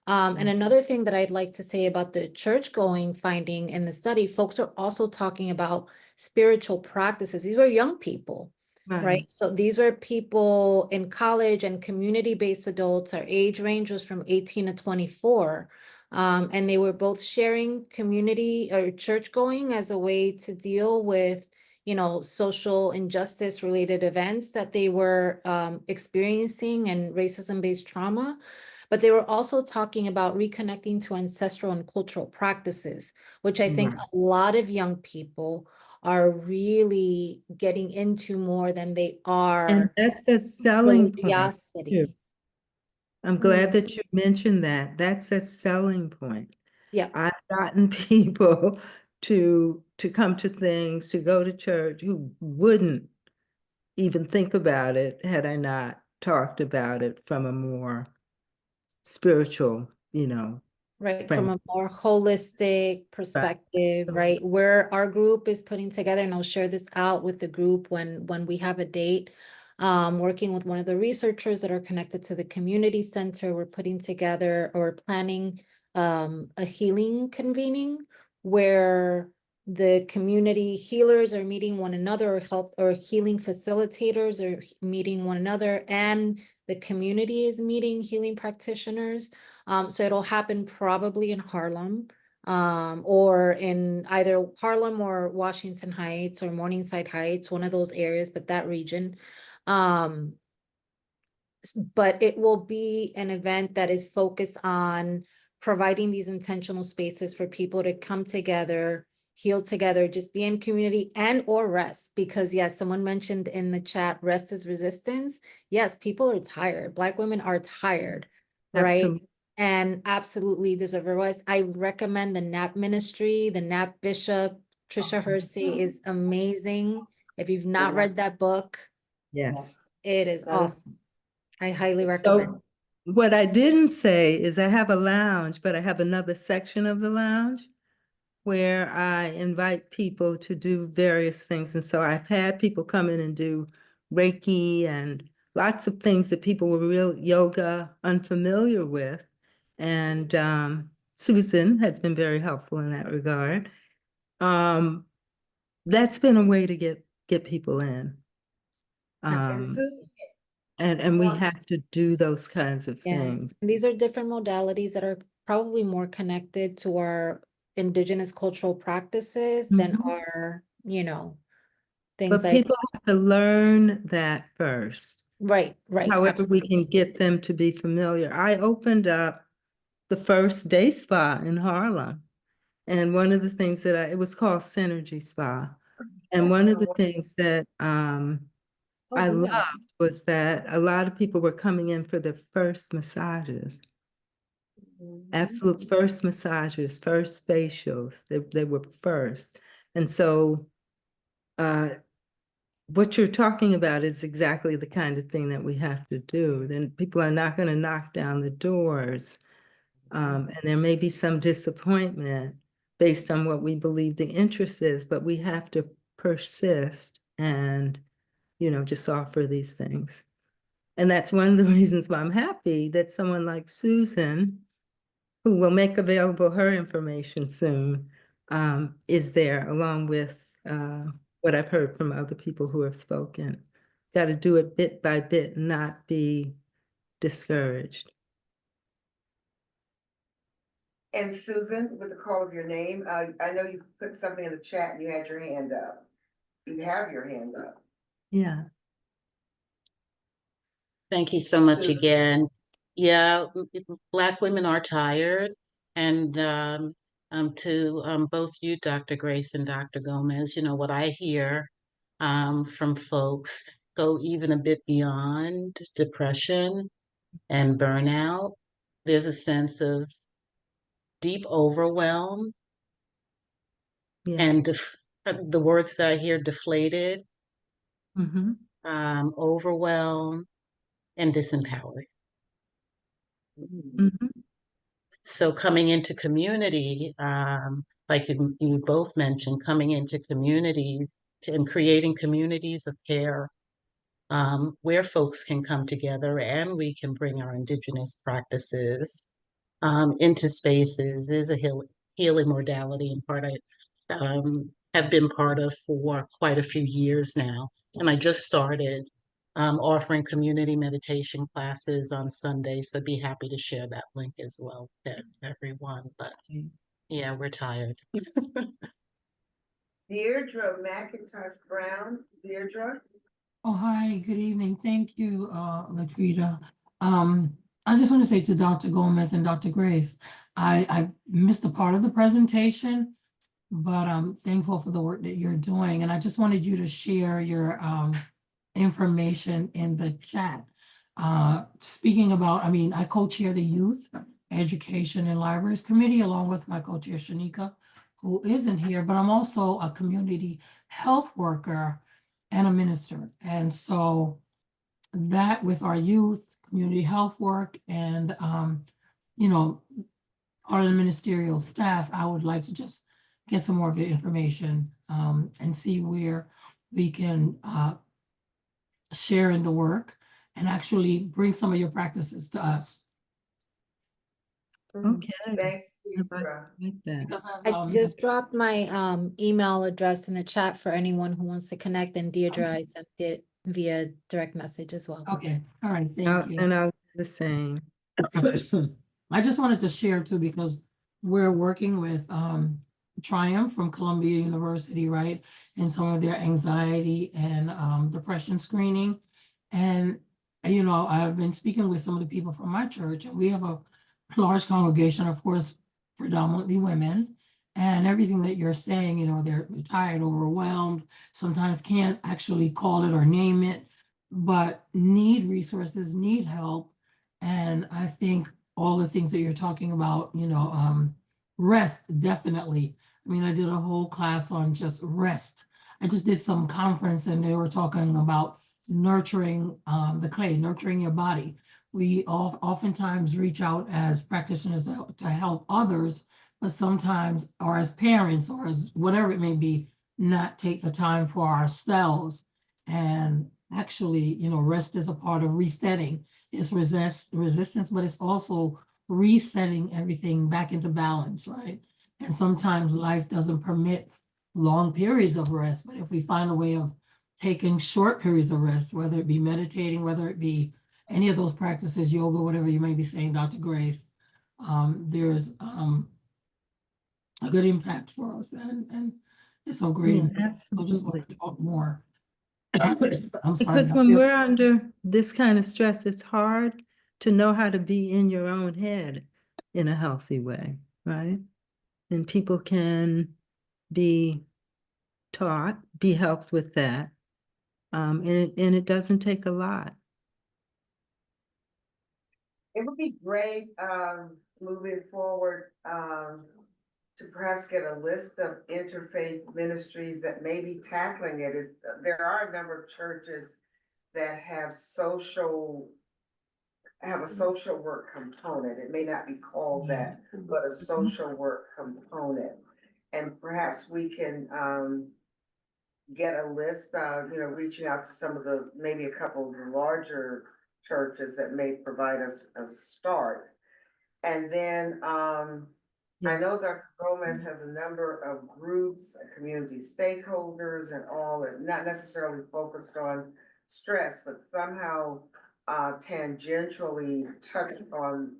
And another thing that I'd like to say about the church going finding in the study, folks are also talking about spiritual practices. These were young people, right? So these were people in college and community-based adults. Our age range was from 18 to 24. And they were both sharing community or church going as a way to deal with, you know, social injustice related events that they were experiencing and racism-based trauma. But they were also talking about reconnecting to ancestral and cultural practices, which I think a lot of young people are really getting into more than they And are that's a selling point too. religiosity. I'm glad that you mentioned that. That's a selling point. Yeah. I've gotten people to come to things, to go to church, who wouldn't even think about it had I not talked about it from a more spiritual, you know, Right, frame. from a more holistic perspective, right? Where our group is putting together, and I'll share this out with the group when we have a date. Working with one of the researchers that are connected to the community center, we're putting together or planning a healing convening where the community healers are meeting one another, or health or healing facilitators are meeting one another, and the community is meeting healing practitioners. So it'll happen probably in Harlem, or in either Harlem or Washington Heights or Morningside Heights, one of those areas, but that region. But it will be an event that is focused on providing these intentional spaces for people to come together, heal together, just be in community and or rest. Because yes, someone mentioned in the chat, rest is resistance. Yes, people are tired. Black women are tired, right? Absolutely. And absolutely deserve a rest. I recommend the NAP ministry, the NAP Bishop, Trisha Hersey is amazing. If you've not read that book, Yes. it is awesome. I highly recommend. So what I didn't say is I have a lounge, but I have another section of the lounge where I invite people to do various things. And so I've had people come in and do Reiki and lots of things that people were real yoga unfamiliar with. And Susan has been very helpful in that regard. That's been a way to get people in. And we have to do those kinds of Yeah, things. and these are different modalities that are probably more connected to our indigenous cultural practices than our, you know, things But like. people have to learn that first. Right. However, we can get them to be familiar. I opened up the first day spa in Harlem. And one of the things that it was called Synergy Spa. And one of the things that I loved was that a lot of people were coming in for their first massages. Absolute first massages, first facials, they were first. And so what you're talking about is exactly the kind of thing that we have to do. Then people are not going to knock down the doors. And there may be some disappointment based on what we believe the interest is, but we have to persist and, you know, just offer these things. And that's one of the reasons why I'm happy that someone like Susan, who will make available her information soon, is there, along with what I've heard from other people who have spoken. Got to do it bit by bit, not be discouraged. And Susan, with the call of your name, I know you put something in the chat and you had your hand up. You have your hand up. Yeah. Thank you so much again. Yeah, Black women are tired. And to both you, Dr. Grace and Dr. Gomez, you know, what I hear from folks go even a bit beyond depression and burnout. There's a sense of deep overwhelm. Yeah. And the words that I hear, deflated, overwhelmed, and disempowered. So coming into community, like you both mentioned, coming into communities and creating communities of care where folks can come together and we can bring our Indigenous practices into spaces is a healing modality and part I have been part of for quite a few years now. And I just started offering community meditation classes on Sundays, so be happy to share that link as well with everyone. But yeah, we're tired. Deirdre McIntosh Brown, Deirdre. Oh, hi, good evening. Thank you, Laquita. I just want to say to Dr. Gomez and Dr. Grace, I missed a part of the presentation, but I'm thankful for the work that you're doing. And I just wanted you to share your information in the chat. Speaking about, I co-chair the Youth Education and Libraries Committee along with my co-chair Shanika, who isn't here, but I'm also a community health worker and a minister. And so that with our youth, community health work, and, you know, our ministerial staff, I would like to just get some more of the information and see where we can share in the work and actually bring some of your practices to us. Okay. Thanks, Deirdre. I just dropped my email address in the chat for anyone who wants to connect, and Deirdre, I sent it via direct message as well. Okay, all right, thank you. And I'll do the same. I just wanted to share too, because we're working with Triumph from Columbia University, right? And some of their anxiety and depression screening. And, you know, I've been speaking with some of the people from my church, and we have a large congregation, of course, predominantly women. And everything that you're saying, you know, they're tired, overwhelmed, sometimes can't actually call it or name it, but need resources, need help. And I think all the things that you're talking about, you know, rest, definitely. I mean, I did a whole class on just rest. I just did some conference and they were talking about nurturing the clay, nurturing your body. We oftentimes reach out as practitioners to help others, but sometimes, or as parents, or as whatever it may be, not take the time for ourselves. And actually, you know, rest is a part of resetting. It's resistance, but it's also resetting everything back into balance, right? And sometimes life doesn't permit long periods of rest, but if we find a way of taking short periods of rest, whether it be meditating, whether it be any of those practices, yoga, whatever you may be saying, Dr. Grace, there's a good impact for us, and it's so great. Yeah, I just want to talk more. Because when we're under this kind of stress, it's hard to know how to be in your own head in a healthy way, right? And people can be taught, be helped with that. And it doesn't take a lot. It would be great, moving forward, to perhaps get a list of interfaith ministries that may be tackling it. There are a number of churches that have a social work component. It may not be called that, but a social work component. And perhaps we can, get a list of, you know, reaching out to some of the, maybe a couple of the larger churches that may provide us a start. And then, I know Dr. Gomez has a number of groups, community stakeholders and all that, not necessarily focused on stress, but somehow tangentially touch on,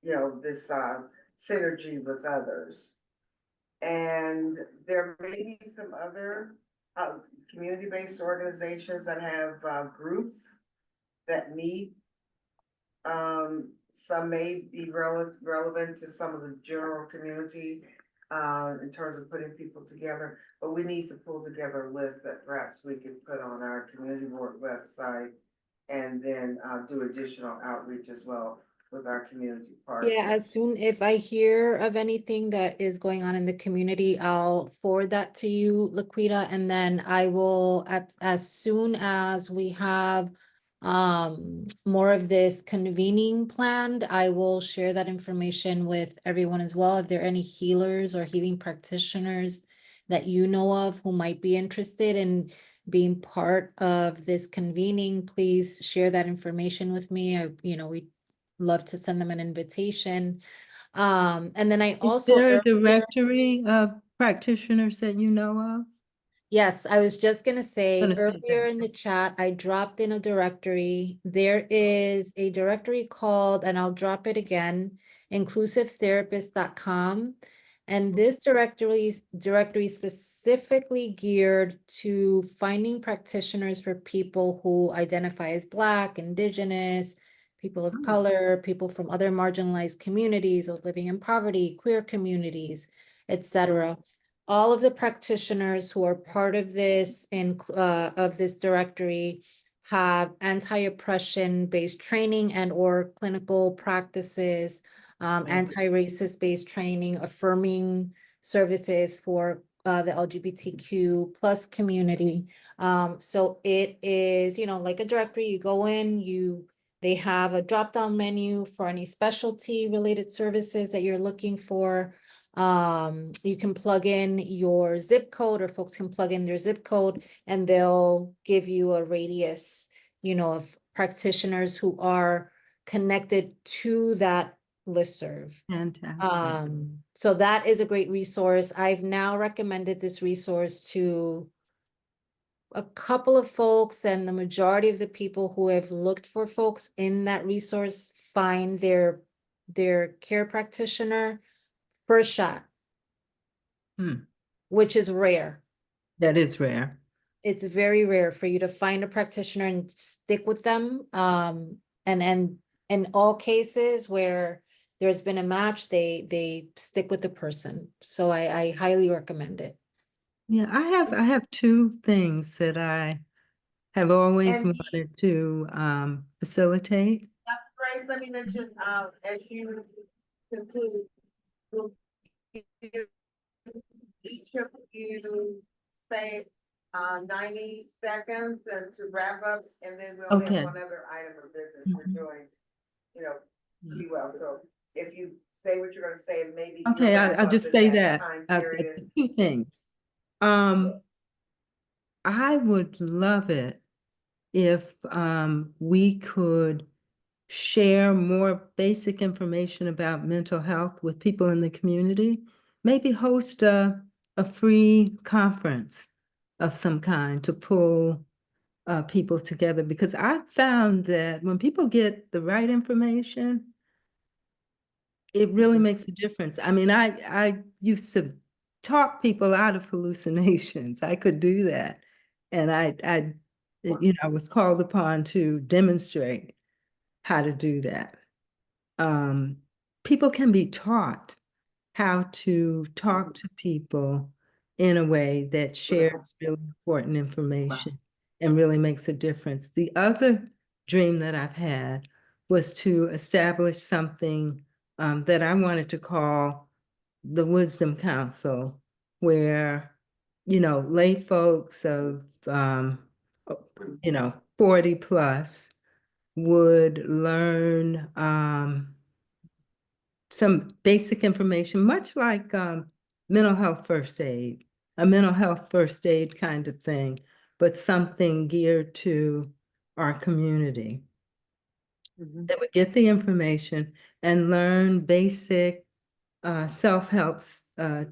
you know, this synergy with others. And there may be some other community-based organizations that have groups that meet. Some may be relevant to some of the general community in terms of putting people together, but we need to pull together a list that perhaps we could put on our community board website and then do additional outreach as well with our community partners. Yeah, if I hear of anything that is going on in the community, I'll forward that to you, Laquita, and then I will, as soon as we have more of this convening planned, I will share that information with everyone as well. If there are any healers or healing practitioners that you know of who might be interested in being part of this convening, please share that information with me. We'd love to send them an invitation. And then I Is also there a earlier- directory of practitioners that you know of? Yes, I was just gonna say Gonna say earlier in the chat, I dropped in a directory. There is a directory called, and I'll drop it again, inclusivetherapist.com. And this directory is specifically geared to finding practitioners for people who identify as Black, Indigenous, people of color, people from other marginalized communities, those living in poverty, queer communities, etc. All of the practitioners who are part of this of this directory have anti-oppression based training and or clinical practices, anti-racist based training, affirming services for the LGBTQ plus community. So it is, like a directory, you go in, they have a drop-down menu for any specialty related services that you're looking for. You can plug in your zip code, or folks can plug in their zip code, and they'll give you a radius, of practitioners who are connected to that listserv. Fantastic. So that is a great resource. I've now recommended this resource to a couple of folks, and the majority of the people who have looked for folks in that resource find their care practitioner first shot, which is rare. That is rare. It's very rare for you to find a practitioner and stick with them. And in all cases where there's been a match, they stick with the person. So I highly recommend it. Yeah, I have two things that I have always And- wanted to facilitate. Dr. Grace, let me mention, as you conclude, we'll give each of you say 90 seconds and to wrap up, and then we'll Okay. have one other item of business we're doing, pretty well. So if you say what you're gonna say, maybe. you'll Okay, wrap I'll up just in say that that. time uh, period. Two things. I would love it if we could share more basic information about mental health with people in the community. Maybe host a free conference of some kind to pull people together, because I found that when people get the right information, it really makes a difference. I mean, I used to talk people out of hallucinations. I could do that. And I was called upon to demonstrate how to do that. People can be taught how to talk to people in a way that shares really important information and really makes a difference. The other dream that I've had was to establish something that I wanted to call the Wisdom Council, where, lay folks of, 40 plus would learn some basic information, much like mental health first aid, a mental health first aid kind of thing, but something geared to our community. They would get the information and learn basic self-help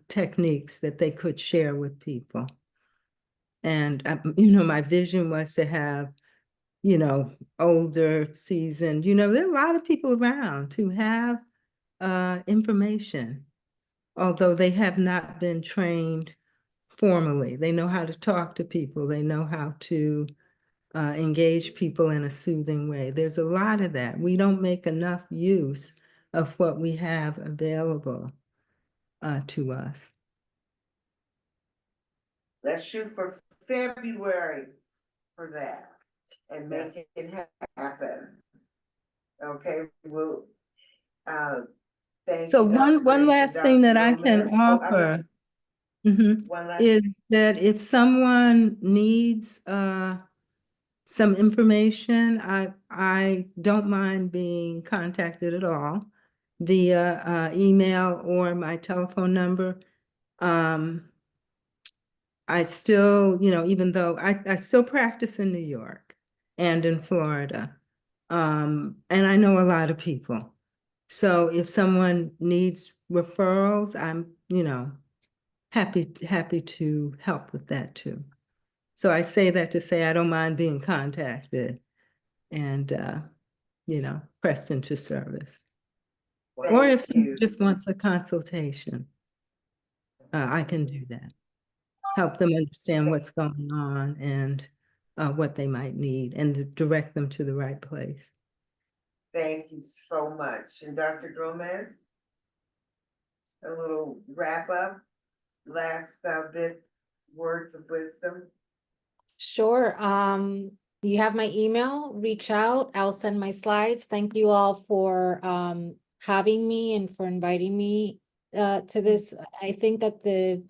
techniques that they could share with people. And, my vision was to have, older, seasoned, there are a lot of people around who have information, although they have not been trained formally. They know how to talk to people. They know how to engage people in a soothing way. There's a lot of that. We don't make enough use of what we have available to us. Let's shoot for February for that and make it happen. Okay, we'll, thank So you, Dr. one Grace and last thing that I Dr. can Miller. Oh, I'm offer one last- is that if someone needs some information, I don't mind being contacted at all via email or my telephone number. I still, even though I still practice in New York and in Florida. And I know a lot of people. So if someone needs referrals, I'm, happy to help with that too. So I say that to say I don't mind being contacted and, pressed into service. Or if someone just wants a consultation, I can do that. Help them understand what's going on and what they might need and to direct them to the right place. Thank you so much. And Dr. Gomez? A little wrap up, last bit, words of wisdom. Sure. You have my email, reach out, I'll send my slides. Thank you all for having me and for inviting me to this. I think that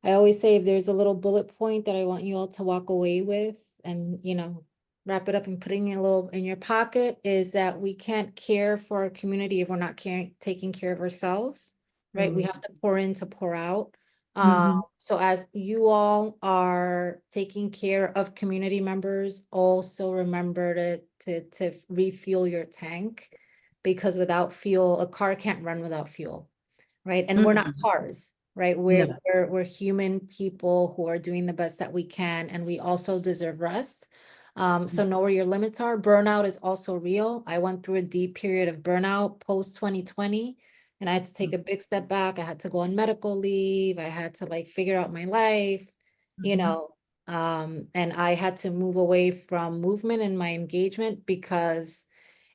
I always say if there's a little bullet point that I want you all to walk away with and, wrap it up and put it in your pocket, is that we can't care for our community if we're not taking care of ourselves, right? We have to pour in to pour out. So as you all are taking care of community members, also remember to refuel your tank, because without fuel, a car can't run without fuel, right? And we're not cars, right? We're human people who are doing the best that we can, and we also deserve rest. So know where your limits are. Burnout is also real. I went through a deep period of burnout post 2020. And I had to take a big step back. I had to go on medical leave. I had to figure out my life, and I had to move away from movement and my engagement because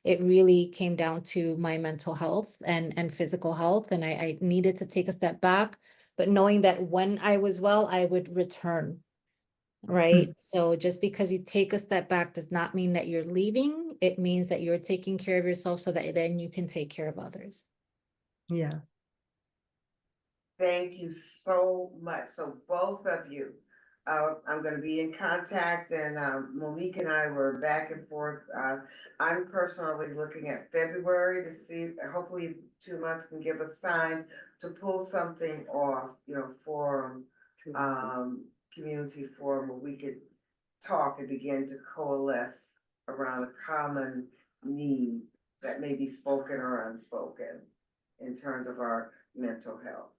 it really came down to my mental health and physical health. And I needed to take a step back, but knowing that when I was well, I would return. Right. So just because you take a step back does not mean that you're leaving. It means that you're taking care of yourself so that then you can take care of others. Yeah. Thank you so much. So both of you, I'm going to be in contact, and Monique and I were back and forth. I'm personally looking at February to see, hopefully 2 months can give us time to pull something off, forum, community forum, where we could talk and begin to coalesce around a common need that may be spoken or unspoken in terms of our mental health.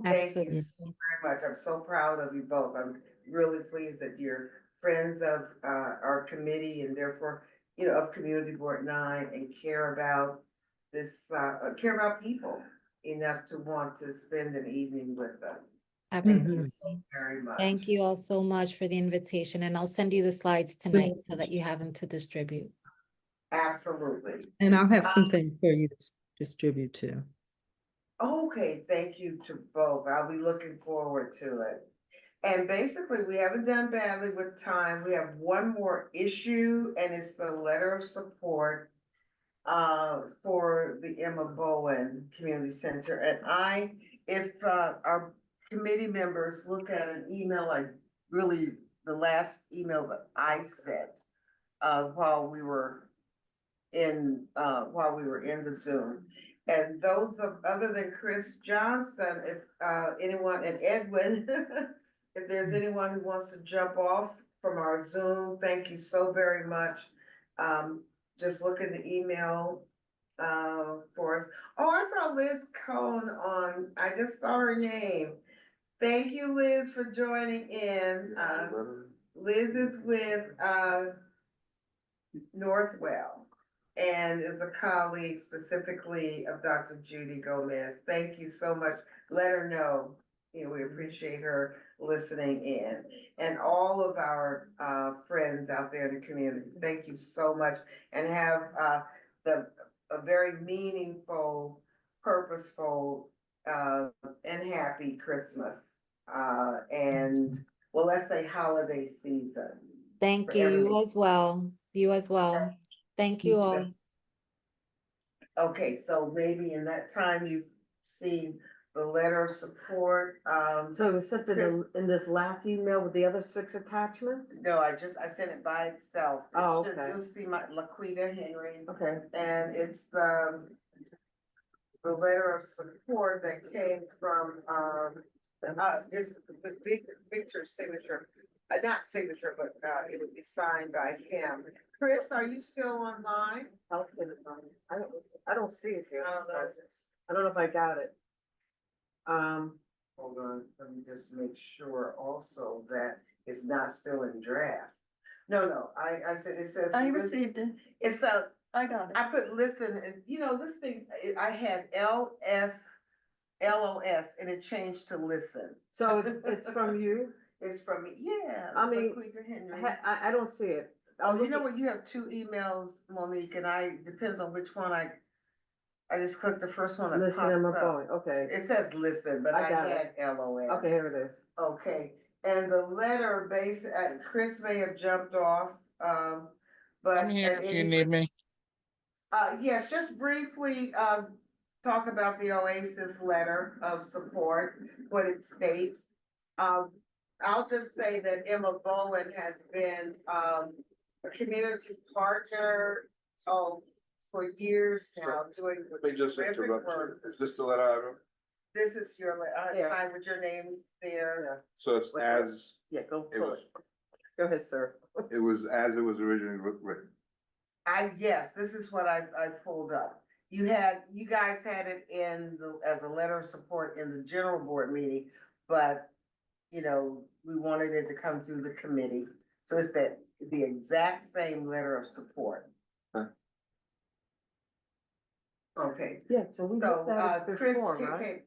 Thank you Absolutely. so very much. I'm so proud of you both. I'm really pleased that you're friends of our committee and therefore, of Community Board 9, and care about this, care about people enough to want to spend an evening with us. Thank you Absolutely. so very much. Thank you all so much for the invitation, and I'll send you the slides tonight so that you have them to distribute. Absolutely. And I'll have something for you to distribute too. Okay, thank you to both. I'll be looking forward to it. And basically, we haven't done badly with time. We have one more issue, and it's the letter of support for the Emma Bowen Community Center. And if our committee members look at an email, the last email that I sent while we were in the Zoom. And those other than Chris Johnson, if anyone, and Edwin, if there's anyone who wants to jump off from our Zoom, thank you so very much. Just look in the email for us. Oh, I saw Liz Cohn on, I just saw her name. Thank you, Liz, for joining in. Liz is with Northwell and is a colleague specifically of Dr. Judy Gomez. Thank you so much. Let her know, we appreciate her listening in. And all of our friends out there in the community, thank you so much. And have a very meaningful, purposeful, and happy Christmas. And well, let's say holiday season. Thank for you. everyone. You as well. You as well. Thank you all. Okay, so maybe in that time you've seen the letter of support. So it was sent in this last email with the other 6 attachments? No, I sent it by itself. Oh, okay. You'll see my Laquita Henry. Okay. And it's the letter of support that came from It's with Victor's signature, not signature, but, it would be signed by him. Chris, are you still online? I don't see it here. I don't know. I don't know if I got it. Hold on, let me just make sure also that it's not still in draft. No, I said, it says. I received it. It's I got it. I put listen, and you know, this thing, I had LOS and it changed to listen. So it's from you? It's from me, yeah. I mean, Laquita Henry. I don't see it. Oh, you know what, you have two emails, Monique, and depends on which one I just clicked the first one that Listen, pops I'm up. going, okay. It says listen, but I I got had LOS. Okay, here it is. Okay, and the letter Chris may have jumped off, but. I'm here if you need me. Yes, just briefly, talk about the Oasis letter of support, what it states. I'll just say that Emma Bowen has been, a community partner, for years now, doing Let me just terrific interrupt work. you. Is this the letter I wrote? This is your, Yeah. sign with your name there. So it's as, Yeah, go it pull was, it. Go ahead, sir. it was as it was originally written. Yes, this is what I pulled up. You guys had it as a letter of support in the general board meeting, but, you know, we wanted it to come through the committee. So it's the exact same letter of support. Huh. Okay. Yeah, so we looked at it Chris, before, right?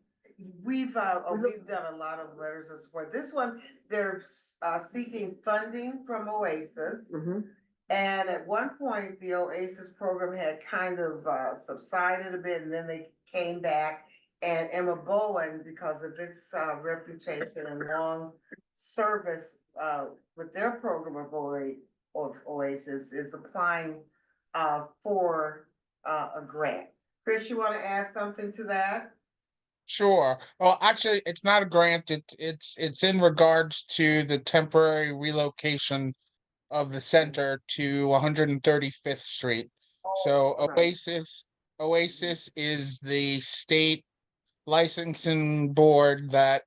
we've done a lot of letters of support. This one, they're, seeking funding from Oasis. Mm-hmm. And at one point, the Oasis program had kind of subsided a bit, and then they came back. And Emma Bowen, because of its reputation and long service with their program of Oasis, is applying for a grant. Chris, you want to add something to that? Sure. Well, actually, it's not a grant. It's in regards to the temporary relocation of the center to 135th Street. So right. Oasis is the state licensing board that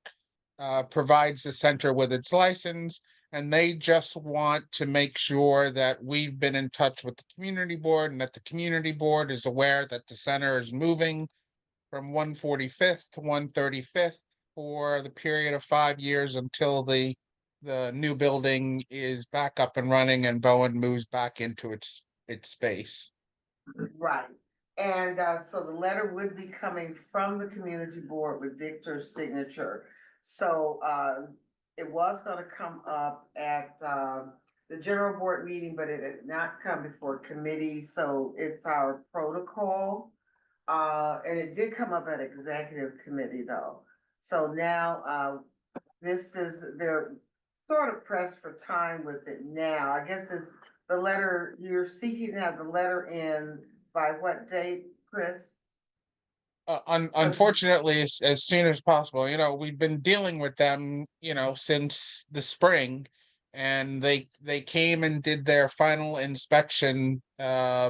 provides the center with its license, and they just want to make sure that we've been in touch with the community board and that the community board is aware that the center is moving from 145th to 135th for the period of 5 years until the new building is back up and running and Bowen moves back into its space. Right. And so the letter would be coming from the community board with Victor's signature. So it was gonna come up at the general board meeting, but it had not come before committee, so it's our protocol. And it did come up at executive committee though. So now they're sort of pressed for time with it now. I guess it's the letter, you're seeking to have the letter in by what date, Chris? Unfortunately, as soon as possible. You know, we've been dealing with them, you know, since the spring, and they came and did their final inspection. I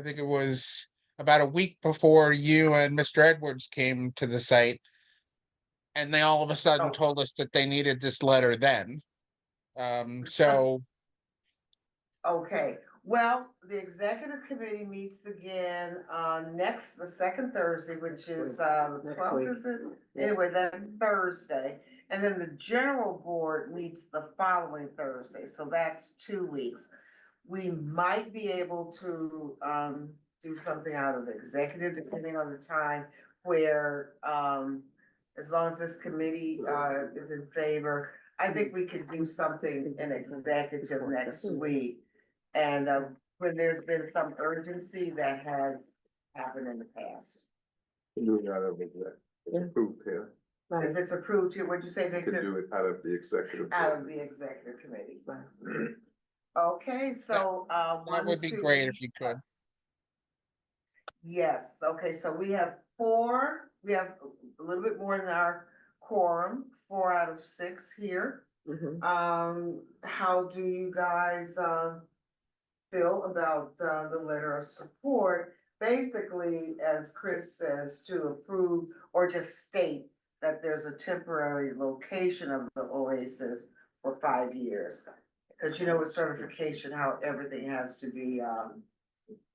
think it was about a week before you and Mr. Edwards came to the site, and they all of a sudden told us that they needed this letter then. So Okay, well, the executive committee meets again the second Thursday, which is the Next 12th, week. is it? Yeah. Anyway, that's Thursday. And then the general board meets the following Thursday, so that's 2 weeks. We might be able to do something out of executive, depending on the time, where as long as this committee is in favor, I think we could do something in executive next week. And when there's been some urgency that has happened in the past. Do it out of executive. It's approved here. If it's approved here, what'd you say, You could Victor? do it out of the executive. Out of the executive committee. Okay, so that would be great if you could. Yes, okay, so we have a little bit more than our quorum, 4 out of 6 here. Mm-hmm. How do you guys feel about the letter of support? Basically, as Chris says, to approve or just state that there's a temporary location of the Oasis for 5 years. Cause you know, with certification, how everything has to be,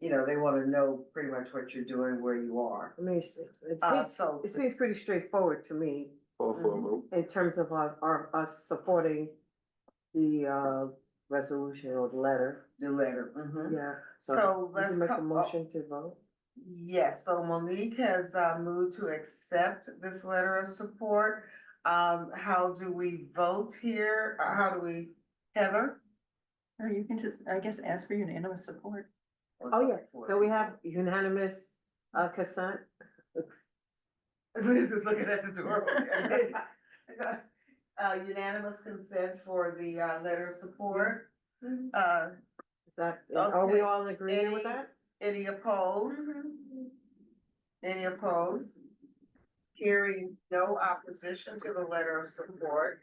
they wanna know pretty much what you're doing, where you are. I mean, So, it seems pretty straightforward to me in terms of us supporting the resolution or the letter. the letter, mhm. Yeah. So we let's can make a co- motion to vote. Yes, so Monique has moved to accept this letter of support. How do we vote here? How do we, Heather? Or you can just, I guess, ask for unanimous support. Oh, yeah. So we have unanimous consent. Liz is looking at the door. Unanimous consent for the letter of support. Is that, are we Okay. all in agreement with that? Any opposed? Any opposed? Hearing no opposition to the letter of support,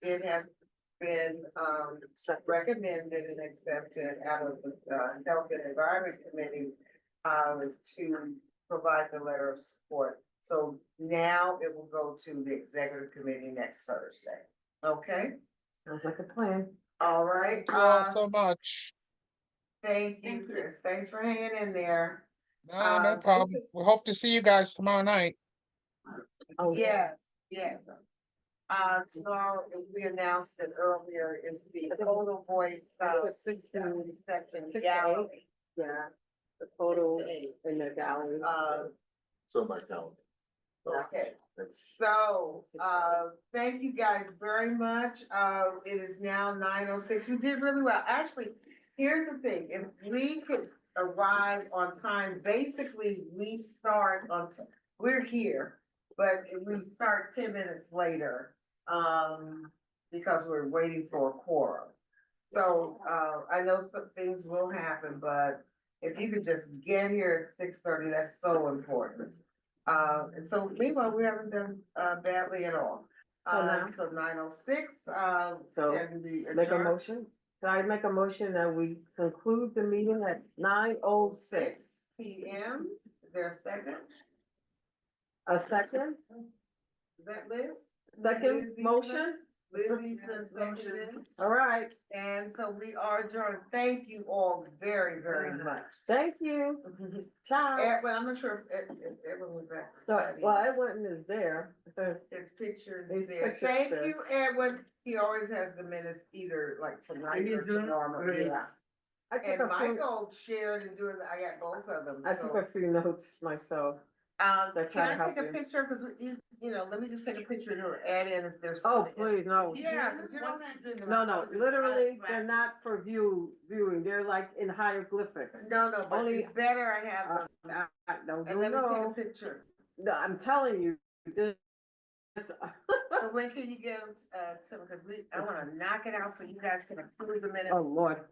it has been, recommended and accepted out of the, Health and Environment Committee, to provide the letter of support. So now it will go to the Executive Committee next Thursday. Okay? Sounds like a plan. All right. Thank you all so much. Thank you, Chris. Thanks for hanging in there. No, no problem. We hope to see you guys tomorrow night. Oh, Yes, yes. Tomorrow, we announced it earlier, is the Photo Voice, reception gallery. Yeah, the photo 6 to 8. in the gallery. So my calendar. Okay, so, thank you guys very much. It is now 9:06. We did really well. Actually, here's the thing, if we could arrive on time, basically, we start we're here, but we start 10 minutes later, because we're waiting for a quorum. So, I know some things will happen, but if you could just get here at 6:30, that's so important. And so meanwhile, we haven't done, badly at all. So 9:06, So, can we make a adjourn? motion. So I make a motion that we conclude the meeting at 9:06 PM, is there a second? A second? Is that Liz? Second Liz Eastman? motion? Liz Eastman seconded, All right, and so we are adjourned. Thank you all very, very much. thank you. Ciao. But I'm not sure if everyone was back. to So, study. well, Edwin is there. His pictures His there. pictures Thank there. you, Edwin. He always has the minutes either like tonight He's or doing tomorrow. great. Yeah. I took And a few, Michael shared and doing, I got both of them. I took so. a few notes myself. They're Can trying to I help take a you. picture? Cause let me just take a picture and add in if there's Oh, something. please, no. Yeah, 'cause you don't have to. No, literally, they're not for viewing, they're like in hieroglyphics. No, but Only- it's better I have them. Don't And let me take a know. picture. No, I'm telling you, this. So when can you get them, cause I wanna knock it out so you guys can approve the minutes. Oh, Lord,